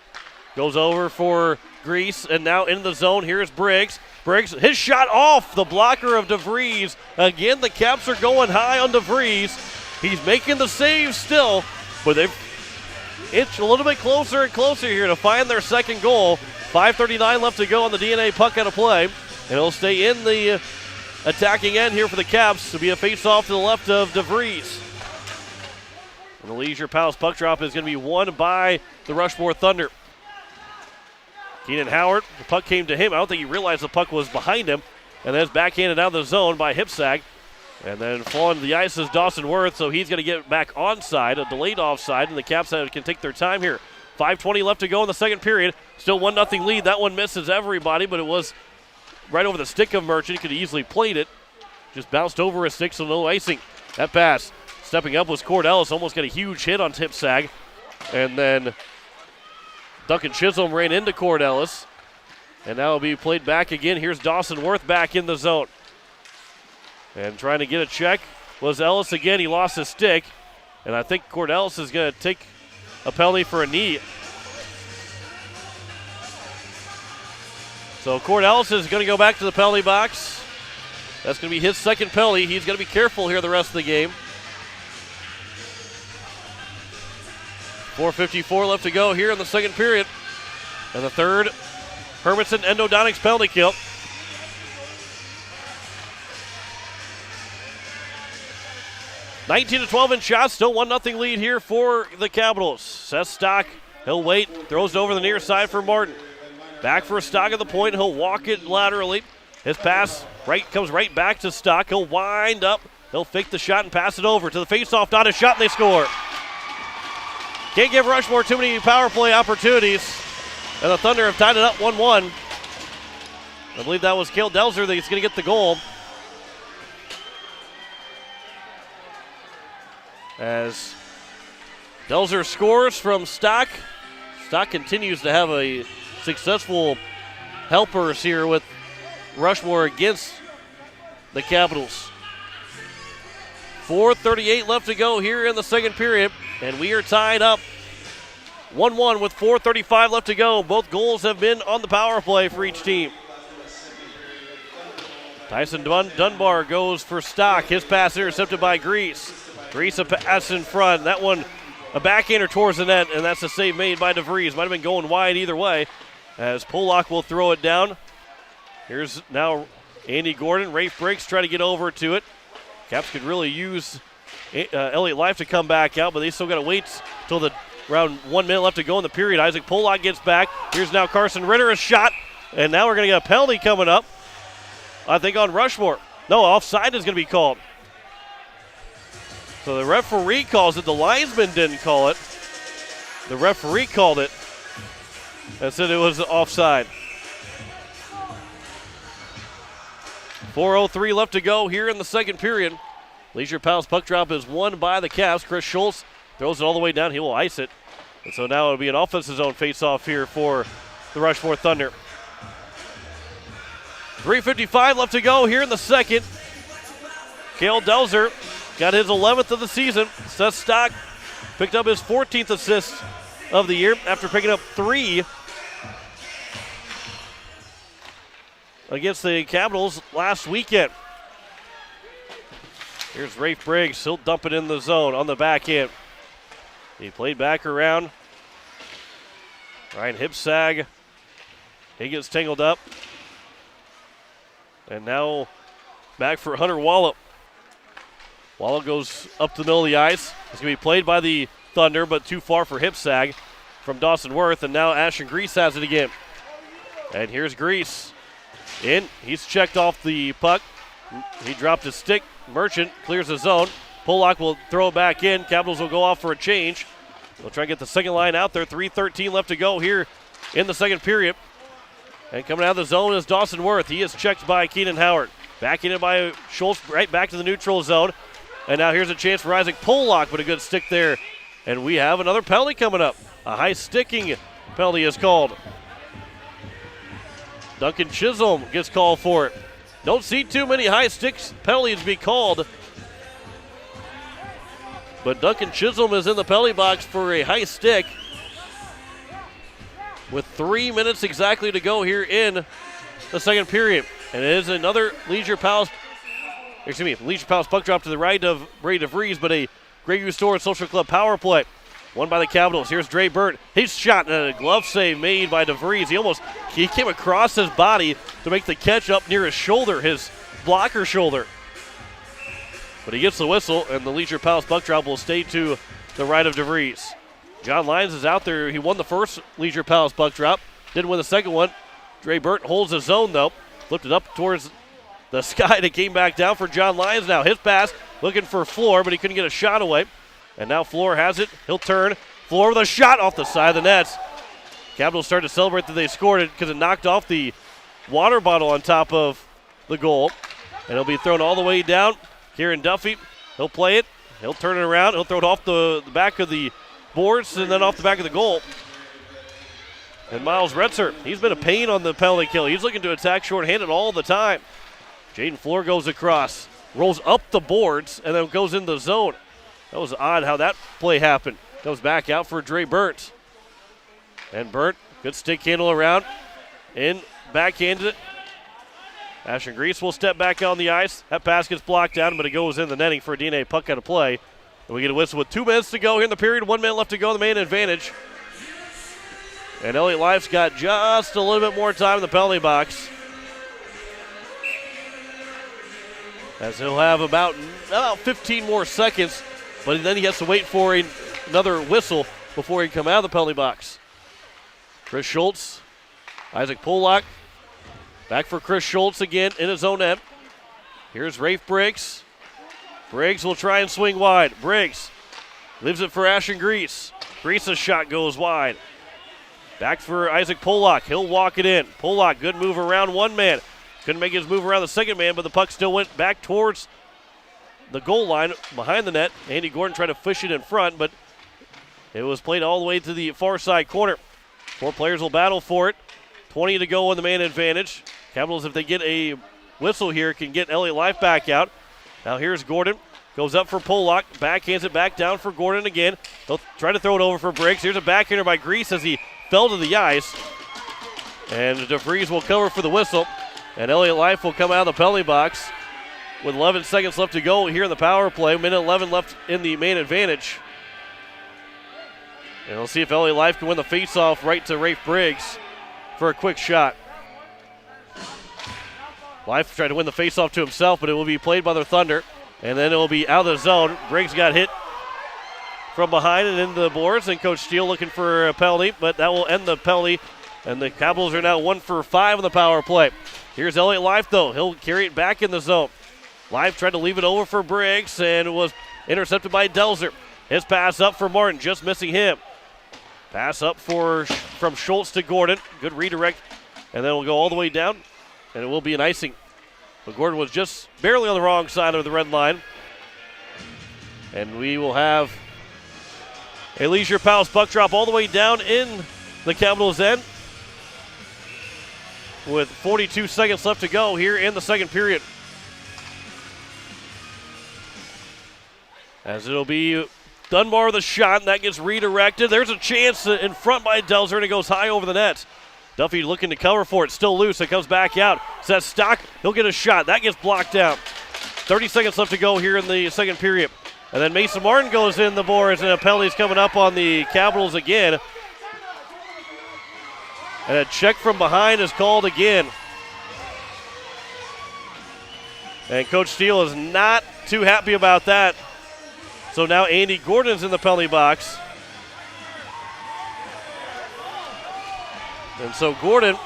goes over for Grease, and now into the zone. Here's Briggs. Briggs, his shot off the blocker of DeVries. Again, the Caps are going high on DeVries. He's making the save still, but they've inched a little bit closer and closer here to find their second goal. 5:39 left to go on the DNA puck out of play, and it'll stay in the attacking end here for the Caps to be a face-off to the left of DeVries. And the Leisure Palace puck drop is going to be won by the Rushmore Thunder. Keenan Howard, the puck came to him. I don't think he realized the puck was behind him. And then it's backhanded out of the zone by Hipsag. And then falling to the ice is Dawson Worth, so he's going to get back onside, a delayed offside, and the Caps can take their time here. 5:20 left to go in the second period. Still 1-0 lead. That one misses everybody, but it was right over the stick of Merchant. He could have easily played it. Just bounced over his stick, so no icing. That pass, stepping up was Cordellis. Almost got a huge hit on Hipsag. And then Duncan Chisholm ran into Cordellis. And now it'll be played back again. Here's Dawson Worth back in the zone. And trying to get a check was Ellis again. He lost his stick. And I think Cordellis is going to take a penalty for a knee. So Cordellis is going to go back to the penalty box. That's going to be his second penalty. He's going to be careful here the rest of the game. 4:54 left to go here in the second period. And the third, Hermanson Endodontics penalty kill. (19-12) in shots, still 1-0 lead here for the Capitals. Seth Stock, he'll wait, throws it over the near side for Martin. Back for Stock at the point, he'll walk it laterally. His pass comes right back to Stock. He'll wind up, he'll fake the shot and pass it over to the faceoff dot. A shot and they score. Can't give Rushmore too many power play opportunities. And the Thunder have tied it up 1-1. I believe that was Cale Delzer that's going to get the goal. As Delzer scores from Stock. Stock continues to have a successful helpers here with Rushmore against the Capitals. 4:38 left to go here in the second period, and we are tied up 1-1 with 4:35 left to go. Both goals have been on the power play for each team. Tyson Dunbar goes for Stock. His pass intercepted by Grease. Grease a pass in front. That one a backhander towards the net, and that's a save made by DeVries. Might have been going wide either way as Pollock will throw it down. Here's now Andy Gordon. Rafe Briggs try to get over to it. Caps could really use Elliott Life to come back out, but they still got to wait till the around 1 minute left to go in the period. Isaac Pollock gets back. Here's now Carson Ritter, a shot, and now we're going to get a penalty coming up, I think, on Rushmore. No, offside is going to be called. So the referee calls it. The linesman didn't call it. The referee called it and said it was offside. 4:03 left to go here in the second period. Leisure Palace puck drop is won by the Caps. Chris Schultz throws it all the way down. He will ice it. And so now it'll be an offensive zone face-off here for the Rushmore Thunder. 3:55 left to go here in the second. Cale Delzer got his 11th of the season. Seth Stock picked up his 14th assist of the year after picking up 3 against the Capitals last weekend. Here's Rafe Briggs. He'll dump it in the zone on the back end. He played back around. Ryan Hipsag. He gets tangled up. And now back for Hunter Wallop. Wallop goes up the middle of the ice. It's going to be played by the Thunder, but too far for Hipsag from Dawson Worth. And now Ashton Grease has it again. And here's Grease. In. He's checked off the puck. He dropped his stick. Merchant clears the zone. Pollock will throw it back in. Capitals will go off for a change. They'll try to get the second line out there. 3:13 left to go here in the second period. And coming out of the zone is Dawson Worth. He is checked by Keenan Howard. Back in it by Schultz, right back to the neutral zone. And now here's a chance for Isaac Pollock, but a good stick there. And we have another penalty coming up. A high sticking penalty is called. Duncan Chisholm gets called for it. Don't see too many high sticks penalties be called. But Duncan Chisholm is in the penalty box for a high stick with 3 minutes exactly to go here in the second period. And it is another Leisure Palace puck drop to the right of Brady DeVries, but a Grey Goose Store Social Club power play. Won by the Capitals. Here's Dre Burt. His shot and a glove save made by DeVries. He came across his body to make the catch up near his shoulder, his blocker shoulder. But he gets the whistle, and the Leisure Palace puck drop will stay to the right of DeVries. John Lyons is out there. He won the first Leisure Palace puck drop. Didn't win the second one. Dre Burt holds his zone, though. Flipped it up towards the sky and it came back down for John Lyons now. His pass looking for Floor, but he couldn't get a shot away. And now Floor has it. He'll turn. Floor with a shot off the side of the nets. Capitals start to celebrate that they scored it because it knocked off the water bottle on top of the goal. And it'll be thrown all the way down. Kieran Duffy, he'll play it. He'll turn it around. He'll throw it off the back of the boards and then off the back of the goal. And Miles Retzer, he's been a pain on the penalty kill. He's looking to attack shorthanded all the time. Jaden Floor goes across, rolls up the boards, and then goes in the zone. That was odd how that play happened. Goes back out for Dre Burt. And Burt, good stick handle around. In, backhanded it. Ashton Grease will step back on the ice. That pass gets blocked down, but it goes in the netting for a DNA puck out of play. And we get a whistle with 2 minutes to go here in the period. 1 minute left to go, the main advantage. And Elliott Life's got just a little bit more time in the penalty box. As he'll have about 15 more seconds, but then he has to wait for another whistle before he can come out of the penalty box. Chris Schultz, Isaac Pollock, back for Chris Schultz again in his own end. Here's Rafe Briggs. Briggs will try and swing wide. Briggs leaves it for Ashton Grease. Grease's shot goes wide. Back for Isaac Pollock. He'll walk it in. Pollock, good move around one man. Couldn't make his move around the second man, but the puck still went back towards the goal line behind the net. Andy Gordon tried to fish it in front, but it was played all the way to the far side corner. 4 players will battle for it. 20 to go on the man advantage. Capitals, if they get a whistle here, can get Elliott Life back out. Now here's Gordon. Goes up for Pollock. Backhands it back down for Gordon again. They'll try to throw it over for Briggs. Here's a backhander by Grease as he fell to the ice. And DeVries will cover for the whistle. And Elliott Life will come out of the penalty box with 11 seconds left to go here in the power play. Minute 11 left in the main advantage. And we'll see if Elliott Life can win the faceoff right to Rafe Briggs for a quick shot. Life tried to win the faceoff to himself, but it will be played by the Thunder. And then it will be out of the zone. Briggs got hit from behind and into the boards, and Coach Steele looking for a penalty, but that will end the penalty. And the Capitals are now 1 for 5 on the power play. Here's Elliott Life, though. He'll carry it back in the zone. Life tried to leave it over for Briggs and was intercepted by Delzer. His pass up for Martin, just missing him. Pass up from Schultz to Gordon. Good redirect. And then it'll go all the way down, and it will be an icing. But Gordon was just barely on the wrong side of the red line. And we will have a Leisure Palace puck drop all the way down in the Capitals' end, with 42 seconds left to go here in the second period. As it'll be Dunbar with a shot, and that gets redirected. There's a chance in front by Delzer, and it goes high over the net. Duffy looking to cover for it, still loose. It comes back out. Says Stock, he'll get a shot. That gets blocked out. 30 seconds left to go here in the second period. And then Mason Martin goes in the boards, and a penalty's coming up on the Capitals again. And a check from behind is called again. And Coach Steele is not too happy about that. So now Andy Gordon's in the penalty box. And so Gordon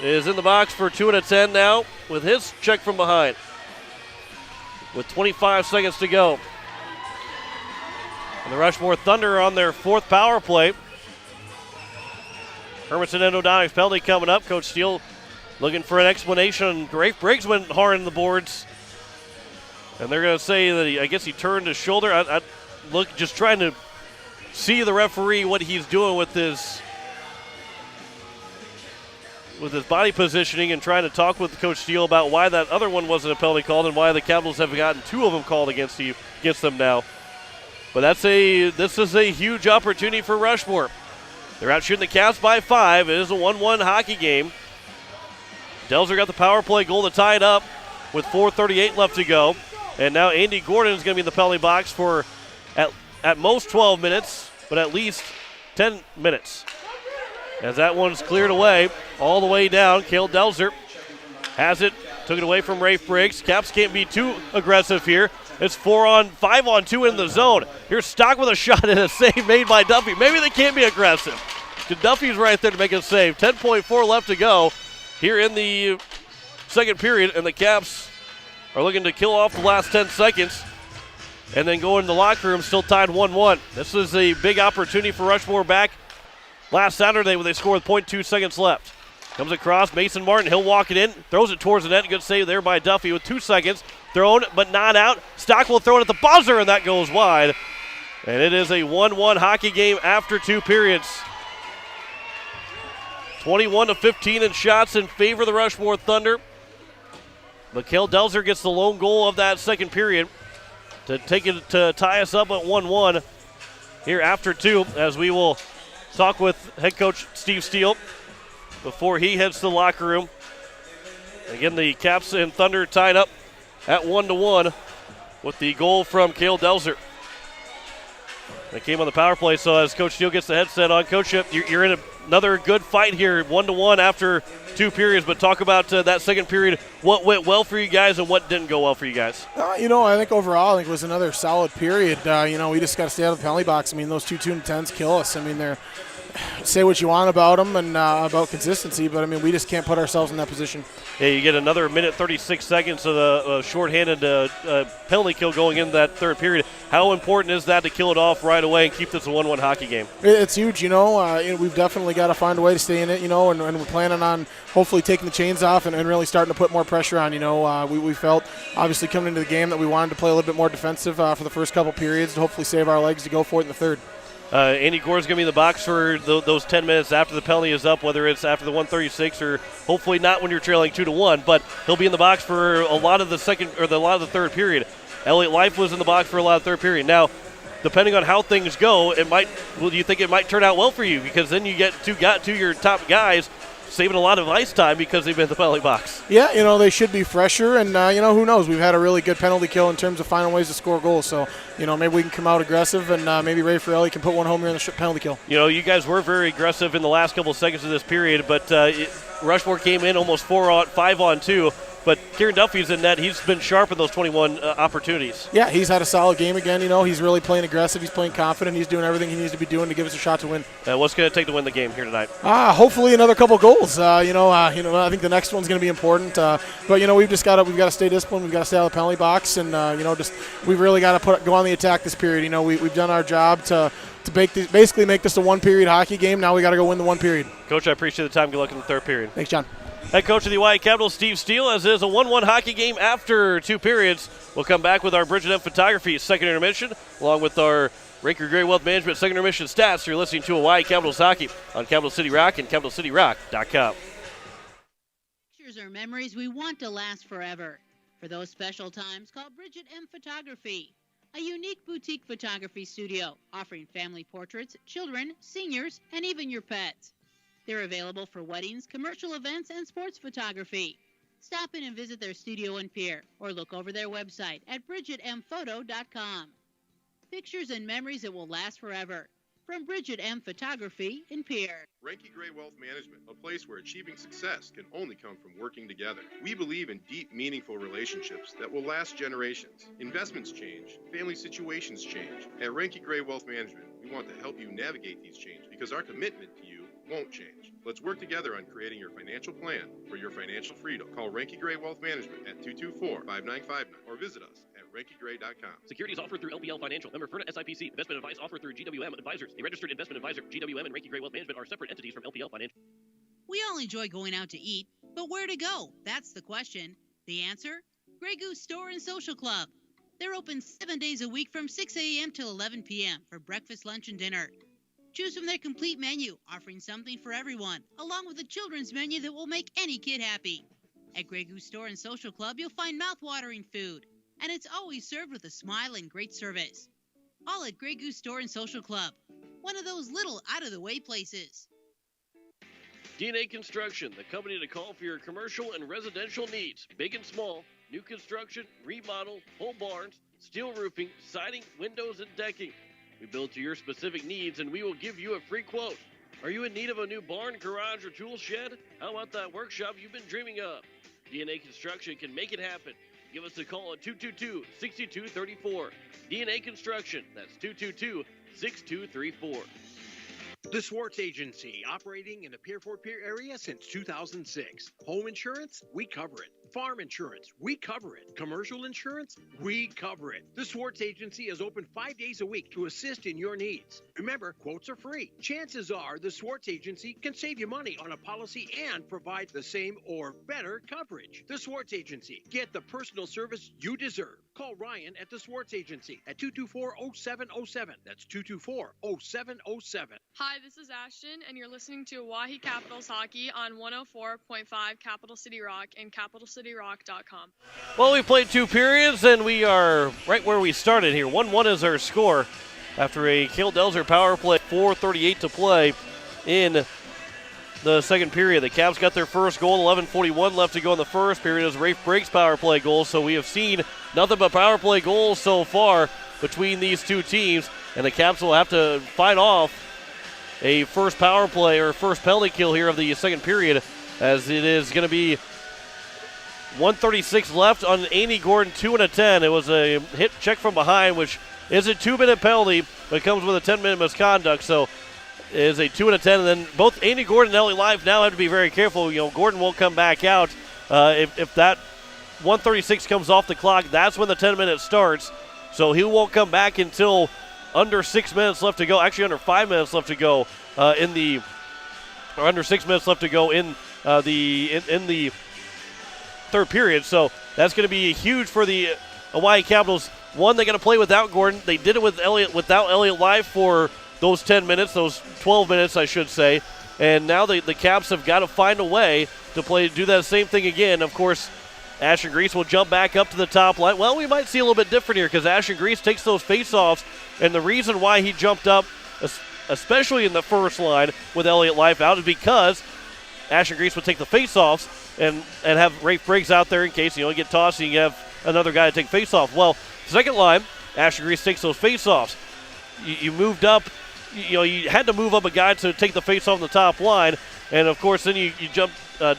is in the box for 2 and a 10 now with his check from behind. With 25 seconds to go. And the Rushmore Thunder on their 4th power play. Hermanson and O'Donnell's penalty coming up. Coach Steele looking for an explanation. Rafe Briggs went hard in the boards. And they're going to say that I guess he turned his shoulder. I look, just trying to see the referee, what he's doing with his body positioning, and trying to talk with Coach Steele about why that other one wasn't a penalty called and why the Capitals have gotten 2 of them called against them now. But this is a huge opportunity for Rushmore. They're out shooting the Caps by 5. It is a 1-1 hockey game. Delzer got the power play goal to tie it up with 4:38 left to go. And now Andy Gordon is going to be in the penalty box for at most 12 minutes, but at least 10 minutes. As that one's cleared away, all the way down, Cale Delzer has it, took it away from Rafe Briggs. Caps can't be too aggressive here. It's 5-on-2 in the zone. Here's Stock with a shot and a save made by Duffy. Maybe they can't be aggressive. Duffy's right there to make a save. 10.4 left to go here in the second period, and the Caps are looking to kill off the last 10 seconds and then go into the locker room still tied 1-1. This is a big opportunity for Rushmore back last Saturday when they scored with 0.2 seconds left. Comes across, Mason Martin, he'll walk it in, throws it towards the net. Good save there by Duffy with 2 seconds. Thrown, but not out. Stock will throw it at the buzzer, and that goes wide. And it is a 1-1 hockey game after 2 periods. 21-15 in shots in favor of the Rushmore Thunder. Mikhail Delzer gets the lone goal of that second period to tie us up at 1-1 here after 2, as we will talk with head coach Steve Steele before he heads to the locker room. Again, the Caps and Thunder tied up at 1-1 with the goal from Cale Delzer. It came on the power play, so as Coach Steele gets the headset on, Coach, you're in another good fight here, 1-1 after 2 periods, but talk about that second period, what went well for you guys and what didn't go well for you guys. I think overall, it was another solid period. We just got to stay out of the penalty box. Those 2-2-10s kill us. They're say what you want about them and about consistency, but we just can't put ourselves in that position. Yeah, you get another minute 36 seconds of a shorthanded penalty kill going into that third period. How important is that to kill it off right away and keep this a 1-1 hockey game? It's huge. We've definitely got to find a way to stay in it. And we're planning on hopefully taking the chains off and really starting to put more pressure on. We felt obviously coming into the game that we wanted to play a little bit more defensive for the first couple periods to hopefully save our legs to go for it in the third. Andy Gore's going to be in the box for those 10 minutes after the penalty is up, whether it's after the 1:36 or hopefully not when you're trailing 2-1. But he'll be in the box for a lot of the third period. Elliot Life was in the box for a lot of the third period. Now, depending on how things go, do you think it might turn out well for you? Because then you get two your top guys saving a lot of ice time because they've been in the penalty box. Yeah, they should be fresher, and, who knows? We've had a really good penalty kill in terms of finding ways to score goals, so, maybe we can come out aggressive, and maybe Ray Farrelly can put one home here in the penalty kill. You guys were very aggressive in the last couple of seconds of this period, but Rushmore came in almost 5-on-2, but Kieran Duffy's in net. He's been sharp in those 21 opportunities. Yeah, he's had a solid game again. He's really playing aggressive. He's playing confident. He's doing everything he needs to be doing to give us a shot to win. What's going to take to win the game here tonight? Hopefully another couple goals. I think the next one's going to be important. But we've got to stay disciplined. We've got to stay out of the penalty box, and we've really got to go on the attack this period. We've done our job to basically make this a one-period hockey game. Now we got to go win the one period. Coach, I appreciate the time. Good luck in the third period. Thanks, John. Head coach of the Oahe Capitals, Steve Steele, as it is a 1-1 hockey game after 2 periods. We'll come back with our Bridget M Photography second intermission, along with our Raker Gray Wealth Management second intermission stats. You're listening to Oahe Capitals Hockey on Capital City Rock and CapitalCityRock.com. Pictures are memories we want to last forever. For those special times, call Bridget M Photography. a unique boutique photography studio offering family portraits, children, seniors, and even your pets. They're available for weddings, commercial events, and sports photography. Stop in and visit their studio and pier, or look over their website at BridgetMPhoto.com. Pictures and memories that will last forever. From Bridget M. Photography in Pier. Ranky Gray Wealth Management, a place where achieving success can only come from working together. We believe in deep, meaningful relationships that will last generations. Investments change, family situations change. At Ranky Gray Wealth Management, we want to help you navigate these changes because our commitment to you won't change. Let's work together on creating your financial plan for your financial freedom. Call Ranky Gray Wealth Management at 224-5959 or visit us at rankygray.com. Securities offered through LPL Financial. Member FIRNA SIPC. Investment advice offered through GWM Advisors. A registered investment advisor. GWM and Ranky Gray Wealth Management are separate entities from LPL Financial. We all enjoy going out to eat, but where to go? That's the question. The answer? Grey Goose Store and Social Club. They're open 7 days a week from 6 a.m. till 11 p.m. for breakfast, lunch, and dinner. Choose from their complete menu, offering something for everyone, along with a children's menu that will make any kid happy. At Grey Goose Store and Social Club, you'll find mouth-watering food, and it's always served with a smile and great service. All at Grey Goose Store and Social Club, one of those little out-of-the-way places. DNA Construction, the company to call for your commercial and residential needs, big and small, new construction, remodel, whole barns, steel roofing, siding, windows, and decking. We build to your specific needs, and we will give you a free quote. Are you in need of a new barn, garage, or tool shed? How about that workshop you've been dreaming of? DNA Construction can make it happen. Give us a call at 222-6234. DNA Construction, that's 222-6234. The Swartz Agency, operating in the Pier 4 Pier area since 2006. Home insurance? We cover it. Farm insurance? We cover it. Commercial insurance? We cover it. The Swartz Agency is open 5 days a week to assist in your needs. Remember, quotes are free. Chances are the Swartz Agency can save you money on a policy and provide the same or better coverage. The Swartz Agency. Get the personal service you deserve. Call Ryan at the Swartz Agency at 224-0707. That's 224-0707. Hi, this is Ashton, and you're listening to Oahe Capitals Hockey on 104.5 Capital City Rock and CapitalCityRock.com. Well, we played 2 periods, and we are right where we started here. 1-1 is our score after a Cale Delzer power play, 4:38 to play in the second period. The Caps got their first goal, 11:41 left to go in the first period as Rafe Briggs' power play goal. So we have seen nothing but power play goals so far between these two teams, and the Caps will have to fight off a first power play or first penalty kill here of the second period, as it is going to be 1:36 left on Andy Gordon, 2 and a 10. It was a hit check from behind, which is a 2-minute penalty, but comes with a 10-minute misconduct. So it is a 2 and a 10, and then both Andy Gordon and Elliot Life now have to be very careful. You know, Gordon won't come back out. If that 1:36 comes off the clock, that's when the 10 minutes starts. So he won't come back until under 6 minutes left to go. Actually, under 5 minutes left to go under 6 minutes left to go in the third period. So that's going to be huge for the Hawaii Capitals. One, they got to play without Gordon. They did it without Elliot Life for those 10 minutes, those 12 minutes, I should say. And now the Caps have got to find a way to do that same thing again. Of course, Ashton Grease will jump back up to the top line. Well, we might see a little bit different here because Ashton Grease takes those face-offs, and the reason why he jumped up, especially in the first line with Elliot Life out, is because Ashton Grease would take the face-offs and have Rafe Briggs out there in case you get tossed and you have another guy to take face-off. Well, second line, Ashton Grease takes those face-offs. You moved up, you had to move up a guy to take the face-off on the top line, and of course then you jumped up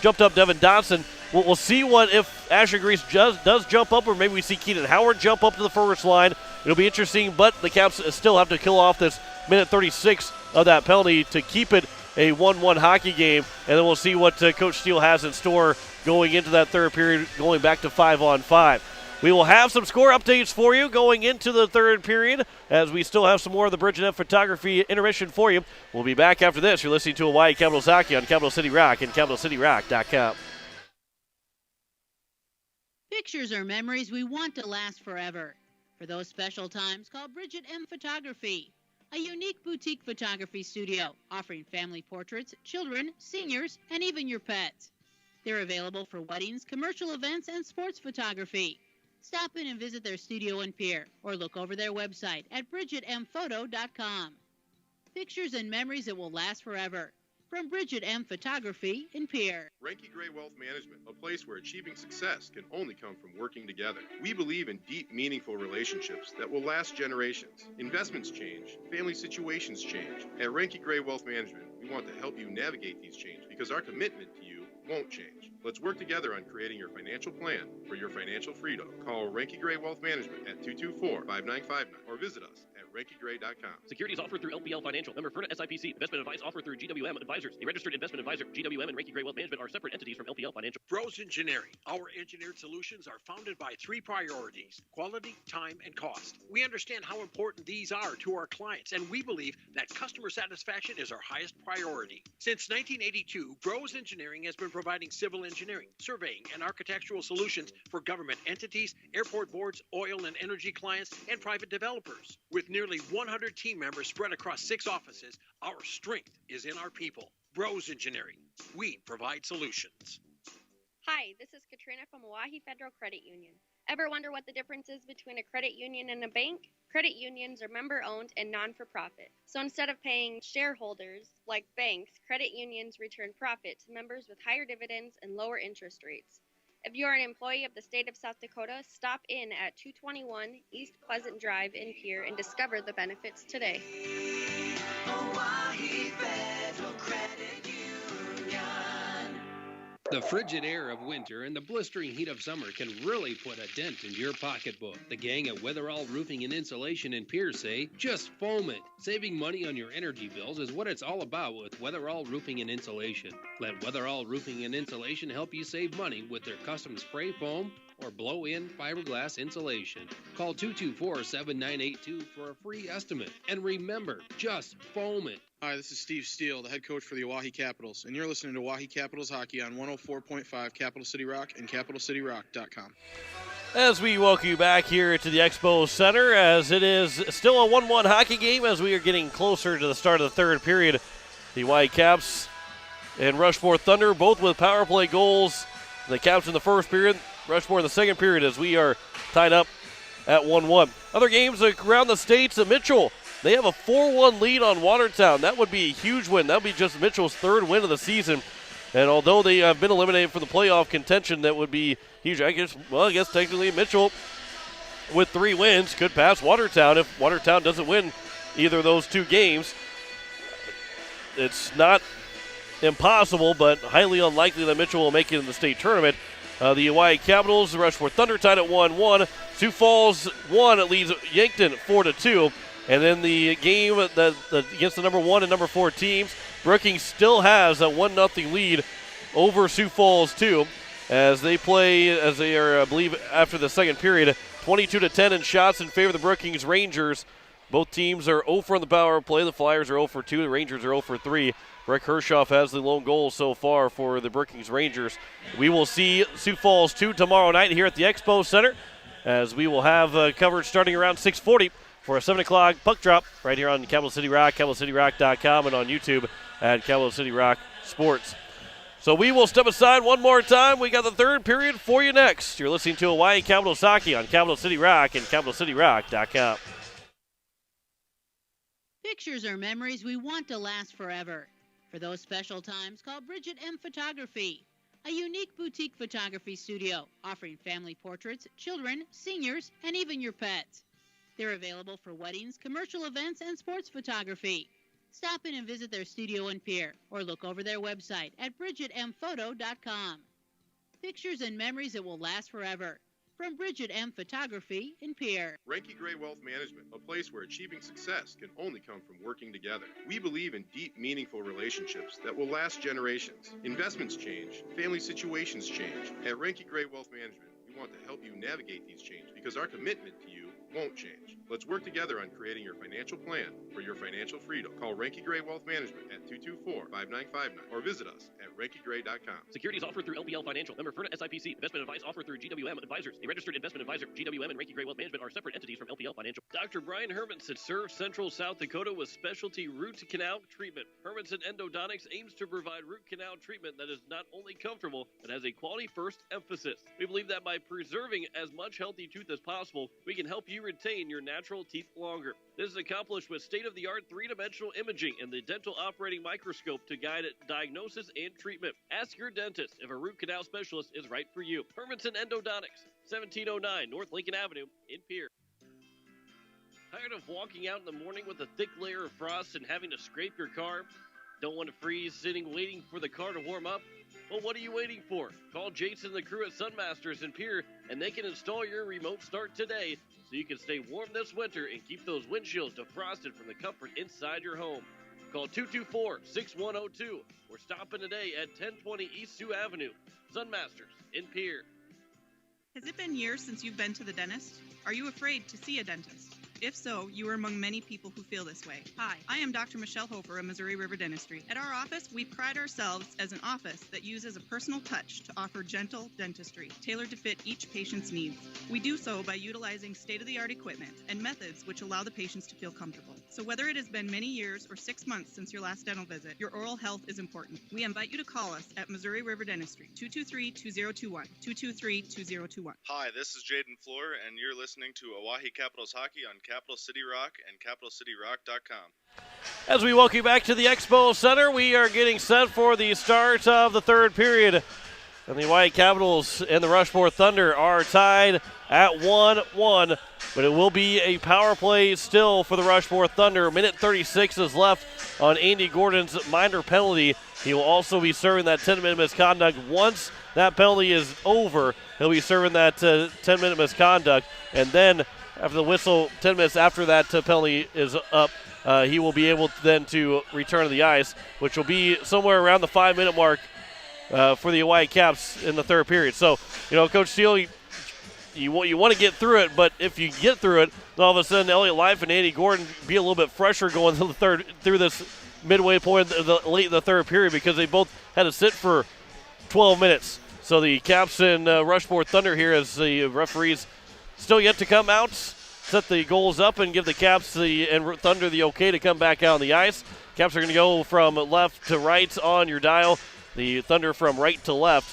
Devin Dotson. We'll see if Ashton Grease does jump up, or maybe we see Keenan Howard jump up to the first line. It'll be interesting, but the Caps still have to kill off this minute 36 of that penalty to keep it a 1-1 hockey game, and then we'll see what Coach Steele has in store going into that third period, going back to 5-on-5. We will have some score updates for you going into the third period, as we still have some more of the Bridget F Photography intermission for you. We'll be back after this. You're listening to Hawaii Capitals Hockey on Capital City Rock and CapitalCityRock.com. Pictures are memories we want to last forever. For those special times, call Bridget M Photography, a unique boutique photography studio offering family portraits, children, seniors, and even your pets. They're available for weddings, commercial events, and sports photography. Stop in and visit their studio in Pierre or look over their website at bridgetmphoto.com. Pictures and memories that will last forever. From Bridget M. Photography in Pierre. Ranky Gray Wealth Management, a place where achieving success can only come from working together. We believe in deep, meaningful relationships that will last generations. Investments change, family situations change. At Ranky Gray Wealth Management, we want to help you navigate these changes because our commitment to you won't change. Let's work together on creating your financial plan for your financial freedom. Call Ranky Gray Wealth Management at 224-5959 or visit us at rankygray.com. Securities offered through LPL Financial. Member FIRNA SIPC. Investment advice offered through GWM Advisors. A registered investment advisor. GWM and Ranky Gray Wealth Management are separate entities from LPL Financial. Bros Engineering. Our engineered solutions are founded by three priorities: quality, time, and cost. We understand how important these are to our clients, and we believe that customer satisfaction is our highest priority. Since 1982, Bros Engineering has been providing civil engineering, surveying, and architectural solutions for government entities, airport boards, oil and energy clients, and private developers. With nearly 100 team members spread across 6 offices, our strength is in our people. Bros Engineering. We provide solutions. Hi, this is Katrina from Oahe Federal Credit Union. Ever wonder what the difference is between a credit union and a bank? Credit unions are member-owned and non-for-profit. So instead of paying shareholders like banks, credit unions return profit to members with higher dividends and lower interest rates. If you are an employee of the state of South Dakota, stop in at 221 East Pleasant Drive in Pierre and discover the benefits today. Oahe Federal Credit Union. The frigid air of winter and the blistering heat of summer can really put a dent in your pocketbook. The gang at Weatherall Roofing and Insulation in Pierce say, just foam it. Saving money on your energy bills is what it's all about with Weatherall Roofing and Insulation. Let Weatherall Roofing and Insulation help you save money with their custom spray foam or blow-in fiberglass insulation. Call 224-7982 for a free estimate. And remember, just foam it. Hi, this is Steve Steele, the head coach for the Oahe Capitals, and you're listening to Oahe Capitals Hockey on 104.5 Capital City Rock and CapitalCityRock.com. As we welcome you back here to the Expo Center, as it is still a 1-1 hockey game as we are getting closer to the start of the third period. The White Caps and Rushmore Thunder both with power play goals. The Caps in the first period, Rushmore in the second period as we are tied up at 1-1. Other games around the states, Mitchell, they have a 4-1 lead on Watertown. That would be a huge win. That would be just Mitchell's third win of the season. And although they have been eliminated from the playoff contention, that would be huge. I guess technically Mitchell with 3 wins could pass Watertown if Watertown doesn't win either of those 2 games. It's not impossible, but highly unlikely that Mitchell will make it in the state tournament. The Hawaii Capitals, the Rushmore Thunder tied at 1-1. Sioux Falls won. It leads Yankton 4-2. And then the game against the number 1 and number 4 teams, Brookings still has a 1-0 lead over Sioux Falls 2 as they play, as they are, I believe, after the second period, 22-10 in shots in favor of the Brookings Rangers. Both teams are 0 for on the power play. The Flyers are 0 for 2. The Rangers are 0 for 3. Rick Hershoff has the lone goal so far for the Brookings Rangers. We will see Sioux Falls 2 tomorrow night here at the Expo Center, as we will have coverage starting around 6:40 for a 7 o'clock puck drop right here on Capital City Rock, CapitalCityRock.com, and on YouTube at Capital City Rock Sports. So we will step aside one more time. We got the third period for you next. You're listening to Hawaii Capitals Hockey on Capital City Rock and CapitalCityRock.com. Pictures are memories we want to last forever. For those special times, call Bridget M. Photography, a unique boutique photography studio offering family portraits, children, seniors, and even your pets. They're available for weddings, commercial events, and sports photography. Stop in and visit their studio in Pierre or look over their website at bridgetmphoto.com. Pictures and memories that will last forever. From Bridget M. Photography in Pierre. Ranky Gray Wealth Management, a place where achieving success can only come from working together. We believe in deep, meaningful relationships that will last generations. Investments change, family situations change. At Ranky Gray Wealth Management, we want to help you navigate these changes because our commitment to you won't change. Let's work together on creating your financial plan for your financial freedom. Call Ranky Gray Wealth Management at 224-5959 or visit us at rankygray.com. Securities offered through LPL Financial. Member FIRNA SIPC. Investment advice offered through GWM Advisors. A registered investment advisor. GWM and Ranky Gray Wealth Management are separate entities from LPL Financial. Dr. Brian Hermanson serves Central South Dakota with specialty root canal treatment. Hermanson Endodontics aims to provide root canal treatment that is not only comfortable, but has a quality first emphasis. We believe that by preserving as much healthy tooth as possible, we can help you retain your natural teeth longer. This is accomplished with state-of-the-art three-dimensional imaging and the dental operating microscope to guide diagnosis and treatment. Ask your dentist if a root canal specialist is right for you. Hermanson Endodontics, 1709 North Lincoln Avenue in Pierre. Tired of walking out in the morning with a thick layer of frost and having to scrape your car? Don't want to freeze sitting waiting for the car to warm up? Well, what are you waiting for? Call Jason and the crew at Sunmasters in Pierre, and they can install your remote start today so you can stay warm this winter and keep those windshields defrosted from the comfort inside your home. Call 224-6102 or stop in today at 1020 East Sioux Avenue. Sunmasters in Pierre. Has it been years since you've been to the dentist? Are you afraid to see a dentist? If so, you are among many people who feel this way. Hi, I am Dr. Michelle Hofer of Missouri River Dentistry. At our office, we pride ourselves as an office that uses a personal touch to offer gentle dentistry, tailored to fit each patient's needs. We do so by utilizing state-of-the-art equipment and methods which allow the patients to feel comfortable. So whether it has been many years or 6 months since your last dental visit, your oral health is important. We invite you to call us at Missouri River Dentistry, 223-2021, 223-2021. Hi, this is Jaden Floor, and you're listening to Oahe Capitals Hockey on Capital City Rock and CapitalCityRock.com. As we welcome you back to the Expo Center, we are getting set for the start of the third period. And the Hawaii Capitals and the Rushmore Thunder are tied at 1-1, but it will be a power play still for the Rushmore Thunder. Minute 36 is left on Andy Gordon's minor penalty. He will also be serving that 10-minute misconduct. Once that penalty is over, he'll be serving that 10-minute misconduct, and then after the whistle, 10 minutes after that penalty is up, he will be able to return to the ice, which will be somewhere around the 5-minute mark for the Hawaii Caps in the third period. So, Coach Steele, you want to get through it, but if you get through it, then all of a sudden Elliott Life and Andy Gordon be a little bit fresher going through this midway point late in the third period, because they both had to sit for 12 minutes. So the Caps and Rushmore Thunder here, as the referees still yet to come out, set the goals up, and give the Caps and Thunder the okay to come back out on the ice. Caps are going to go from left to right on your dial. The Thunder from right to left,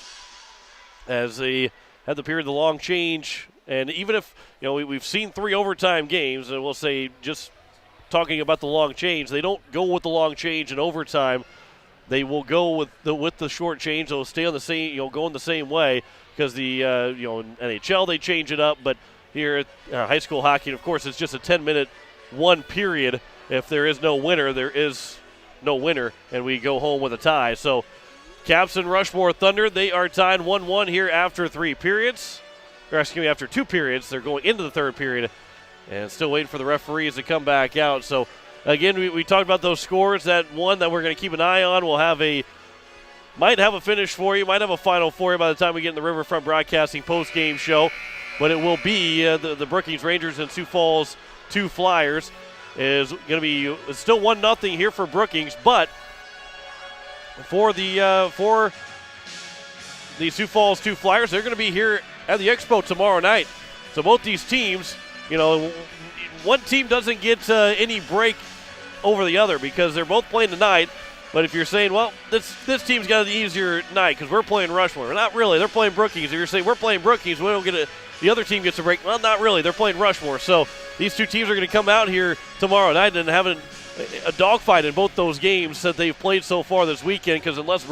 as they had the period of the long change. And even if, we've seen 3 overtime games, and we'll say, just talking about the long change, they don't go with the long change in overtime. They will go with the short change. They'll stay on the same, go in the same way, because the in NHL they change it up, but here at high school hockey, of course, it's just a 10-minute one period. If there is no winner, there is no winner, and we go home with a tie. So Caps and Rushmore Thunder, they are tied 1-1 here after 3 periods. Or after 2 periods. They're going into the third period and still waiting for the referees to come back out. So, again, we talked about those scores. That one that we're going to keep an eye on. We'll have might have a finish for you, might have a final for you by the time we get in the Riverfront Broadcasting post-game show. But it will be the Brookings Rangers and Sioux Falls 2 Flyers. Is going to be it's still 1-0 here for Brookings, but for the Sioux Falls 2 Flyers, they're going to be here at the Expo tomorrow night. So both these teams, one team doesn't get any break over the other, because they're both playing tonight. But if you're saying, well, this team's got an easier night because we're playing Rushmore, well, not really. They're playing Brookings. If you're saying we're playing Brookings, we don't get the other team gets a break. Well, not really. They're playing Rushmore. So these 2 teams are going to come out here tomorrow night and have a dogfight in both those games that they've played so far this weekend, because unless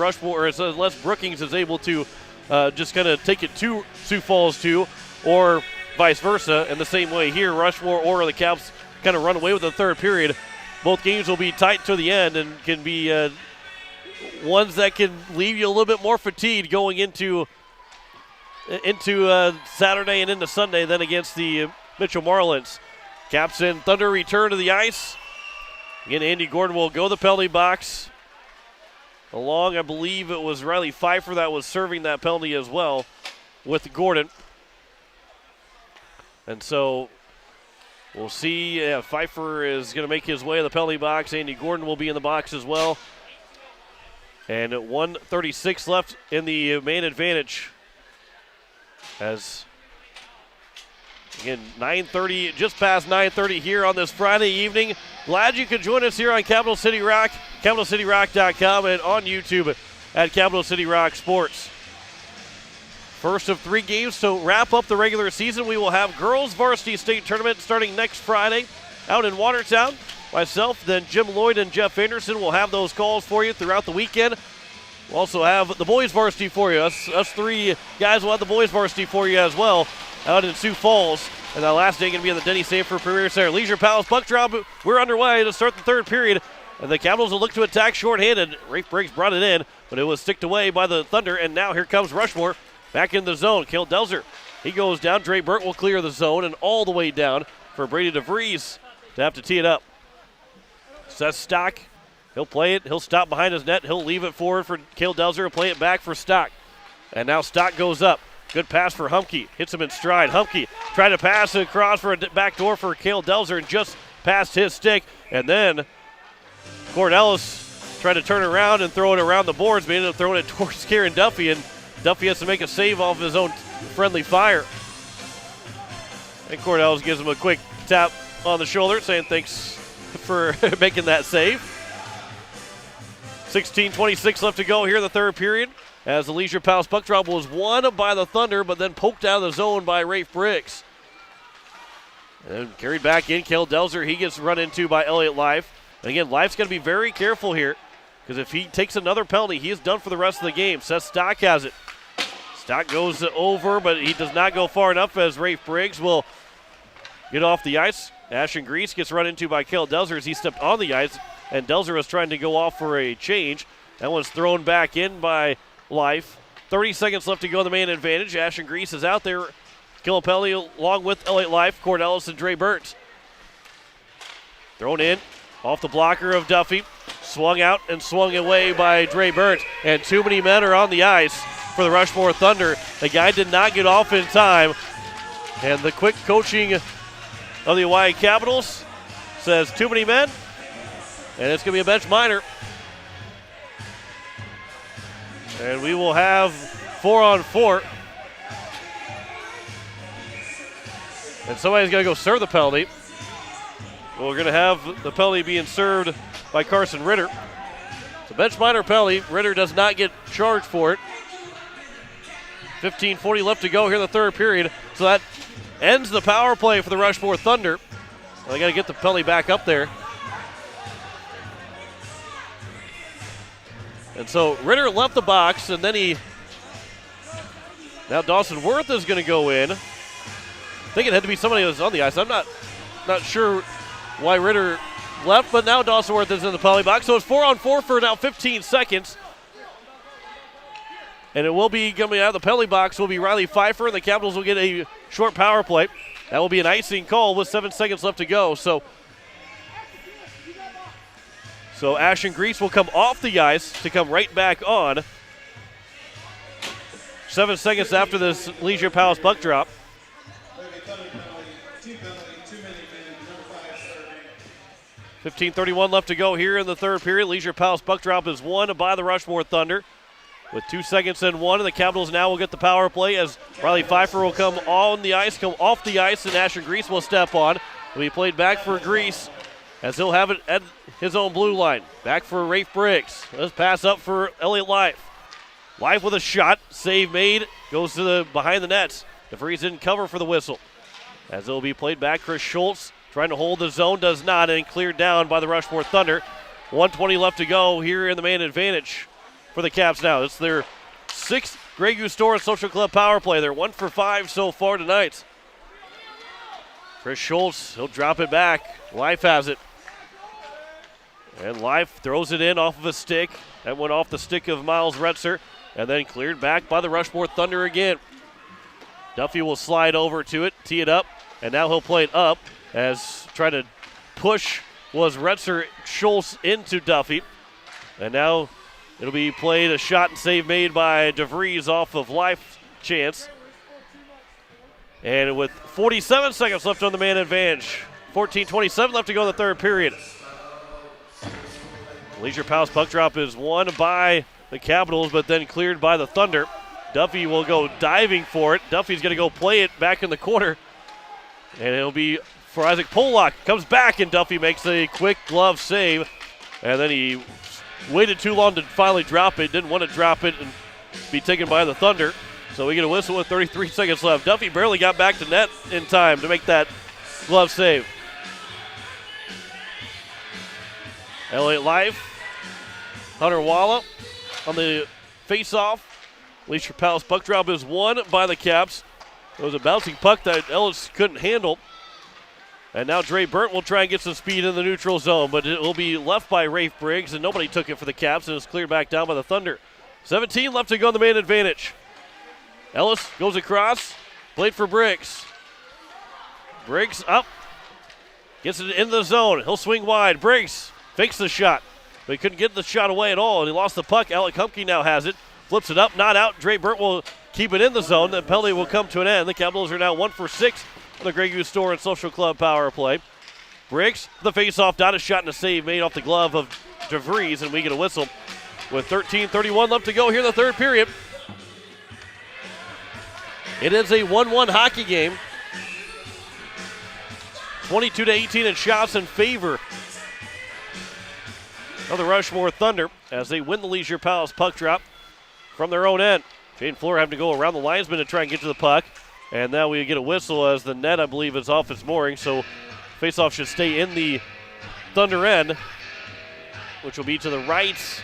Brookings is able to just kind of take it to Sioux Falls 2, or vice versa, and the same way here, Rushmore or the Caps kind of run away with the third period, both games will be tight to the end and can be ones that can leave you a little bit more fatigued going into Saturday and into Sunday than against the Mitchell Marlins. Caps and Thunder return to the ice. Again, Andy Gordon will go the penalty box. I believe it was Riley Pfeiffer that was serving that penalty as well with Gordon. And so we'll see. Pfeiffer is going to make his way to the penalty box. Andy Gordon will be in the box as well. And 1:36 left in the man advantage. As, again, 9:30, just past 9:30 here on this Friday evening. Glad you could join us here on Capital City Rock, CapitalCityRock.com, and on YouTube at Capital City Rock Sports. First of 3 games to wrap up the regular season. We will have girls varsity state tournament starting next Friday out in Watertown. Myself, then Jim Lloyd and Jeff Anderson will have those calls for you throughout the weekend. We'll also have the boys varsity for you. Us 3 guys will have the boys varsity for you as well out in Sioux Falls. And that last day going to be at the Denny Sanford Premier Center. Leisure Palace puck drop. We're underway to start the 3rd period. And the Capitals will look to attack shorthanded. Rafe Briggs brought it in, but it was sticked away by the Thunder. And now here comes Rushmore back in the zone. Kale Delzer, he goes down. Dre Burt will clear the zone and all the way down for Brady DeVries to have to tee it up. Seth Stock, he'll play it. He'll stop behind his net. He'll leave it forward for Kale Delzer. He'll play it back for Stock. And now Stock goes up. Good pass for Humke. Hits him in stride. Humke tried to pass across for a back door for Kale Delzer and just passed his stick. And then Cordellis tried to turn around and throw it around the boards, but ended up throwing it towards Kieran Duffy, and Duffy has to make a save off his own friendly fire. And Cordellis gives him a quick tap on the shoulder, saying thanks for making that save. 16:26 left to go here in the 3rd period, as the Leisure Palace puck drop was won by the Thunder, but then poked out of the zone by Rafe Briggs. And carried back in, Kale Delzer, he gets run into by Elliott Life. And again, Life's going to be very careful here, because if he takes another penalty, he is done for the rest of the game. Seth Stock has it. Stock goes over, but he does not go far enough, as Rafe Briggs will get off the ice. Ashton Grease gets run into by Kale Delzer as he stepped on the ice, and Delzer was trying to go off for a change. That one's thrown back in by Life. 30 seconds left to go, the man advantage. Ashton Grease is out there. Kilopelli along with Elliott Life, Cordellis, and Dre Burns. Thrown in off the blocker of Duffy. Swung out and swung away by Dre Burns. And too many men are on the ice for the Rushmore Thunder. The guy did not get off in time. And the quick coaching of the Hawaii Capitals says too many men. And it's going to be a bench minor. And we will have 4-on-4. And somebody's got to go serve the penalty. Well, we're going to have the penalty being served by Carson Ritter. It's a bench minor penalty. Ritter does not get charged for it. 15:40 left to go here in the 3rd period. So that ends the power play for the Rushmore Thunder. Well, they got to get the penalty back up there. And so Ritter left the box, and then now Dawson Worth is going to go in. I think it had to be somebody who was on the ice. I'm not sure why Ritter left, but now Dawson Worth is in the penalty box. So it's 4-on-4 for now 15 seconds. And it will be coming out of the penalty box will be Riley Pfeiffer, and the Capitals will get a short power play. That will be an icing call with 7 seconds left to go. So Ashton Grease will come off the ice to come right back on. 7 seconds after this Leisure Palace puck drop. 15:31 left to go here in the 3rd period. Leisure Palace puck drop is won by the Rushmore Thunder with 2 seconds and 1. And the Capitals now will get the power play as Riley Pfeiffer will come on the ice, come off the ice, and Ashton Grease will step on. Will be played back for Grease as he'll have it at his own blue line. Back for Rafe Briggs. Let's pass up for Elliott Life. Life with a shot. Save made. Goes to the behind the nets. DeVries didn't cover for the whistle. As it'll be played back, Chris Schultz trying to hold the zone, does not, and cleared down by the Rushmore Thunder. 1:20 left to go here in the man advantage for the Caps now. It's their 6th Grey Goose Store Social Club power play. They're 1 for 5 so far tonight. Chris Schultz, he'll drop it back. Life has it. And Life throws it in off of a stick. That went off the stick of Miles Retzer, and then cleared back by the Rushmore Thunder again. Duffy will slide over to it, tee it up, and now he'll play it up as trying to push was Retzer Schultz into Duffy. And now it'll be played, a shot and save made by DeVries off of Life chance. And with 47 seconds left on the man advantage, 14:27 left to go in the 3rd period. Leisure Palace puck drop is won by the Capitals, but then cleared by the Thunder. Duffy will go diving for it. Duffy's going to go play it back in the corner. And it'll be for Isaac Pollock. Comes back, and Duffy makes a quick glove save. And then he waited too long to finally drop it. Didn't want to drop it and be taken by the Thunder. So we get a whistle with 33 seconds left. Duffy barely got back to net in time to make that glove save. Elliott Life, Hunter Walla on the face-off. Leisure Palace puck drop is won by the Caps. It was a bouncing puck that Ellis couldn't handle. And now Dre Burnt will try and get some speed in the neutral zone, but it will be left by Rafe Briggs, and nobody took it for the Caps, and it's cleared back down by the Thunder. 17 left to go on the man advantage. Ellis goes across, played for Briggs. Briggs up, gets it in the zone. He'll swing wide. Briggs fakes the shot, but he couldn't get the shot away at all, and he lost the puck. Alec Humke now has it. Flips it up, not out. Dre Burnt will keep it in the zone. The penalty will come to an end. The Capitals are now 1 for 6 on the Grey Goose Store and Social Club power play. Briggs, the face-off, not a shot and a save made off the glove of DeVries, and we get a whistle with 13:31 left to go here in the third period. It is a 1-1 hockey game. 22-18 in shots in favor of the Rushmore Thunder as they win the Leisure Palace puck drop from their own end. Jaden Floor having to go around the linesman to try and get to the puck. And now we get a whistle as the net, I believe, is off its mooring. So faceoff should stay in the Thunder end, which will be to the right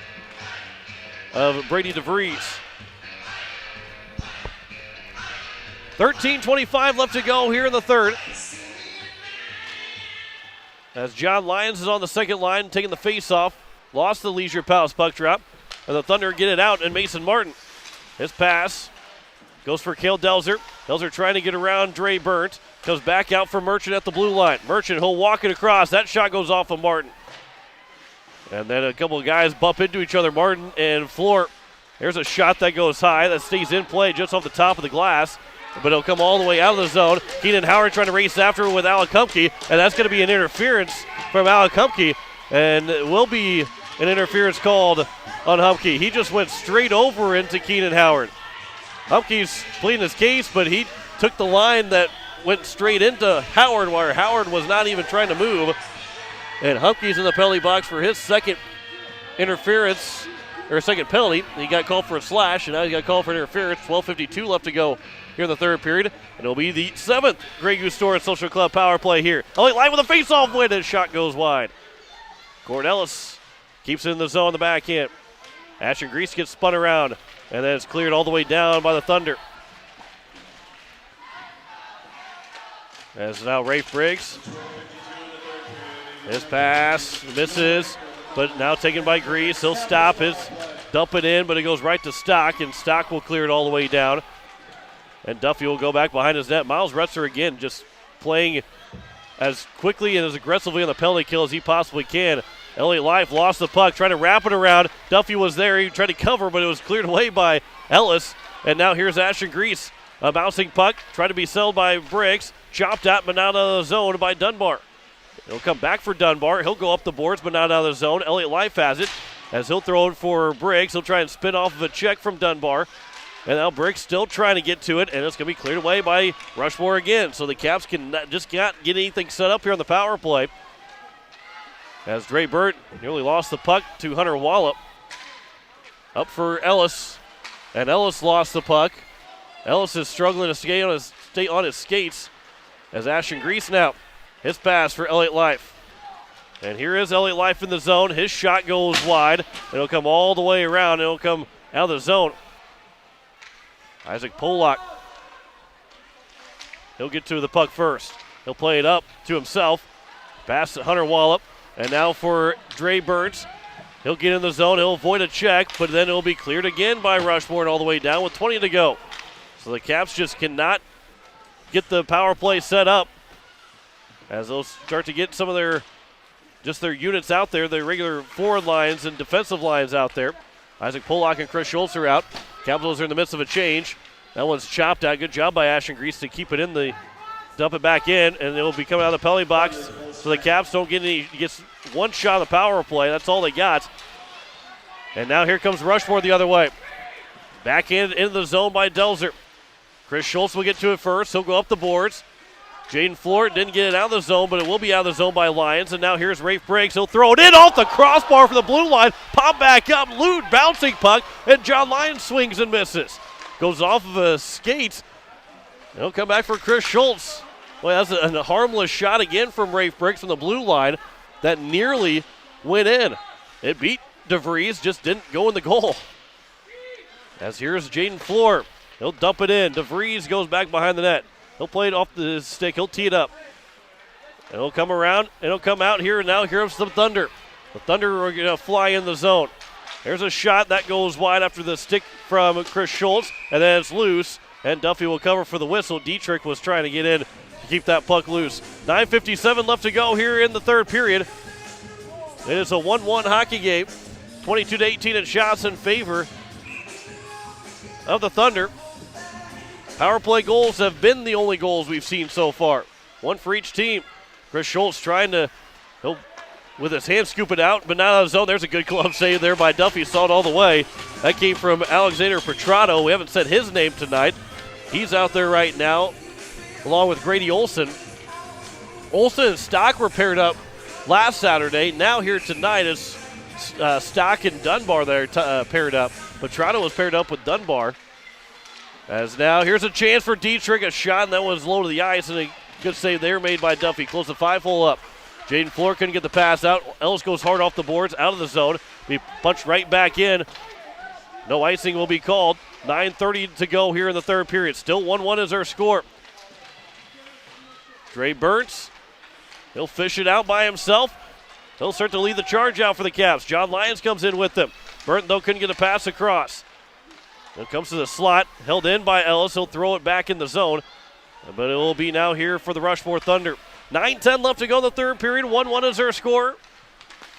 of Brady DeVries. 13:25 left to go here in the third. As John Lyons is on the second line, taking the faceoff. Lost the Leisure Palace puck drop. And the Thunder get it out, and Mason Martin. His pass goes for Cale Delzer. Delzer trying to get around Dre Burnt. Comes back out for Merchant at the blue line. Merchant, he'll walk it across. That shot goes off of Martin. And then a couple of guys bump into each other, Martin and Floor. There's a shot that goes high. That stays in play just off the top of the glass. But it'll come all the way out of the zone. Keenan Howard trying to race after with Alec Humke. And that's going to be an interference from Alec Humke. And it will be an interference called on Humke. He just went straight over into Keenan Howard. Humke's pleading his case, but he took the line that went straight into Howard, where Howard was not even trying to move. And Humke's in the penalty box for his second interference, or second penalty. He got called for a slash, and now he got called for interference. 12:52 left to go here in the third period. And it'll be the seventh Grey Goose Store and Social Club power play here. Elliott Live with a face-off win, and shot goes wide. Gordon Ellis keeps it in the zone on the back end. Ashton Grease gets spun around, and then it's cleared all the way down by the Thunder. As now Rafe Briggs. His pass misses, but now taken by Grease. He'll stop his, dump it in, but it goes right to Stock, and Stock will clear it all the way down. And Duffy will go back behind his net. Miles Retzer again just playing as quickly and as aggressively on the penalty kill as he possibly can. Elliott Life lost the puck, trying to wrap it around. Duffy was there. He tried to cover, but it was cleared away by Ellis. And now here's Ashton Grease. A bouncing puck, tried to be settled by Briggs. Chopped out, but not out of the zone by Dunbar. He'll come back for Dunbar. He'll go up the boards, but not out of the zone. Elliott Life has it. As he'll throw it for Briggs. He'll try and spin off of a check from Dunbar. And now Briggs still trying to get to it, and it's going to be cleared away by Rushmore again. So the Caps can just not get anything set up here on the power play. As Dre Burnt nearly lost the puck to Hunter Wallop. Up for Ellis, and Ellis lost the puck. Ellis is struggling to stay on his skates as Ashton Grease now. His pass for Elliott Life. And here is Elliott Life in the zone. His shot goes wide. It'll come all the way around. It'll come out of the zone. Isaac Pollock. He'll get to the puck first. He'll play it up to himself. Pass to Hunter Wallop. And now for Dre Burns. He'll get in the zone. He'll avoid a check, but then it'll be cleared again by Rushmore and all the way down with 20 to go. So the Caps just cannot get the power play set up as they'll start to get some of their units out there, their regular forward lines and defensive lines out there. Isaac Pollock and Chris Schultz are out. Capitals are in the midst of a change. That one's chopped out. Good job by Ashton Grease to keep it in the, dump it back in, and it'll be coming out of the penalty box. So the Caps don't get any, gets one shot on the power play. That's all they got. And now here comes Rushmore the other way. Back into the zone by Delzer. Chris Schultz will get to it first. He'll go up the boards. Jaden Floor didn't get it out of the zone, but it will be out of the zone by Lyons. And now here's Rafe Briggs. He'll throw it in off the crossbar for the blue line. Pop back up, loot, bouncing puck, and John Lyons swings and misses. goes off of a skate. He'll come back for Chris Schultz. Well, that's a harmless shot again from Rafe Briggs from the blue line that nearly went in. It beat DeVries, just didn't go in the goal. As here's Jaden Floor. He'll dump it in. DeVries goes back behind the net. He'll play it off the stick. He'll tee it up. And he'll come around, and he'll come out here, and now here comes the Thunder. The Thunder are going to fly in the zone. There's a shot that goes wide after the stick from Chris Schultz, and then it's loose, and Duffy will cover for the whistle. Dietrich was trying to get in to keep that puck loose. 9:57 left to go here in the third period. It is a 1-1 hockey game. 22-18 in shots in favor of the Thunder. Power play goals have been the only goals we've seen so far. One for each team. Chris Schultz trying to, with his hand scoop it out, but not out of the zone. There's a good glove save there by Duffy. Saw it all the way. That came from Alexander Petrato. We haven't said his name tonight. He's out there right now, along with Grady Olson. Olson and Stock were paired up last Saturday. Now here tonight is Stock and Dunbar there paired up. Petrato was paired up with Dunbar. As now here's a chance for Dietrich. A shot, and that was low to the ice, and a good save there made by Duffy. Close the 5-hole up. Jaden Floor couldn't get the pass out. Ellis goes hard off the boards, out of the zone. Be punched right back in. No icing will be called. 9:30 to go here in the third period. Still 1-1 is our score. Dre Burns, he'll fish it out by himself. He'll start to lead the charge out for the Caps. John Lyons comes in with them. Burton, though, couldn't get a pass across. It comes to the slot, held in by Ellis. He'll throw it back in the zone. But it will be now here for the Rushmore Thunder. 9:10 left to go in the third period. 1-1 is our score.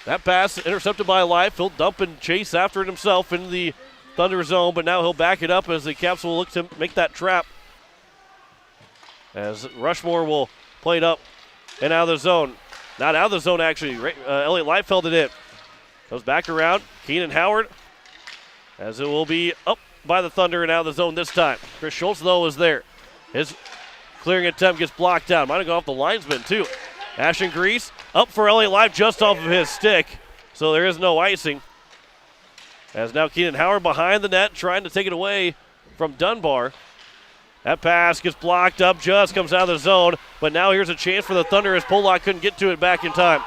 That pass intercepted by Life. He'll dump and chase after it himself into the Thunder zone, but now he'll back it up as the Caps will look to make that trap. As Rushmore will play it up and out of the zone. Not out of the zone, actually. Elliott Life held it in. Goes back around. Keenan Howard, as it will be up by the Thunder and out of the zone this time. Chris Schultz, though, is there. His clearing attempt gets blocked down. Might have gone off the linesman, too. Ashton Grease up for Elliott Life just off of his stick, so there is no icing. As now Keenan Howard behind the net trying to take it away from Dunbar. That pass gets blocked up, just comes out of the zone, but now here's a chance for the Thunder as Pollock couldn't get to it back in time.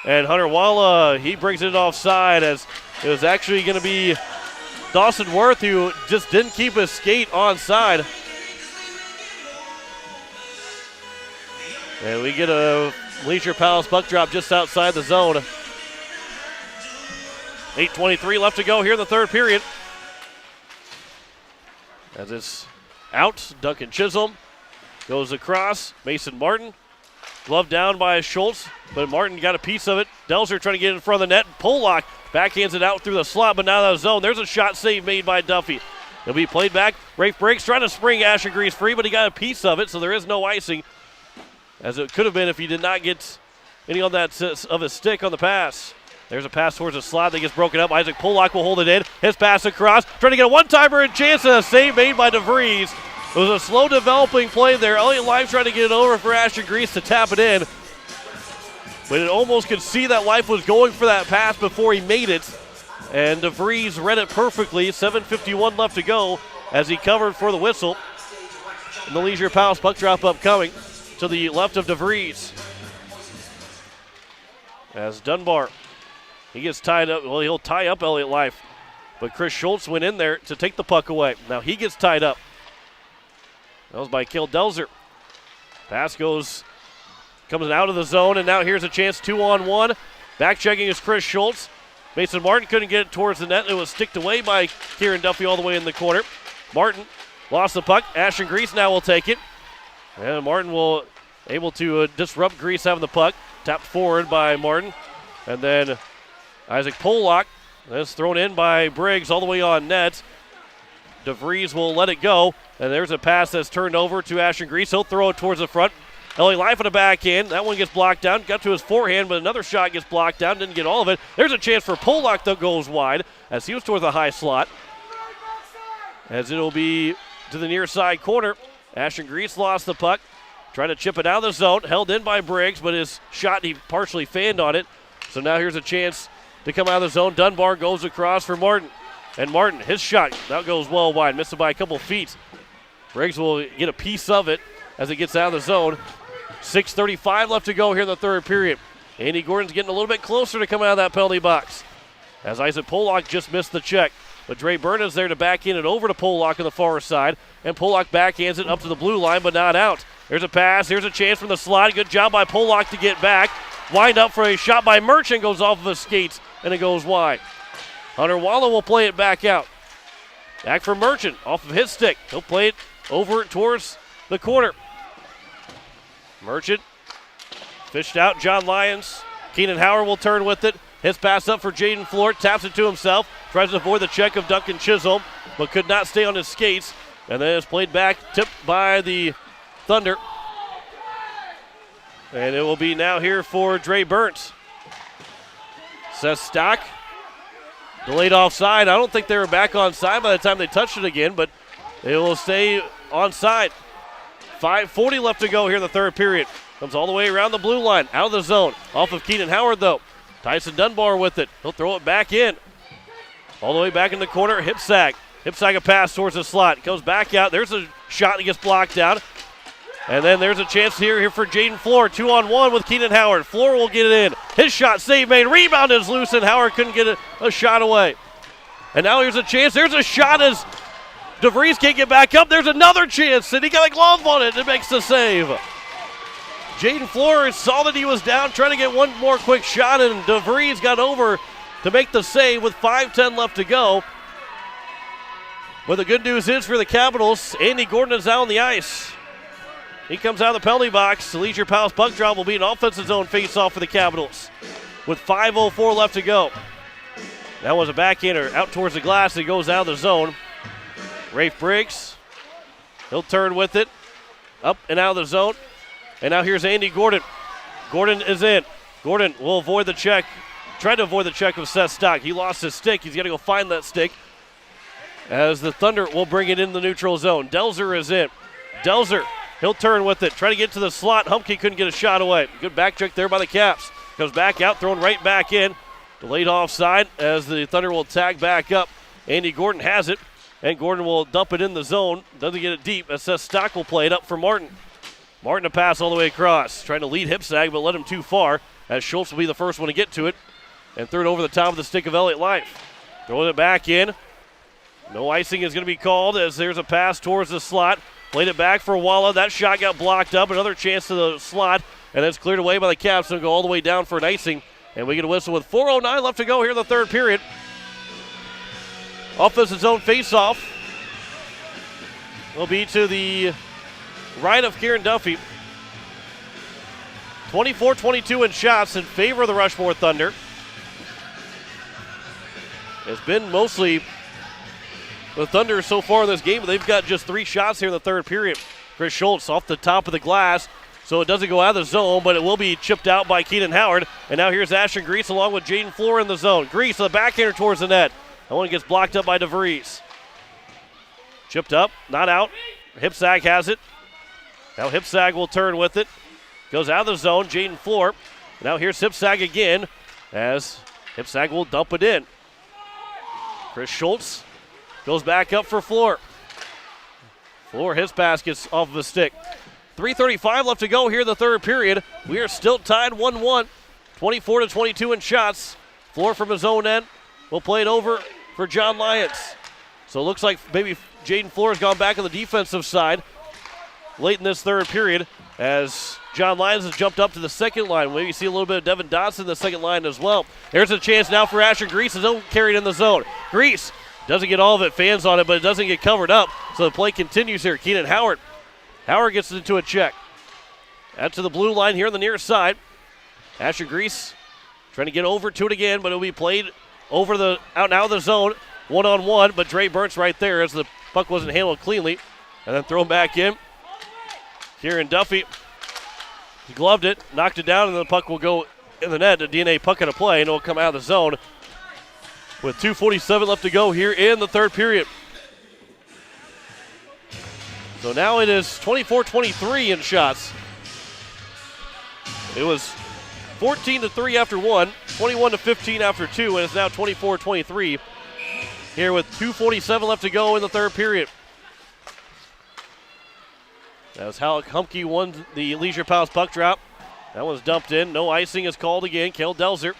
And Hunter Walla, he brings it offside as it was actually going to be Dawson Worth who just didn't keep his skate onside. And we get a Leisure Palace puck drop just outside the zone. 8:23 left to go here in the third period. As it's out, Duncan Chisholm goes across. Mason Martin, glove down by Schultz, but Martin got a piece of it. Delzer trying to get in front of the net. Pollock backhands it out through the slot, but now out of the zone. There's a shot save made by Duffy. It'll be played back. Rafe Briggs trying to spring Ashton Grease free, but he got a piece of it, so there is no icing, as it could have been if he did not get any on that of his stick on the pass. There's a pass towards the slot that gets broken up. Isaac Pollock will hold it in. His pass across, trying to get a one-timer and chance, and a save made by DeVries. It was a slow developing play there. Elliott Life trying to get it over for Ashton Grease to tap it in. But it almost could see that Life was going for that pass before he made it. And DeVries read it perfectly. 7:51 left to go as he covered for the whistle. And the Leisure Palace puck drop up coming to the left of DeVries. As Dunbar, he gets tied up. Well, he'll tie up Elliott Life. But Chris Schultz went in there to take the puck away. Now he gets tied up. That was by Cale Delzer. Pass comes out of the zone, and now here's a chance 2-on-1. Back checking is Chris Schultz. Mason Martin couldn't get it towards the net. It was sticked away by Kieran Duffy all the way in the corner. Martin lost the puck. Ashton Grease now will take it. And Martin will able to disrupt Grease having the puck. Tapped forward by Martin. And then Isaac Pollock. That's thrown in by Briggs all the way on net. DeVries will let it go. And there's a pass that's turned over to Ashton Grease. He'll throw it towards the front. Elliott Life on the backhand. That one gets blocked down. Got to his forehand, but another shot gets blocked down. Didn't get all of it. There's a chance for Pollock that goes wide as he was towards the high slot. As it'll be to the near side corner. Ashton Grease lost the puck. Trying to chip it out of the zone. Held in by Briggs, but his shot, he partially fanned on it. So now here's a chance to come out of the zone. Dunbar goes across for Martin. And Martin, his shot, that goes well wide, missed it by a couple feet. Briggs will get a piece of it as it gets out of the zone. 6:35 left to go here in the third period. Andy Gordon's getting a little bit closer to coming out of that penalty box, as Isaac Pollock just missed the check. But Dre Byrne is there to back in it over to Pollock on the far side, and Pollock backhands it up to the blue line, but not out. There's a pass. Here's a chance from the slot. Good job by Pollock to get back. Wind up for a shot by Merchant, goes off of his skates, and it goes wide. Hunter Walla will play it back out. Back for Merchant off of his stick. He'll play it over towards the corner. Merchant fished out John Lyons. Keenan Howard will turn with it. His pass up for Jaden Floor. Taps it to himself. Tries to avoid the check of Duncan Chisholm, but could not stay on his skates. And then it's played back, tipped by the Thunder. And it will be now here for Dre Burns. Seth Stock. Delayed offside. I don't think they were back onside by the time they touched it again, but it will stay onside. 5:40 left to go here in the third period. Comes all the way around the blue line, out of the zone. Off of Keenan Howard, though. Tyson Dunbar with it. He'll throw it back in. All the way back in the corner, Hipsag. Hipsag a pass towards the slot. Goes back out. There's a shot that gets blocked out. And then there's a chance here for Jaden Floor. 2-on-1 with Keenan Howard. Floor will get it in. His shot save made. Rebound is loose, and Howard couldn't get a shot away. And now here's a chance. There's a shot as DeVries can't get back up. There's another chance, and he got a glove on it. It makes the save. Jaden Floor saw that he was down, trying to get one more quick shot, and DeVries got over to make the save with 5:10 left to go. But the good news is for the Capitals, Andy Gordon is out on the ice. He comes out of the penalty box. Leisure Palace puck drop will be an offensive zone face-off for the Capitals with 5:04 left to go. That was a backhander out towards the glass. It goes out of the zone. Rafe Briggs, he'll turn with it, up and out of the zone. And now here's Andy Gordon. Gordon is in. Gordon will avoid the check. Tried to avoid the check of Seth Stock. He lost his stick. He's got to go find that stick, as the Thunder will bring it in the neutral zone. Delzer is in. Delzer, he'll turn with it. Try to get to the slot. Humke couldn't get a shot away. Good back check there by the Caps. Goes back out, thrown right back in. Delayed offside as the Thunder will tag back up. Andy Gordon has it, and Gordon will dump it in the zone. Doesn't get it deep, as Seth Stock will play it up for Martin. Martin a pass all the way across. Trying to lead Hipsag, but led him too far, as Schultz will be the first one to get to it and threw it over the top of the stick of Elliott Life. Throwing it back in. No icing is going to be called, as there's a pass towards the slot. Played it back for Walla. That shot got blocked up. Another chance to the slot, and it's cleared away by the Caps and go all the way down for an icing. And we get a whistle with 4:09 left to go here in the third period. Offensive zone face-off will be to the right of Kieran Duffy. 24-22 in shots in favor of the Rushmore Thunder. It's been mostly the Thunder so far in this game, but they've got just 3 shots here in the third period. Chris Schultz off the top of the glass, so it doesn't go out of the zone, but it will be chipped out by Keenan Howard. And now here's Ashton Grease along with Jaden Floor in the zone. Grease, the backhander towards the net. That one gets blocked up by DeVries. Chipped up, not out. Hipsag has it. Now Hipsag will turn with it. Goes out of the zone, Jaden Floor. Now here's Hipsag again, as Hipsag will dump it in. Chris Schultz goes back up for Floor. Floor, his pass gets off of his stick. 3:35 left to go here in the third period. We are still tied 1-1. 24-22 in shots. Floor from his own end will play it over for John Lyons. So it looks like maybe Jaden Floor has gone back on the defensive side late in this third period, as John Lyons has jumped up to the second line. Maybe see a little bit of Devin Dodson in the second line as well. There's a chance now for Asher Grease. His own carried in the zone. Grease doesn't get all of it, fans on it, but it doesn't get covered up. So the play continues here. Keenan Howard. Howard gets into a check. Out to the blue line here on the near side. Asher Grease trying to get over to it again, but it'll be played over the out now of the zone. 1-on-1, but Dre Burns right there as the puck wasn't handled cleanly. And then thrown back in. Kieran Duffy, he gloved it, knocked it down, and the puck will go in the net. A DNA puck in a play, and it will come out of the zone with 2:47 left to go here in the third period. So now it is 24-23 in shots. It was 14-3 after 1, 21-15 after 2, and it's now 24-23 here with 2:47 left to go in the third period. As Halleck Humke won the Leisure Palace puck drop. That one's dumped in. No icing is called again. Kale Delzer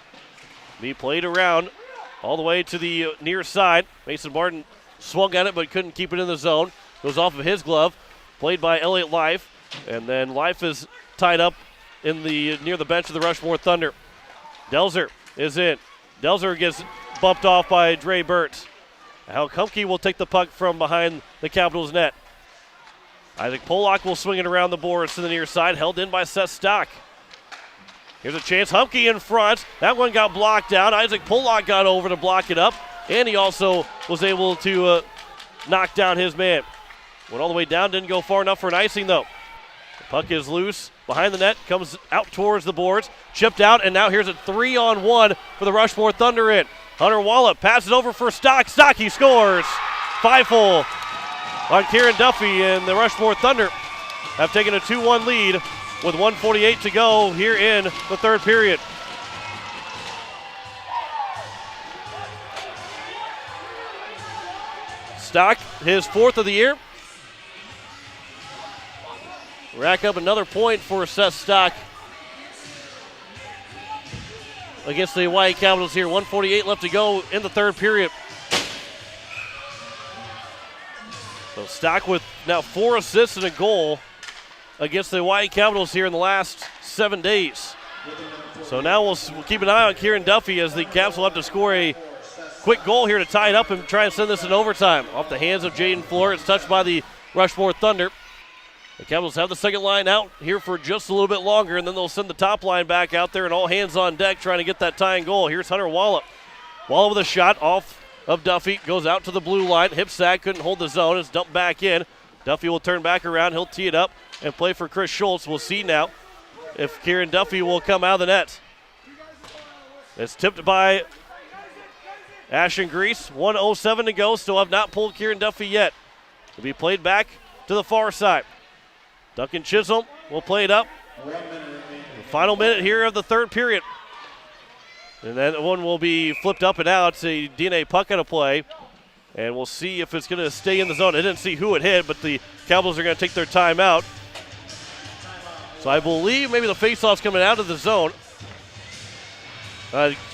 be played around all the way to the near side. Mason Martin swung at it but couldn't keep it in the zone. Goes off of his glove. Played by Elliott Life. And then Life is tied up in the near the bench of the Rushmore Thunder. Delzer is in. Delzer gets bumped off by Dre Burtz. Halleck Humke will take the puck from behind the Capitals net. Isaac Pollock will swing it around the boards to the near side, held in by Seth Stock. Here's a chance. Humke in front. That one got blocked out. Isaac Pollock got over to block it up, and he also was able to knock down his man. Went all the way down, didn't go far enough for an icing, though. The puck is loose behind the net, comes out towards the boards, chipped out, and now here's a 3-on-1 for the Rushmore Thunder in. Hunter Wallop passes over for Stock. Stock, he scores. 5-hole on Kieran Duffy, and the Rushmore Thunder have taken a 2-1 lead with 1:48 to go here in the third period. Stock, his fourth of the year. Rack up another point for Seth Stock against the Hawaii Capitals here. 1:48 left to go in the third period. So Stock with now 4 assists and a goal against the Hawaii Capitals here in the last 7 days. So now we'll keep an eye on Kieran Duffy as the Caps will have to score a quick goal here to tie it up and try and send this in overtime. Off the hands of Jaden Floor. It's touched by the Rushmore Thunder. The Capitals have the second line out here for just a little bit longer, and then they'll send the top line back out there and all hands on deck trying to get that tying goal. Here's Hunter Wallop. Wallop with a shot off of Duffy. Goes out to the blue line. Hip sag, couldn't hold the zone. It's dumped back in. Duffy will turn back around. He'll tee it up and play for Chris Schultz. We'll see now if Kieran Duffy will come out of the net. It's tipped by Ashton Grease. 1:07 to go. Still have not pulled Kieran Duffy yet. It'll be played back to the far side. Duncan Chisholm will play it up. The final minute here of the third period. And that one will be flipped up and out. It's a DNA puck out of play. And we'll see if it's going to stay in the zone. I didn't see who it hit, but the Cowboys are going to take their time out. So I believe maybe the faceoff's coming out of the zone.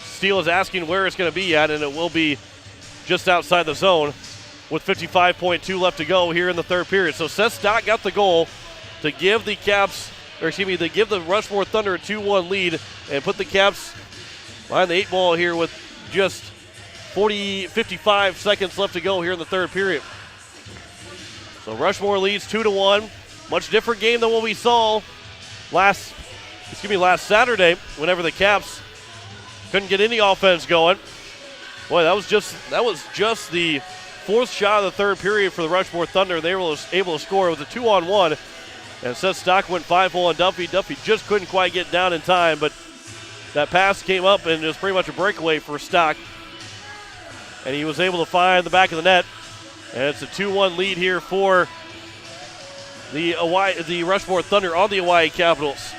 Steele is asking where it's going to be at, and it will be just outside the zone with 55.2 left to go here in the third period. So Seth Stock got the goal to give the Caps, or excuse me, to give the Rushmore Thunder a 2-1 lead and put the Caps behind the 8 ball here with just 55 seconds left to go here in the third period. So Rushmore leads 2-1. Much different game than what we saw last Saturday whenever the Caps couldn't get any offense going. Boy, that was just the fourth shot of the third period for the Rushmore Thunder. They were able to score with a 2-on-1. And Seth Stock went 5-hole on Duffy. Duffy just couldn't quite get down in time, but that pass came up and it was pretty much a breakaway for Stock. And he was able to find the back of the net. And it's a 2-1 lead here for the Rushmore Thunder on the Hawaii Capitals.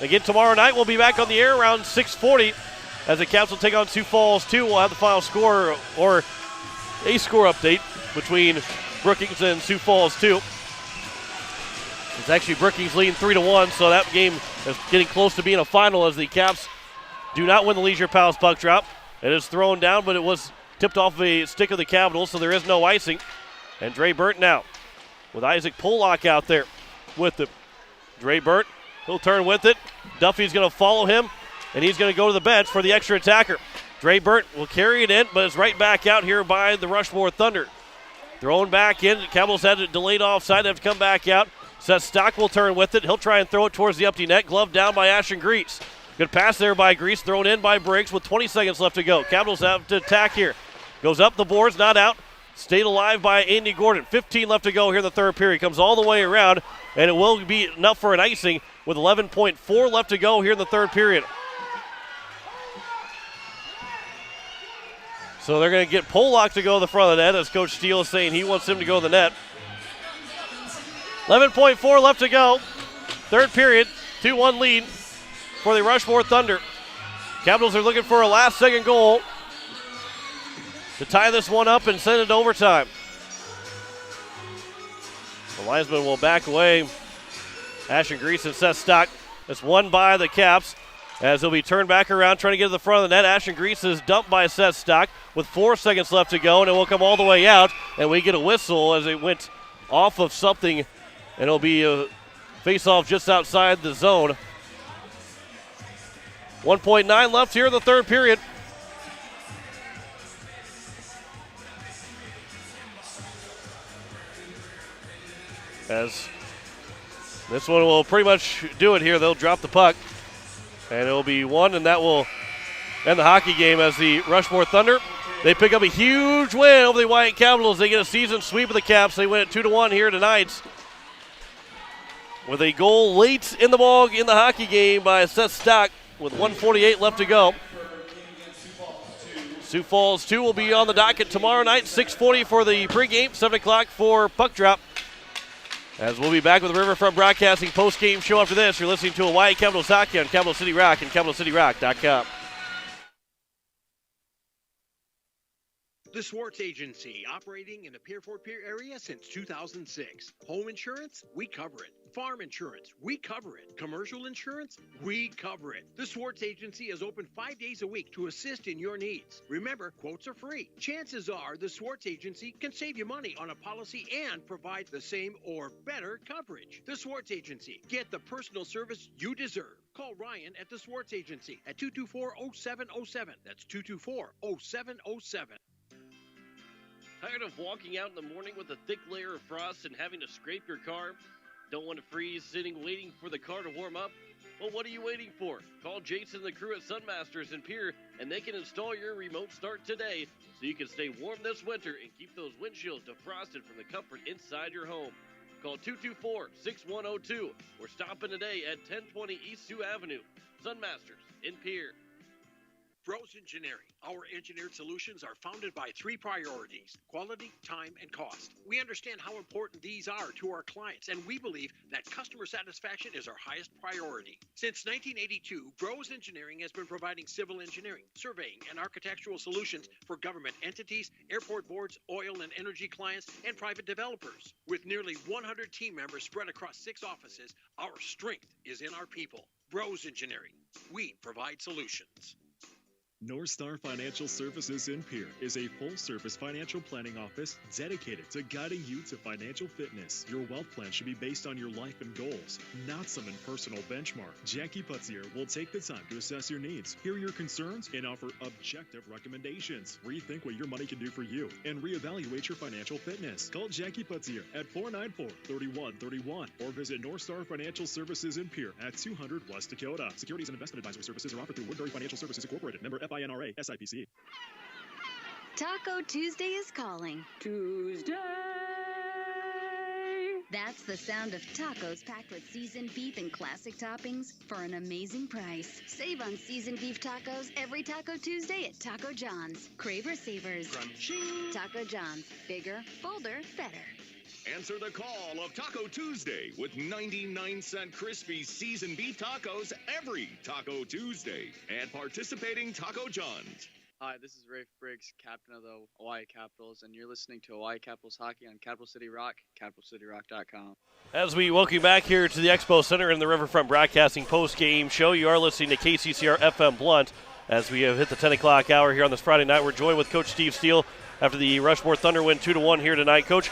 Again, tomorrow night we'll be back on the air around 6:40 as the Caps will take on Sioux Falls 2. We'll have the final score or a score update between Brookings and Sioux Falls 2. It's actually Brookings leading 3-1, so that game is getting close to being a final as the Caps do not win the Leisure Palace puck drop. It is thrown down, but it was tipped off a stick of the Capitals, so there is no icing. And Dre Burt now with Isaac Pollock out there with it. Dre Burt, he'll turn with it. Duffy's going to follow him, and he's going to go to the bench for the extra attacker. Dre Burt will carry it in, but it's right back out here by the Rushmore Thunder. Thrown back in. The Capitals had it delayed offside. They have to come back out. Seth Stock will turn with it. He'll try and throw it towards the empty net. Glove down by Ashton Grease. Good pass there by Grease. Thrown in by Briggs with 20 seconds left to go. Capitals have to attack here. Goes up the boards, not out. Stayed alive by Andy Gordon. 15 left to go here in the third period. Comes all the way around, and it will be enough for an icing with 11.4 left to go here in the third period. So they're going to get Pollock to go to the front of the net, as Coach Steele is saying he wants him to go to the net. 11.4 left to go. Third period, 2-1 lead for the Rushmore Thunder. Capitals are looking for a last-second goal to tie this one up and send it to overtime. The linesman will back away. Ashton Grease and Seth Stock. It's won by the Caps as he'll be turned back around trying to get to the front of the net. Ashton Grease is dumped by Seth Stock with 4 seconds left to go, and it will come all the way out, and we get a whistle as it went off of something, and it'll be a face-off just outside the zone. 1.9 left here in the third period. As this one will pretty much do it here. They'll drop the puck, and it'll be one, and that will end the hockey game as the Rushmore Thunder, they pick up a huge win over the White Capitals. They get a season sweep of the Caps. They win it 2-1 here tonight with a goal late in the hockey game by Seth Stock with 1:48 left to go. Sioux Falls 2 will be on the docket tomorrow night, 6:40 for the pregame, 7 o'clock for puck drop. As we'll be back with the Riverfront Broadcasting post-game show after this. You're listening to Hawaii Capitals Hockey on Capital City Rock and CapitalCityRock.com. The Swartz Agency, operating in the Pier 4 Pier area since 2006. Home insurance, we cover it. Farm insurance, we cover it. Commercial insurance, we cover it. The Swartz Agency is open 5 days a week to assist in your needs. Remember, quotes are free. Chances are the Swartz Agency can save you money on a policy and provide the same or better coverage. The Swartz Agency, get the personal service you deserve. Call Ryan at the Swartz Agency at 224-0707. That's 224-0707. Tired of walking out in the morning with a thick layer of frost and having to scrape your car? Don't want to freeze sitting waiting for the car to warm up? Well, what are you waiting for? Call Jason and the crew at Sunmasters in Pier, and they can install your remote start today so you can stay warm this winter and keep those windshields defrosted from the comfort inside your home. Call 224-6102 or stop in today at 1020 East Sioux Avenue. Sunmasters in Pier. Bros Engineering. Our engineered solutions are founded by 3 priorities: quality, time, and cost. We understand how important these are to our clients, and we believe that customer satisfaction is our highest priority. Since 1982, Bros Engineering has been providing civil engineering, surveying, and architectural solutions for government entities, airport boards, oil and energy clients, and private developers. With nearly 100 team members spread across 6 offices, our strength is in our people. Bros Engineering. We provide solutions. North Star Financial Services in Pier is a full-service financial planning office dedicated to guiding you to financial fitness. Your wealth plan should be based on your life and goals, not some impersonal benchmark. Jackie Putzier will take the time to assess your needs, hear your concerns, and offer objective recommendations. Rethink what your money can do for you and reevaluate your financial fitness. Call Jackie Putzier at 494-3131 or visit North Star Financial Services in Pier at 200 West Dakota. Securities and investment advisory services are offered through Woodbury Financial Services Incorporated, member FINRA, SIPC. Taco Tuesday is calling. Tuesday. That's the sound of tacos packed with seasoned beef and classic toppings for an amazing price. Save on seasoned beef tacos every Taco Tuesday at Taco John's. Craver Savers. Crunchy. Taco John's. Bigger, bolder, better. Answer the call of Taco Tuesday with 99-cent crispy seasoned beef tacos every Taco Tuesday at participating Taco John's. Hi, this is Rafe Briggs, captain of the Hawaii Capitals, and you're listening to Hawaii Capitals Hockey on Capital City Rock, CapitalCityRock.com. As we welcome you back here to the Expo Center in the Riverfront Broadcasting post-game show, you are listening to KCCR FM Blunt. As we have hit the 10 o'clock hour here on this Friday night, we're joined with Coach Steve Steele after the Rushmore Thunder win 2-1 here tonight. Coach,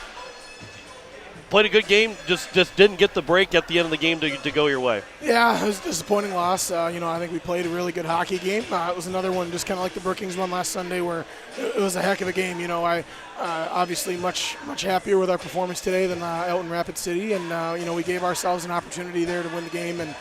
played a good game, just didn't get the break at the end of the game to go your way. Yeah, it was a disappointing loss. I think we played a really good hockey game. It was another one just kind of like the Brookings one last Sunday where it was a heck of a game. I obviously much happier with our performance today than out in Rapid City. And, we gave ourselves an opportunity there to win the game and,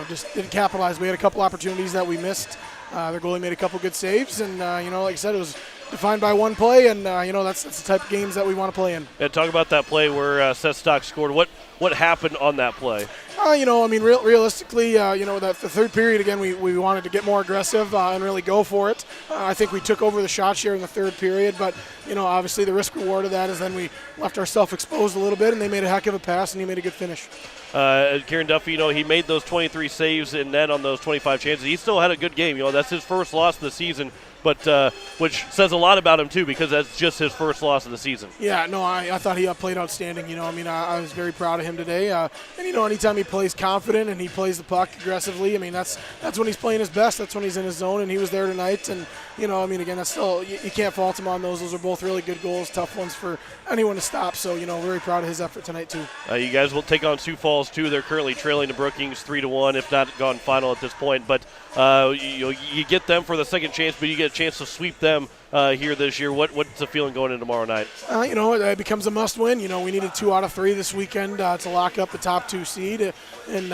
just didn't capitalize. We had a couple opportunities that we missed. Their goalie made a couple good saves. And, like I said, it was defined by one play, and that's the type of games that we want to play in. Yeah, talk about that play where Seth Stock scored. What happened on that play? Realistically, that the third period again, we wanted to get more aggressive and really go for it. I think we took over the shot share in the third period, but obviously the risk reward of that is then we left ourselves exposed a little bit, and they made a heck of a pass, and he made a good finish. Kieran Duffy, he made those 23 saves in net on those 25 chances. He still had a good game. That's his first loss of the season but which says a lot about him too, because that's just his first loss of the season. Yeah, no, I thought he played outstanding. I was very proud of him today. And anytime he plays confident and he plays the puck aggressively, that's when he's playing his best. That's when he's in his zone, and he was there tonight. And again, that's still you can't fault him on those. Those are both really good goals, tough ones for anyone to stop. So very proud of his effort tonight too. You guys will take on Sioux Falls too. They're currently trailing to Brookings 3-1, if not gone final at this point. But you get them for the second chance, but you get a chance to sweep them here this year. What's the feeling going into tomorrow night? It becomes a must-win. We needed 2 out of 3 this weekend to lock up the top 2 seed, and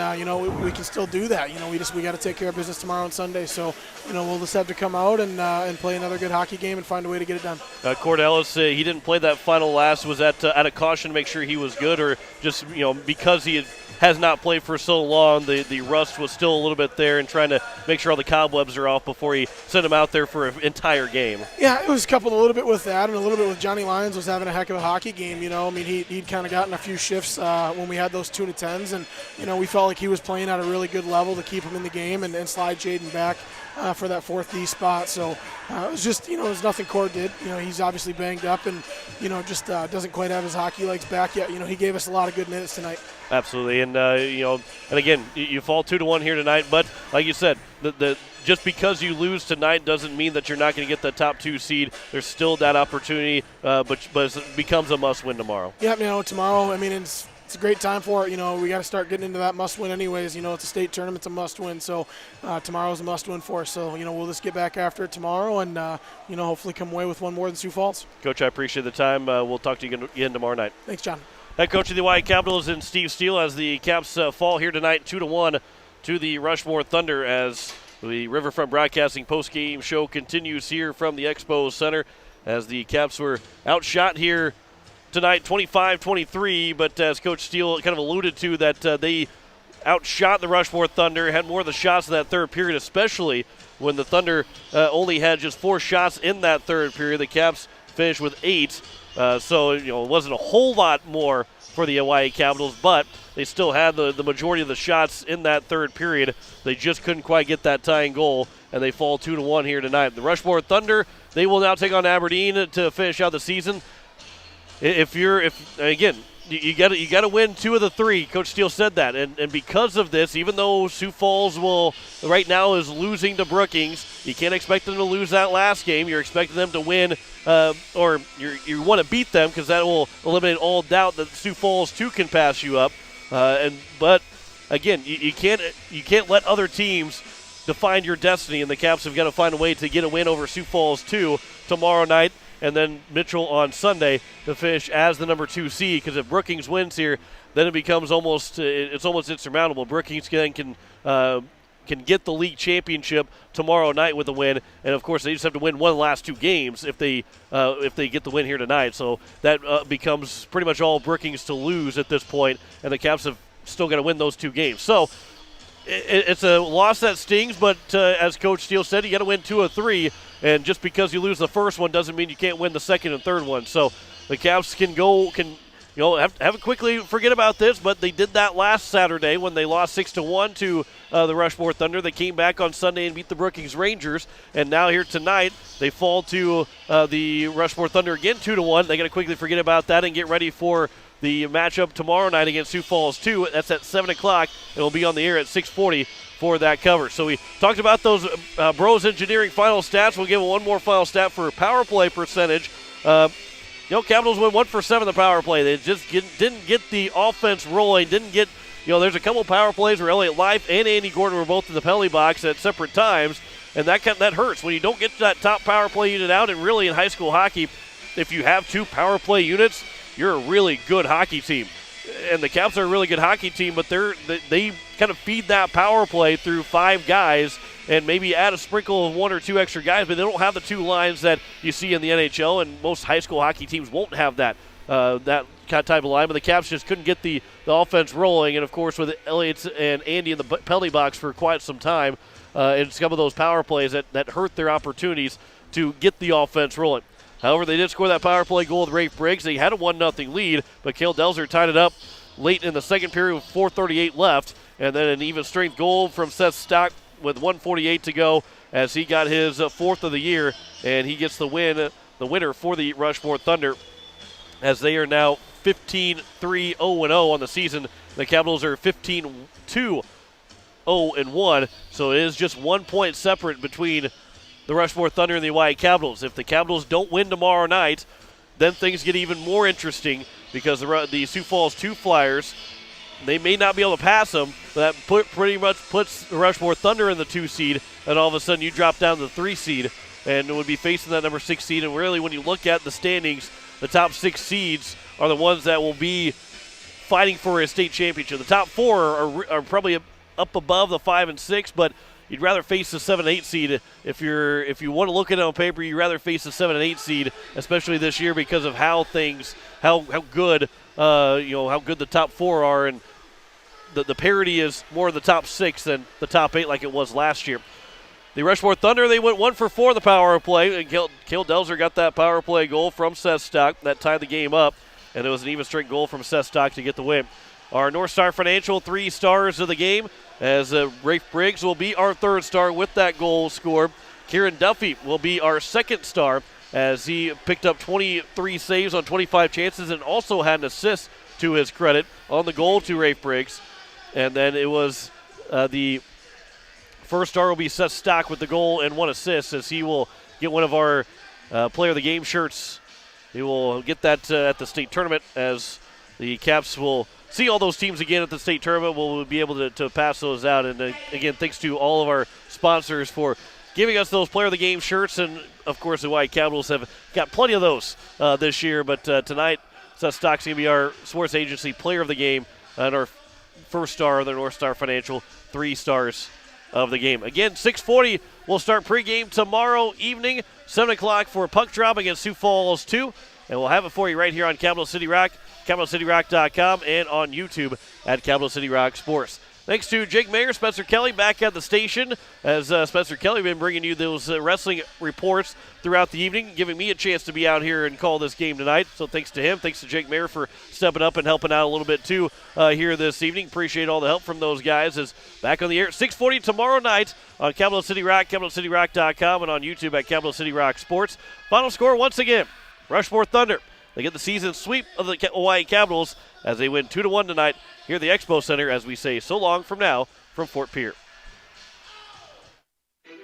we can still do that. We got to take care of business tomorrow and Sunday. So we'll just have to come out and play another good hockey game and find a way to get it done. Cord Ellis, he didn't play that final last. Was that out of caution to make sure he was good, or just because he has not played for so long, the rust was still a little bit there, and trying to make sure all the cobwebs are off before he sent him out there for an entire game? Yeah, it was coupled a little bit with that, and a little bit with Johnny Lyons was having a heck of a hockey game. He'd kind of gotten a few shifts when we had those 2 to 10s, and we felt like he was playing at a really good level to keep him in the game and slide Jaden back for that 4th D spot. So it was just, it was nothing Cord did. He's obviously banged up and, just doesn't quite have his hockey legs back yet. He gave us a lot of good minutes tonight. Absolutely, and and again, you fall 2-1 here tonight. But like you said, just because you lose tonight doesn't mean that you're not going to get the top 2 seed. There's still that opportunity, but it becomes a must-win tomorrow. Yeah, tomorrow. It's a great time for it. We got to start getting into that must-win anyways. It's a state tournament, it's a must-win. So tomorrow's a must-win for us. So we'll just get back after it tomorrow and hopefully come away with one more than Sioux Falls. Coach, I appreciate the time. We'll talk to you again tomorrow night. Thanks, John. Head coach of the Oahe Capitals and Steve Steele as the Caps fall here tonight 2-1 to the Rushmore Thunder, as the Riverfront Broadcasting post-game show continues here from the Expo Center, as the Caps were outshot here tonight 25-23, but as Coach Steele kind of alluded to, that they outshot the Rushmore Thunder, had more of the shots in that third period, especially when the Thunder only had just 4 shots in that third period. The Caps finished with 8. So it wasn't a whole lot more for the Oahe Capitals, but they still had the majority of the shots in that third period. They just couldn't quite get that tying goal, and they fall 2-1 here tonight. The Rushmore Thunder, they will now take on Aberdeen to finish out the season. Again, you got to win 2 of the 3. Coach Steele said that, and because of this, even though Sioux Falls right now is losing to Brookings, you can't expect them to lose that last game. You're expecting them to win, or you want to beat them, because that will eliminate all doubt that Sioux Falls too can pass you up. But again, you can't let other teams define your destiny, and the Caps have got to find a way to get a win over Sioux Falls 2 tomorrow night, and then Mitchell on Sunday to finish as the number 2 seed. Because if Brookings wins here, then it becomes almost insurmountable. Brookings then can get the league championship tomorrow night with a win, and of course they just have to win one of the last 2 games if they get the win here tonight. So that becomes pretty much all Brookings to lose at this point, and the Caps have still got to win those 2 games. So it's a loss that stings, but as Coach Steele said, you got to win 2 of 3. And just because you lose the first one doesn't mean you can't win the second and third one. So the Caps can have to quickly forget about this, but they did that last Saturday when they lost 6-1 to the Rushmore Thunder. They came back on Sunday and beat the Brookings Rangers, and now here tonight they fall to the Rushmore Thunder again 2-1. They got to quickly forget about that and get ready for the matchup tomorrow night against Sioux Falls 2. That's at 7 o'clock. It will be on the air at 6:40 for that cover. So we talked about those Bros Engineering final stats. We'll give one more final stat for power play percentage. Capitals went 1 for 7 in the power play. They just didn't get the offense rolling, didn't get, there's a couple power plays where Elliott Life and Andy Gordon were both in the penalty box at separate times, and that hurts. When you don't get that top power play unit out, and really in high school hockey, if you have 2 power play units, you're a really good hockey team. And the Caps are a really good hockey team, but they kind of feed that power play through 5 guys and maybe add a sprinkle of 1 or 2 extra guys, but they don't have the 2 lines that you see in the NHL, and most high school hockey teams won't have that type of line. But the Caps just couldn't get the offense rolling, and of course with Elliott and Andy in the penalty box for quite some time, and some of those power plays that hurt their opportunities to get the offense rolling. However, they did score that power play goal with Rafe Briggs. They had a 1-0 lead, but Cale Delzer tied it up late in the second period with 4:38 left, and then an even strength goal from Seth Stock with 1:48 to go as he got his fourth of the year, and he gets the winner for the Rushmore Thunder, as they are now 15-3-0-0 on the season. The Capitals are 15-2-0-1, so it is just 1 point separate between the Rushmore Thunder and the Hawaii Capitals. If the Capitals don't win tomorrow night, then things get even more interesting, because the Sioux Falls 2 Flyers, they may not be able to pass them, but that pretty much puts the Rushmore Thunder in the 2 seed, and all of a sudden you drop down to the 3 seed and would be facing that number 6 seed. And really, when you look at the standings, the top 6 seeds are the ones that will be fighting for a state championship. The top 4 are probably up above the 5 and 6, but you'd rather face the 7 and 8 seed. If you want to look at it on paper, you'd rather face the 7 and 8 seed, especially this year, because of how good the top 4 are, and the parity is more in the top 6 than the top 8 like it was last year. The Rushmore Thunder, they went 1 for 4 in the power play, and Cale Delzer got that power play goal from Seth Stock that tied the game up, and it was an even strength goal from Seth Stock to get the win. Our North Star Financial 3 stars of the game, as Rafe Briggs will be our 3rd star with that goal scored. Kieran Duffy will be our 2nd star, as he picked up 23 saves on 25 chances and also had an assist to his credit on the goal to Rafe Briggs. And then it was the 1st star will be Seth Stock with the goal and 1 assist, as he will get one of our Player of the Game shirts. He will get that at the state tournament, as the Caps will see all those teams again at the state tournament. We'll be able to pass those out. And again, thanks to all of our sponsors for giving us those Player of the Game shirts. And, of course, the Hawaii Capitals have got plenty of those this year. But tonight, Seth Stock's going to be our sports agency Player of the Game and our 1st star of the North Star Financial 3 stars of the game. Again, 6:40, we'll start pregame tomorrow evening, 7 o'clock for puck drop against Sioux Falls 2. And we'll have it for you right here on Capital City Rock, CapitalCityRock.com, and on YouTube at Capital City Rock Sports. Thanks to Jake Mayer, Spencer Kelly back at the station, as Spencer Kelly been bringing you those wrestling reports throughout the evening, giving me a chance to be out here and call this game tonight. So thanks to him. Thanks to Jake Mayer for stepping up and helping out a little bit too here this evening. Appreciate all the help from those guys. As back on the air at 6:40 tomorrow night on Capital City Rock, CapitalCityRock.com, and on YouTube at Capital City Rock Sports. Final score once again, Rushmore Thunder. They get the season sweep of the Hawaii Capitals as they win 2-1 tonight here at the Expo Center, as we say so long from now from Fort Pierre.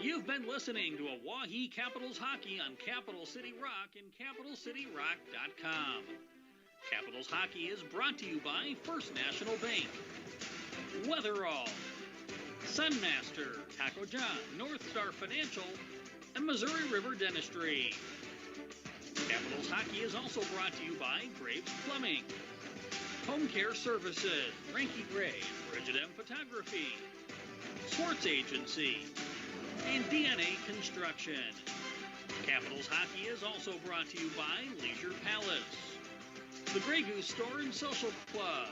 You've been listening to Oahe Capitals Hockey on Capital City Rock and CapitalCityRock.com. Capitals Hockey is brought to you by First National Bank, Weatherall, Sunmaster, Taco John, North Star Financial, and Missouri River Dentistry. Capitals Hockey is also brought to you by Graves Plumbing, Home Care Services, Ranky Gray, Bridget M Photography, Sports Agency, and DNA Construction. Capitals Hockey is also brought to you by Leisure Palace, the Grey Goose Store and Social Club,